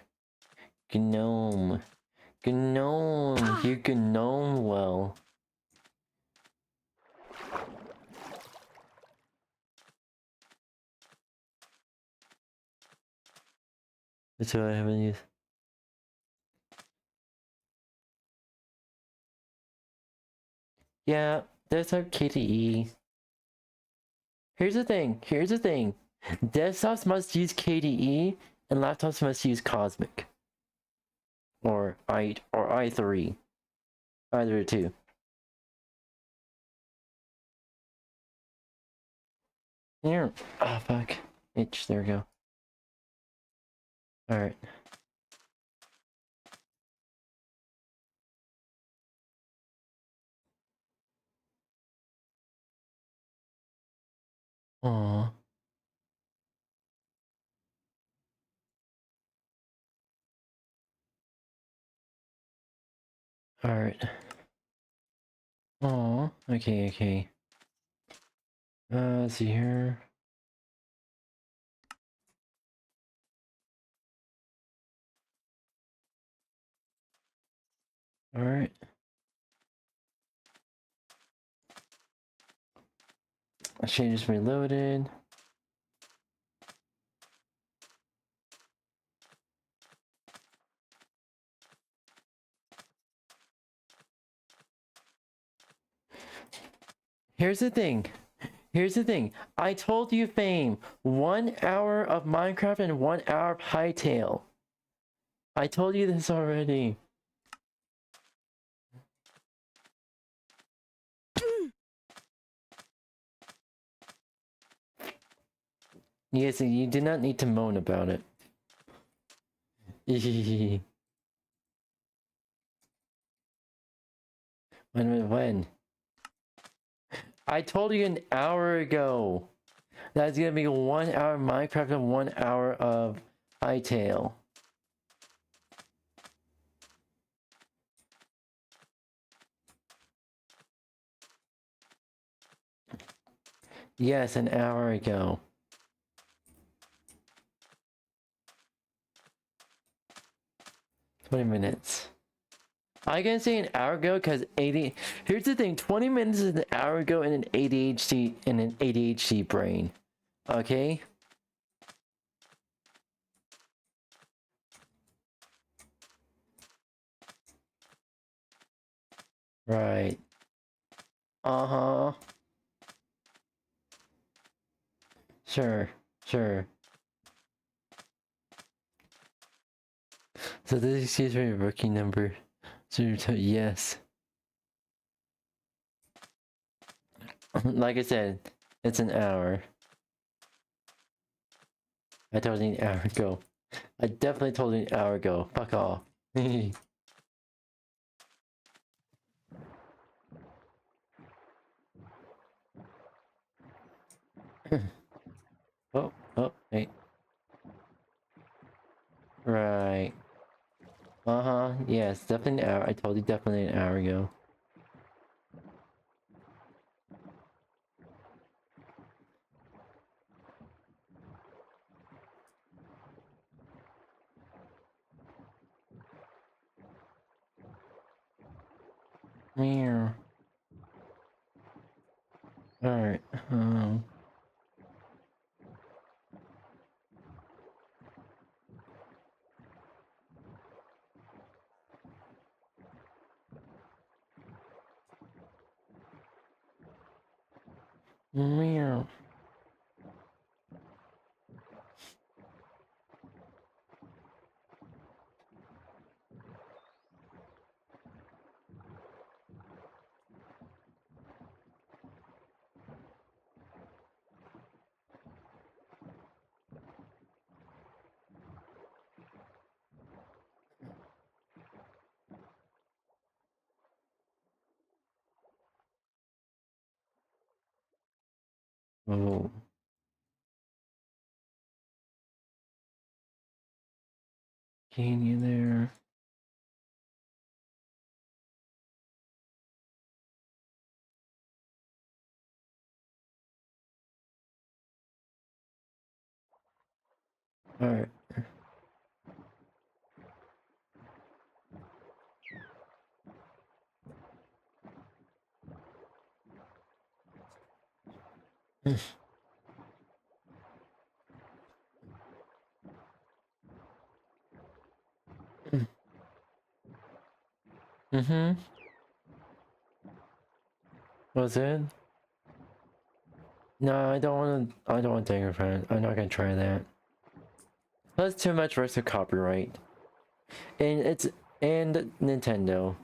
GNOME, you GNOME well. That's what I haven't used. Yeah, there's our KDE. Here's the thing. Desktops must use KDE and laptops must use Cosmic. Or i3. Either of the two. Here. Oh fuck. Itch, there we go. Alright. Aww. Alright. Aww. Okay. Let's see here. Alright. She just reloaded. Here's the thing. I told you, Fame, 1 hour of Minecraft and 1 hour of Hytale. I told you this already. Yes, you do not need to moan about it. When? I told you an hour ago. That's gonna be 1 hour of Minecraft and 1 hour of Hytale. Yes, an hour ago. $20. I can say an hour ago because 80. Here's the thing: 20 minutes is an hour ago in an ADHD brain. Okay. Right. Uh-huh. Sure. Sure. So this excuse me rookie number. So yes. Like I said, it's an hour. I told you an hour ago. I definitely told you an hour ago. Fuck off. Oh, hey. Right. Uh-huh. Yes, definitely an hour. I told you definitely an hour ago. Meow. Alright. Meow. Oh. Can you there? Alright. Mm-hmm. Was it? No, I don't want fingerprint. I'm not gonna try that. That's too much risk of copyright. And Nintendo.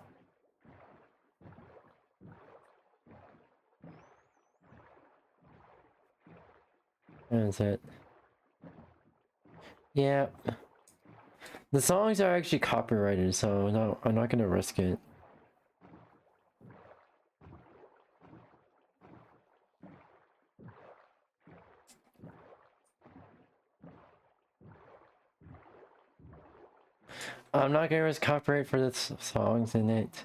That's it. Yeah. The songs are actually copyrighted, so no, I'm not gonna risk it. I'm not gonna risk copyright for the songs in it.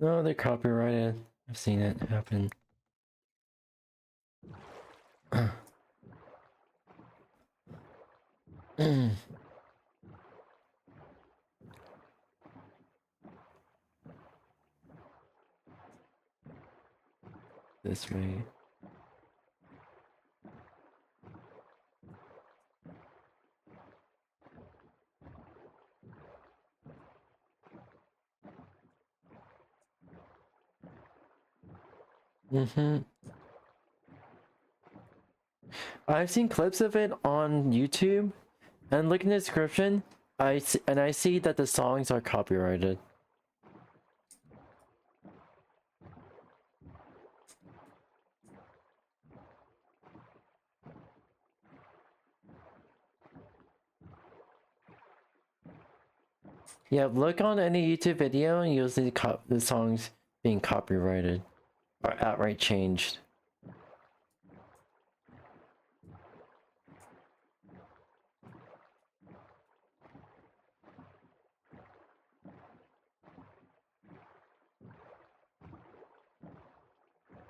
No, they're copyrighted. I've seen it happen. This way. Mm-hmm. I've seen clips of it on YouTube, and look in the description. I see that the songs are copyrighted. Yeah, look on any YouTube video and you'll see the songs being copyrighted or outright changed.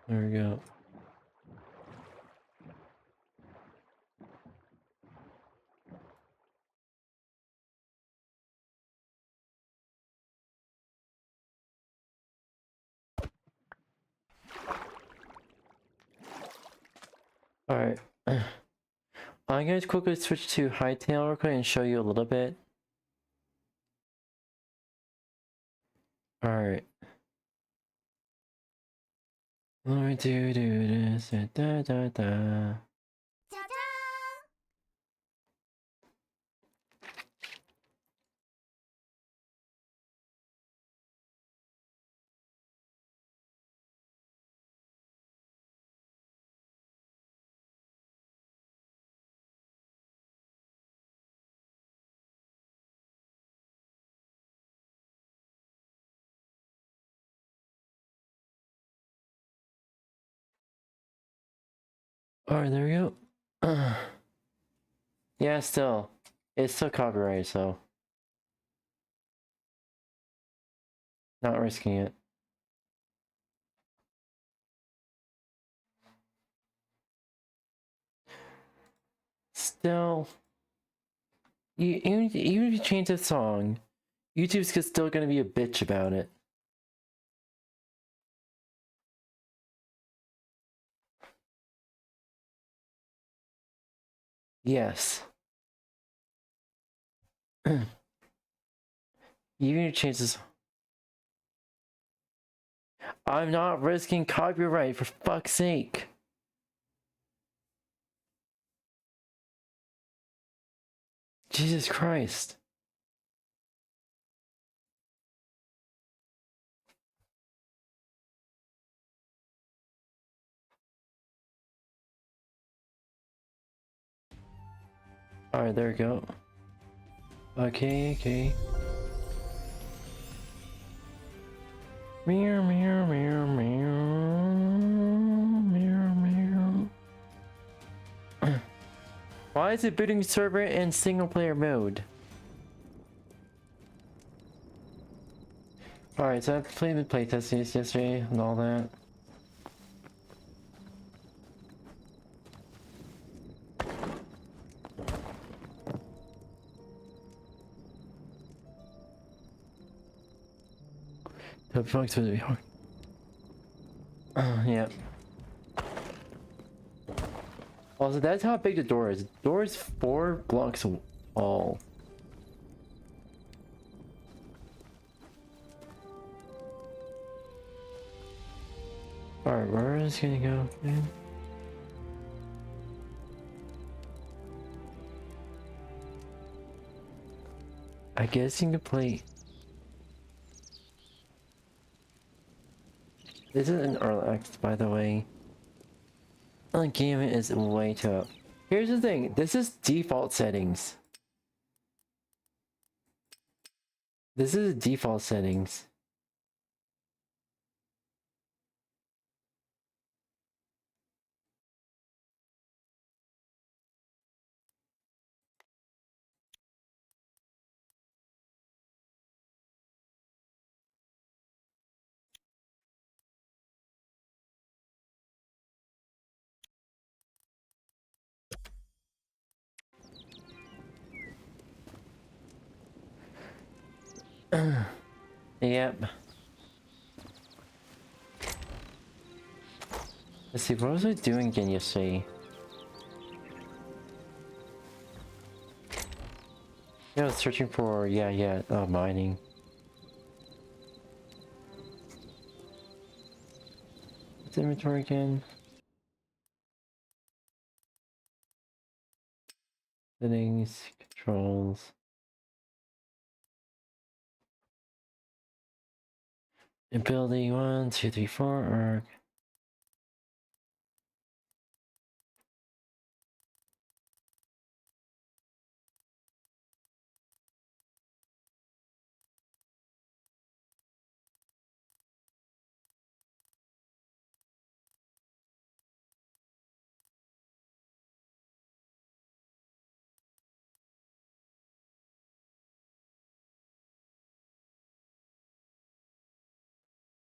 There we go. Alright. I'm going to quickly switch to Hightail real quick and show you a little bit. Alright. Let me do this. Da da da. Alright, there we go. Yeah, still. It's still copyright, so. Not risking it. Still. Even if you change the song, YouTube's still gonna be a bitch about it. Yes. Even if you change this. I'm not risking copyright, for fuck's sake. Jesus Christ. Alright, there we go. Okay. Meow, meow, meow, meow. Meow, meow. Why is it booting server in single player mode? Alright, so I've played the playtest yesterday and all that. The fuck's gonna be hard. Yeah. Also, that's how big the door is. The door is 4 blocks tall. Alright, where is this gonna go, man? I guess you can play. This is an early access, by the way. The game is way too up. Here's the thing, this is default settings. This is default settings. Yep. Let's see, what was I doing again yesterday? Yeah, I was searching for, mining. What's inventory again? Settings, controls. Ability 1, 2, 3, 4, arc.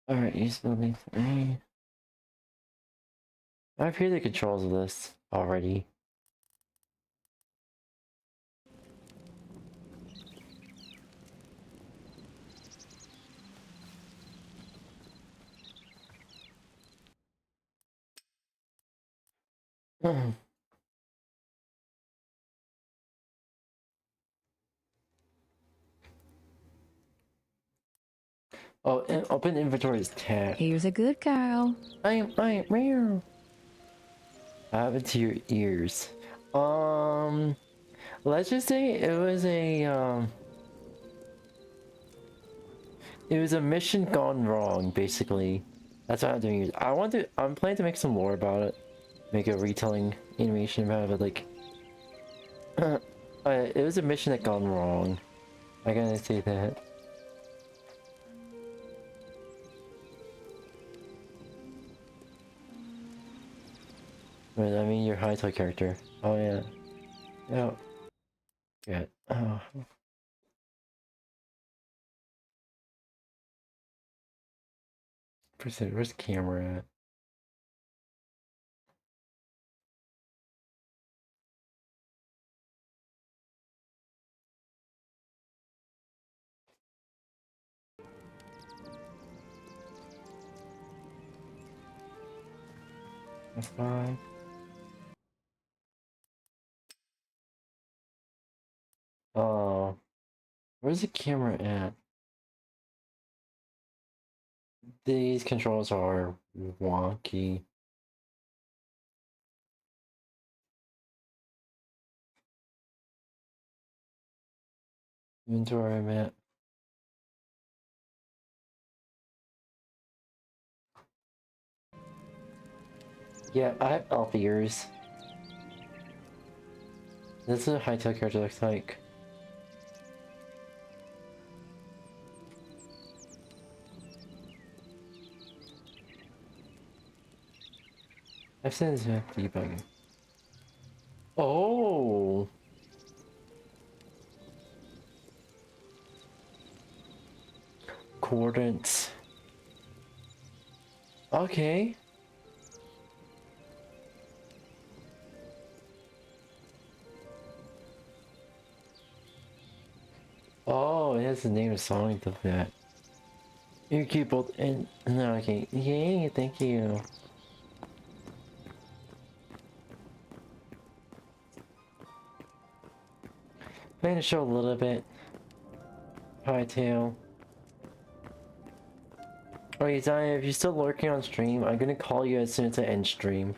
Alright, use ability 3. I've heard the controls of this already. Oh, and open inventory is tab.
Here's a good girl.
I am meow. Have it to your ears. Let's just say it was a mission gone wrong, basically. That's what I'm doing. I'm planning to make some lore about it. Make a retelling animation about it, but like it was a mission that gone wrong. I gotta say that. Wait, I mean your Hytale character. Oh yeah. No. Yeah. Oh. Where's the camera at? That's fine. Oh. Where's the camera at? These controls are wonky. Inventory map. Yeah, I have elf ears. This is what a Hytale character looks like. I've seen this debugging. Oh! Coordinates. Okay. Oh, it has the name of song of that. You keep both and no, okay. Yay, thank you. I'm gonna show a little bit. Hytale. Okay, Zaya, if you're still lurking on stream, I'm gonna call you as soon as I end stream.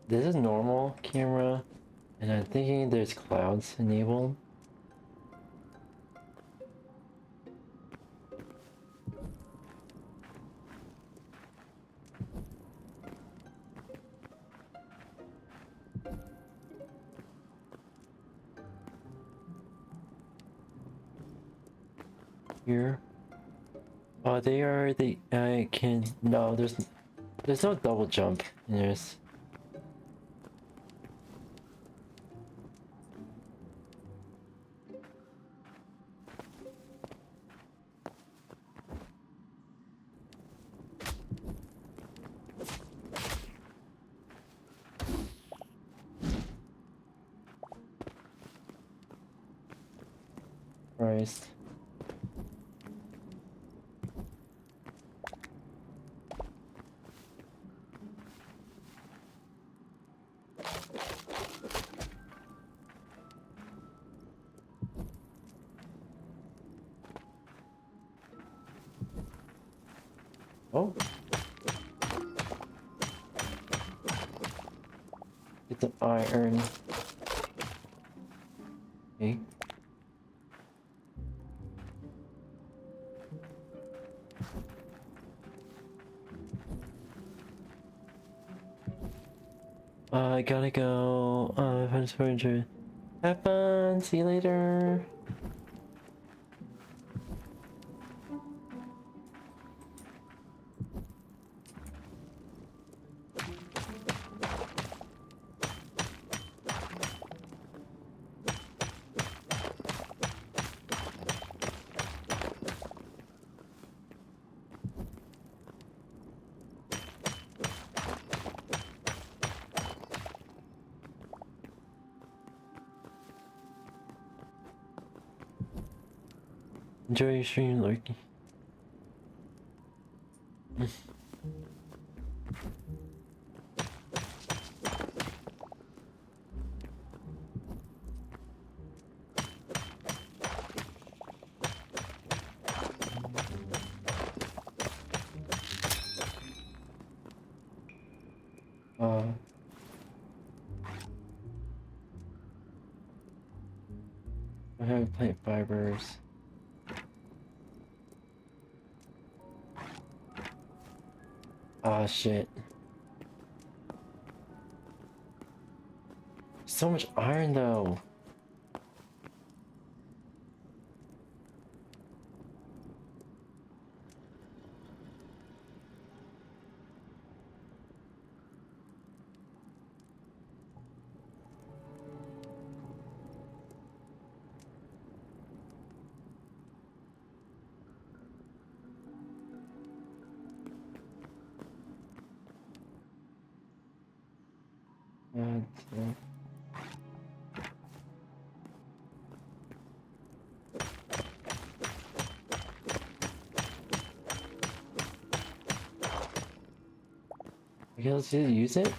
This is normal camera, and I'm thinking there's clouds enabled. Here. Oh, they are the. I can. No, there's no double jump in this. Christ. Oh. Get the iron. Okay. I gotta go. Have fun. See you later. Enjoy your stream, Lurky. I have plant fibers. Ah, shit. So much iron though. Okay, let's just use it.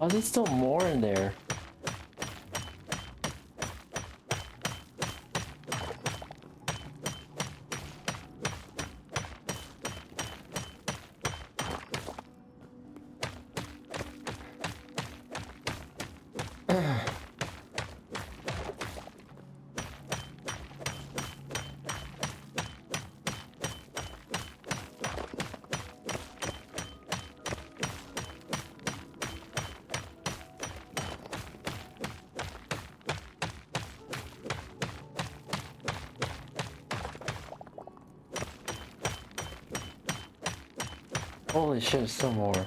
Oh, there's still more in there. Holy shit, still more.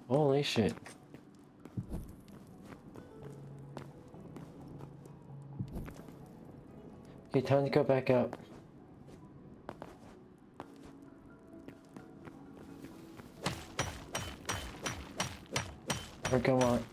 Holy shit. Okay, time to go back up. Or go on.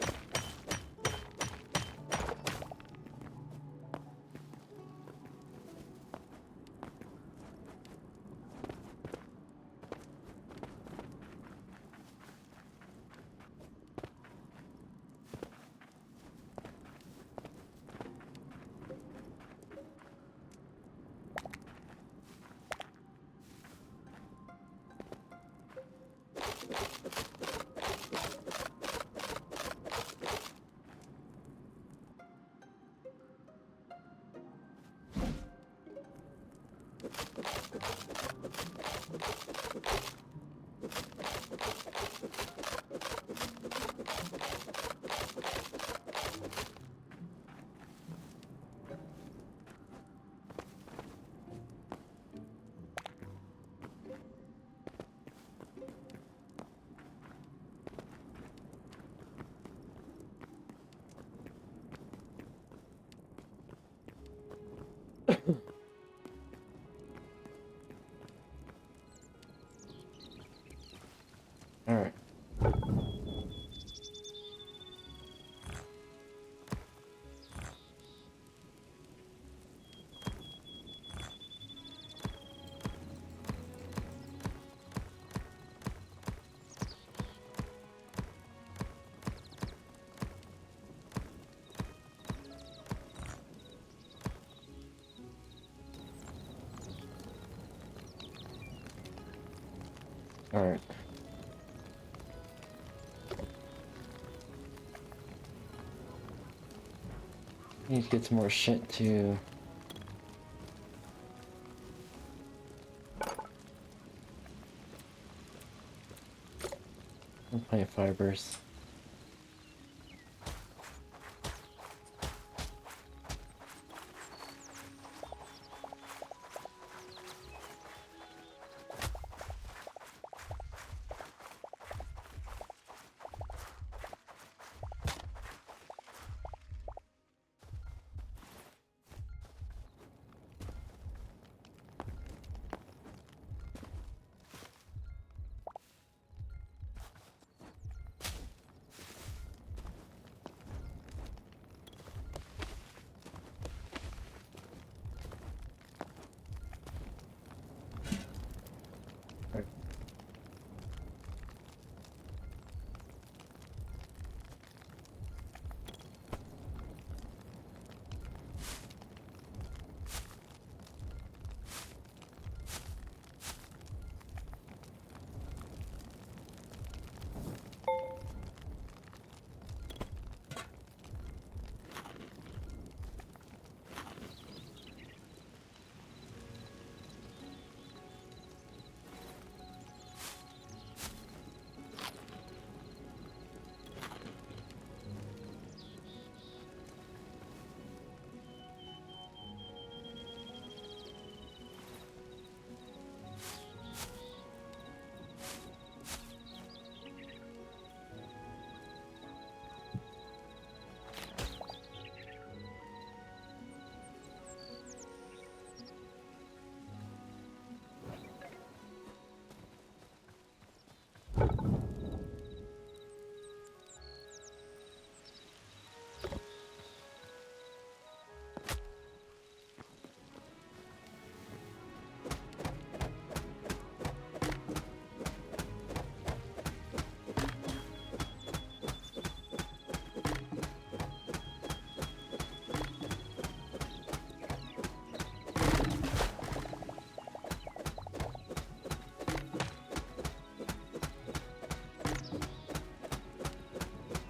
Alright. Alright. Need to get some more shit too. Plant fibers.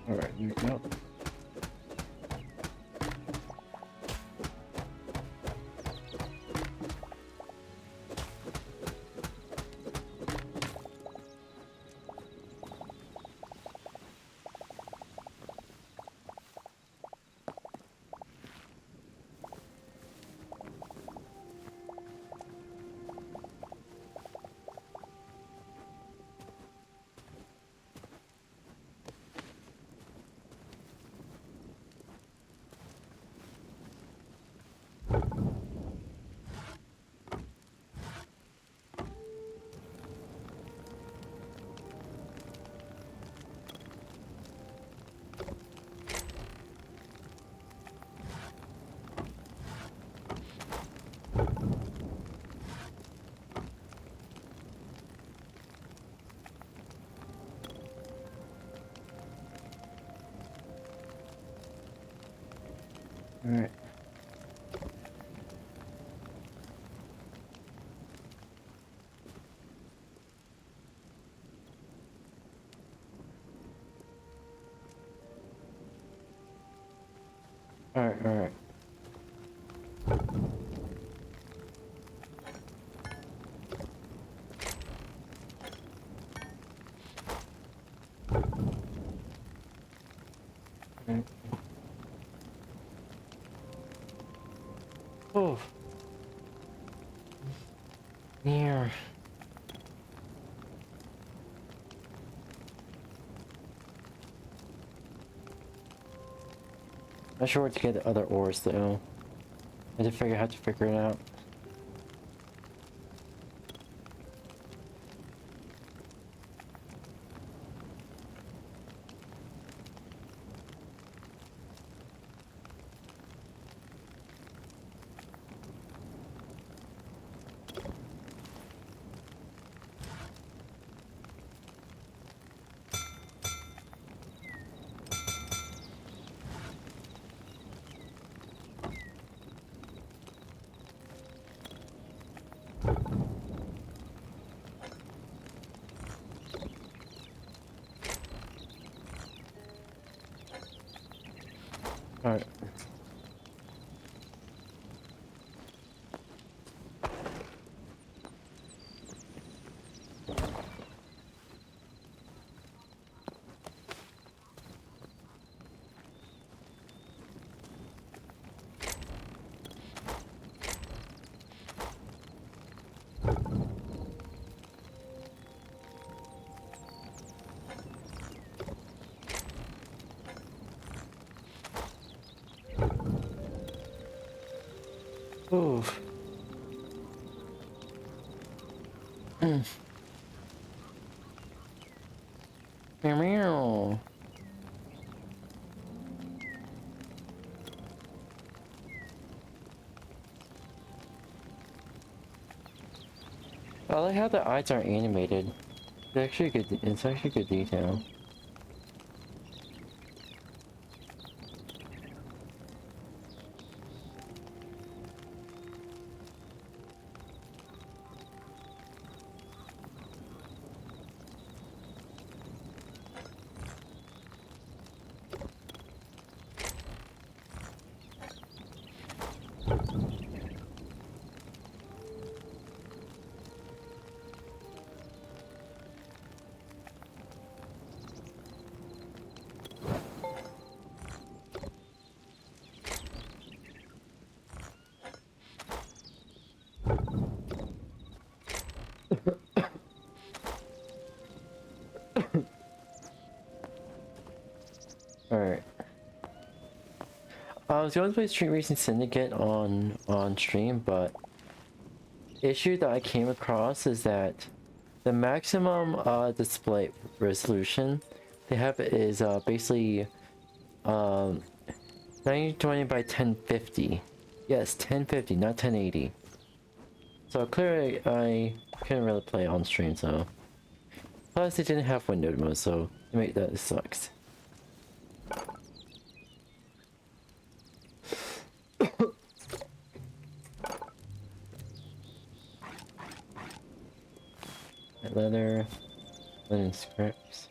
Alright, here we go. Alright. Alright. Oh. Here. Not sure where to get the other ores though. I have to figure it out. Alright. Oof. Meow. I like how the eyes are animated. It's actually good. It's actually good detail. Alright. I was going to play Street Racing Syndicate on stream, but issue that I came across is that the maximum display resolution they have is basically 1920 by 1050. Yes, 1050, not 1080. So clearly I couldn't really play on stream, so plus it didn't have windowed mode, so that sucks. Leather scripts.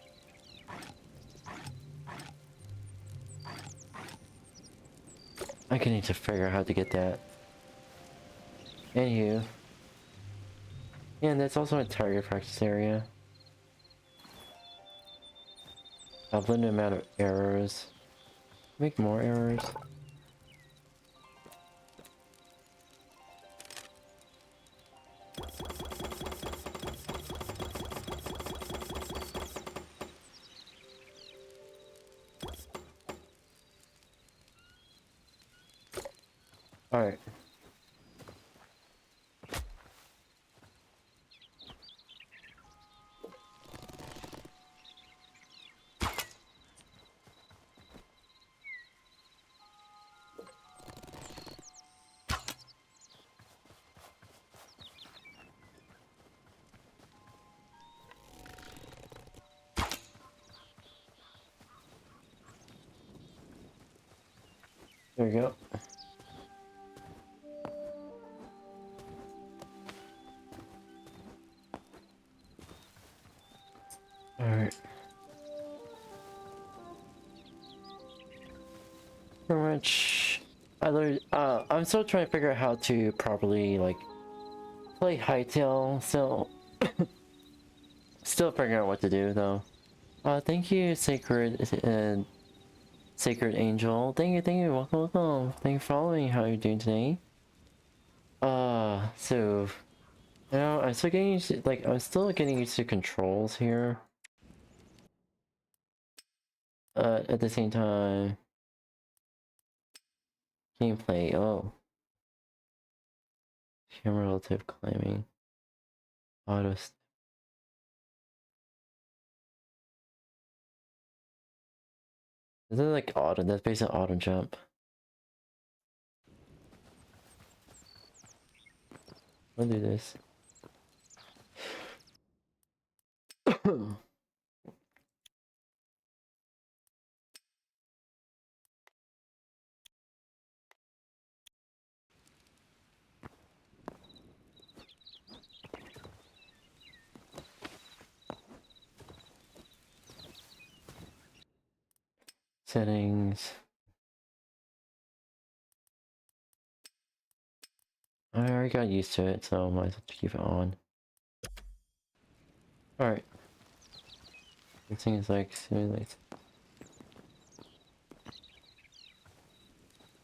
I can need to figure out how to get that. Anywho. Yeah, and that's also a target practice area. I've limited amount of errors. Make more errors. Alright. There we go. Alright. Pretty much, I'm still trying to figure out how to properly, like, play Hightail, so... still figuring out what to do, though. Thank you, Sacred Angel. Thank you, welcome. Thank you for following. How are you doing today? So... Now, I'm still getting used to, like, I'm still getting used to controls here. At the same time... Gameplay, oh. Cumulative climbing. Auto... Is it like auto? That's based on auto jump. I'll do this. Settings. I already got used to it, so I might as well keep it on. Alright. This thing is like simulates.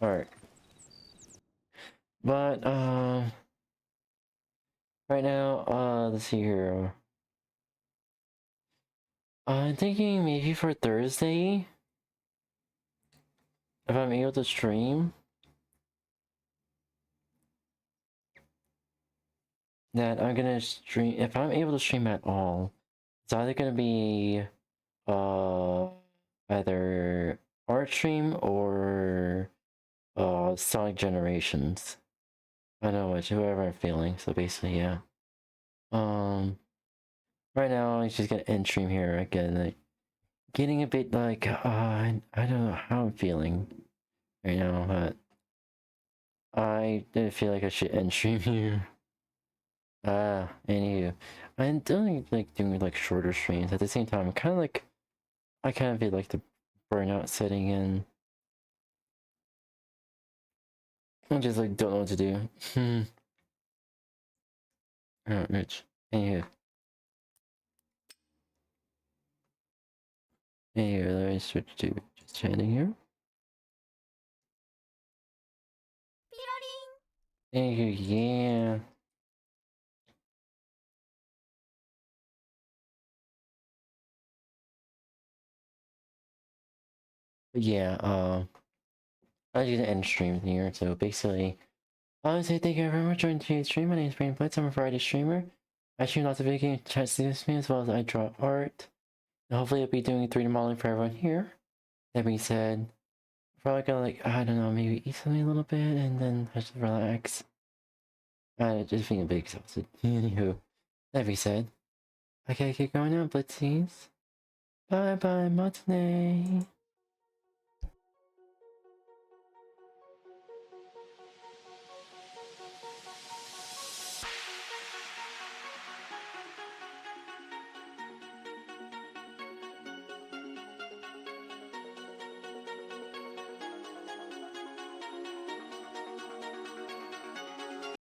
Alright. But, right now, let's see here. I'm thinking maybe for Thursday, if I'm able to stream, that I'm gonna stream, if I'm able to stream at all, it's either gonna be, either art stream or, Sonic Generations. I don't know which, whoever I'm feeling, so basically, yeah. Right now, I'm just gonna end stream here again, like, getting a bit like, I don't know how I'm feeling right now, but I did feel like I should end stream here. Anywho, I'm doing like shorter streams. At the same time, I kind of feel like the burnout setting in. I just like don't know what to do. Oh, Rich. Anywho, let me switch to just chatting here. Anywho, yeah. Yeah, I'm just gonna end stream here, so basically, I want to say thank you very much for joining today's stream. My name is Brandon Blitz, I'm a variety streamer. I stream lots of video game chat with me as well as I draw art. And hopefully I'll be doing 3D modeling for everyone here. That being said, probably gonna like, I don't know, maybe eat something a little bit and then just relax. Just being a bit exhausted. Anywho, that being said, I gotta get going now, Blitzies. Bye bye, Matinee.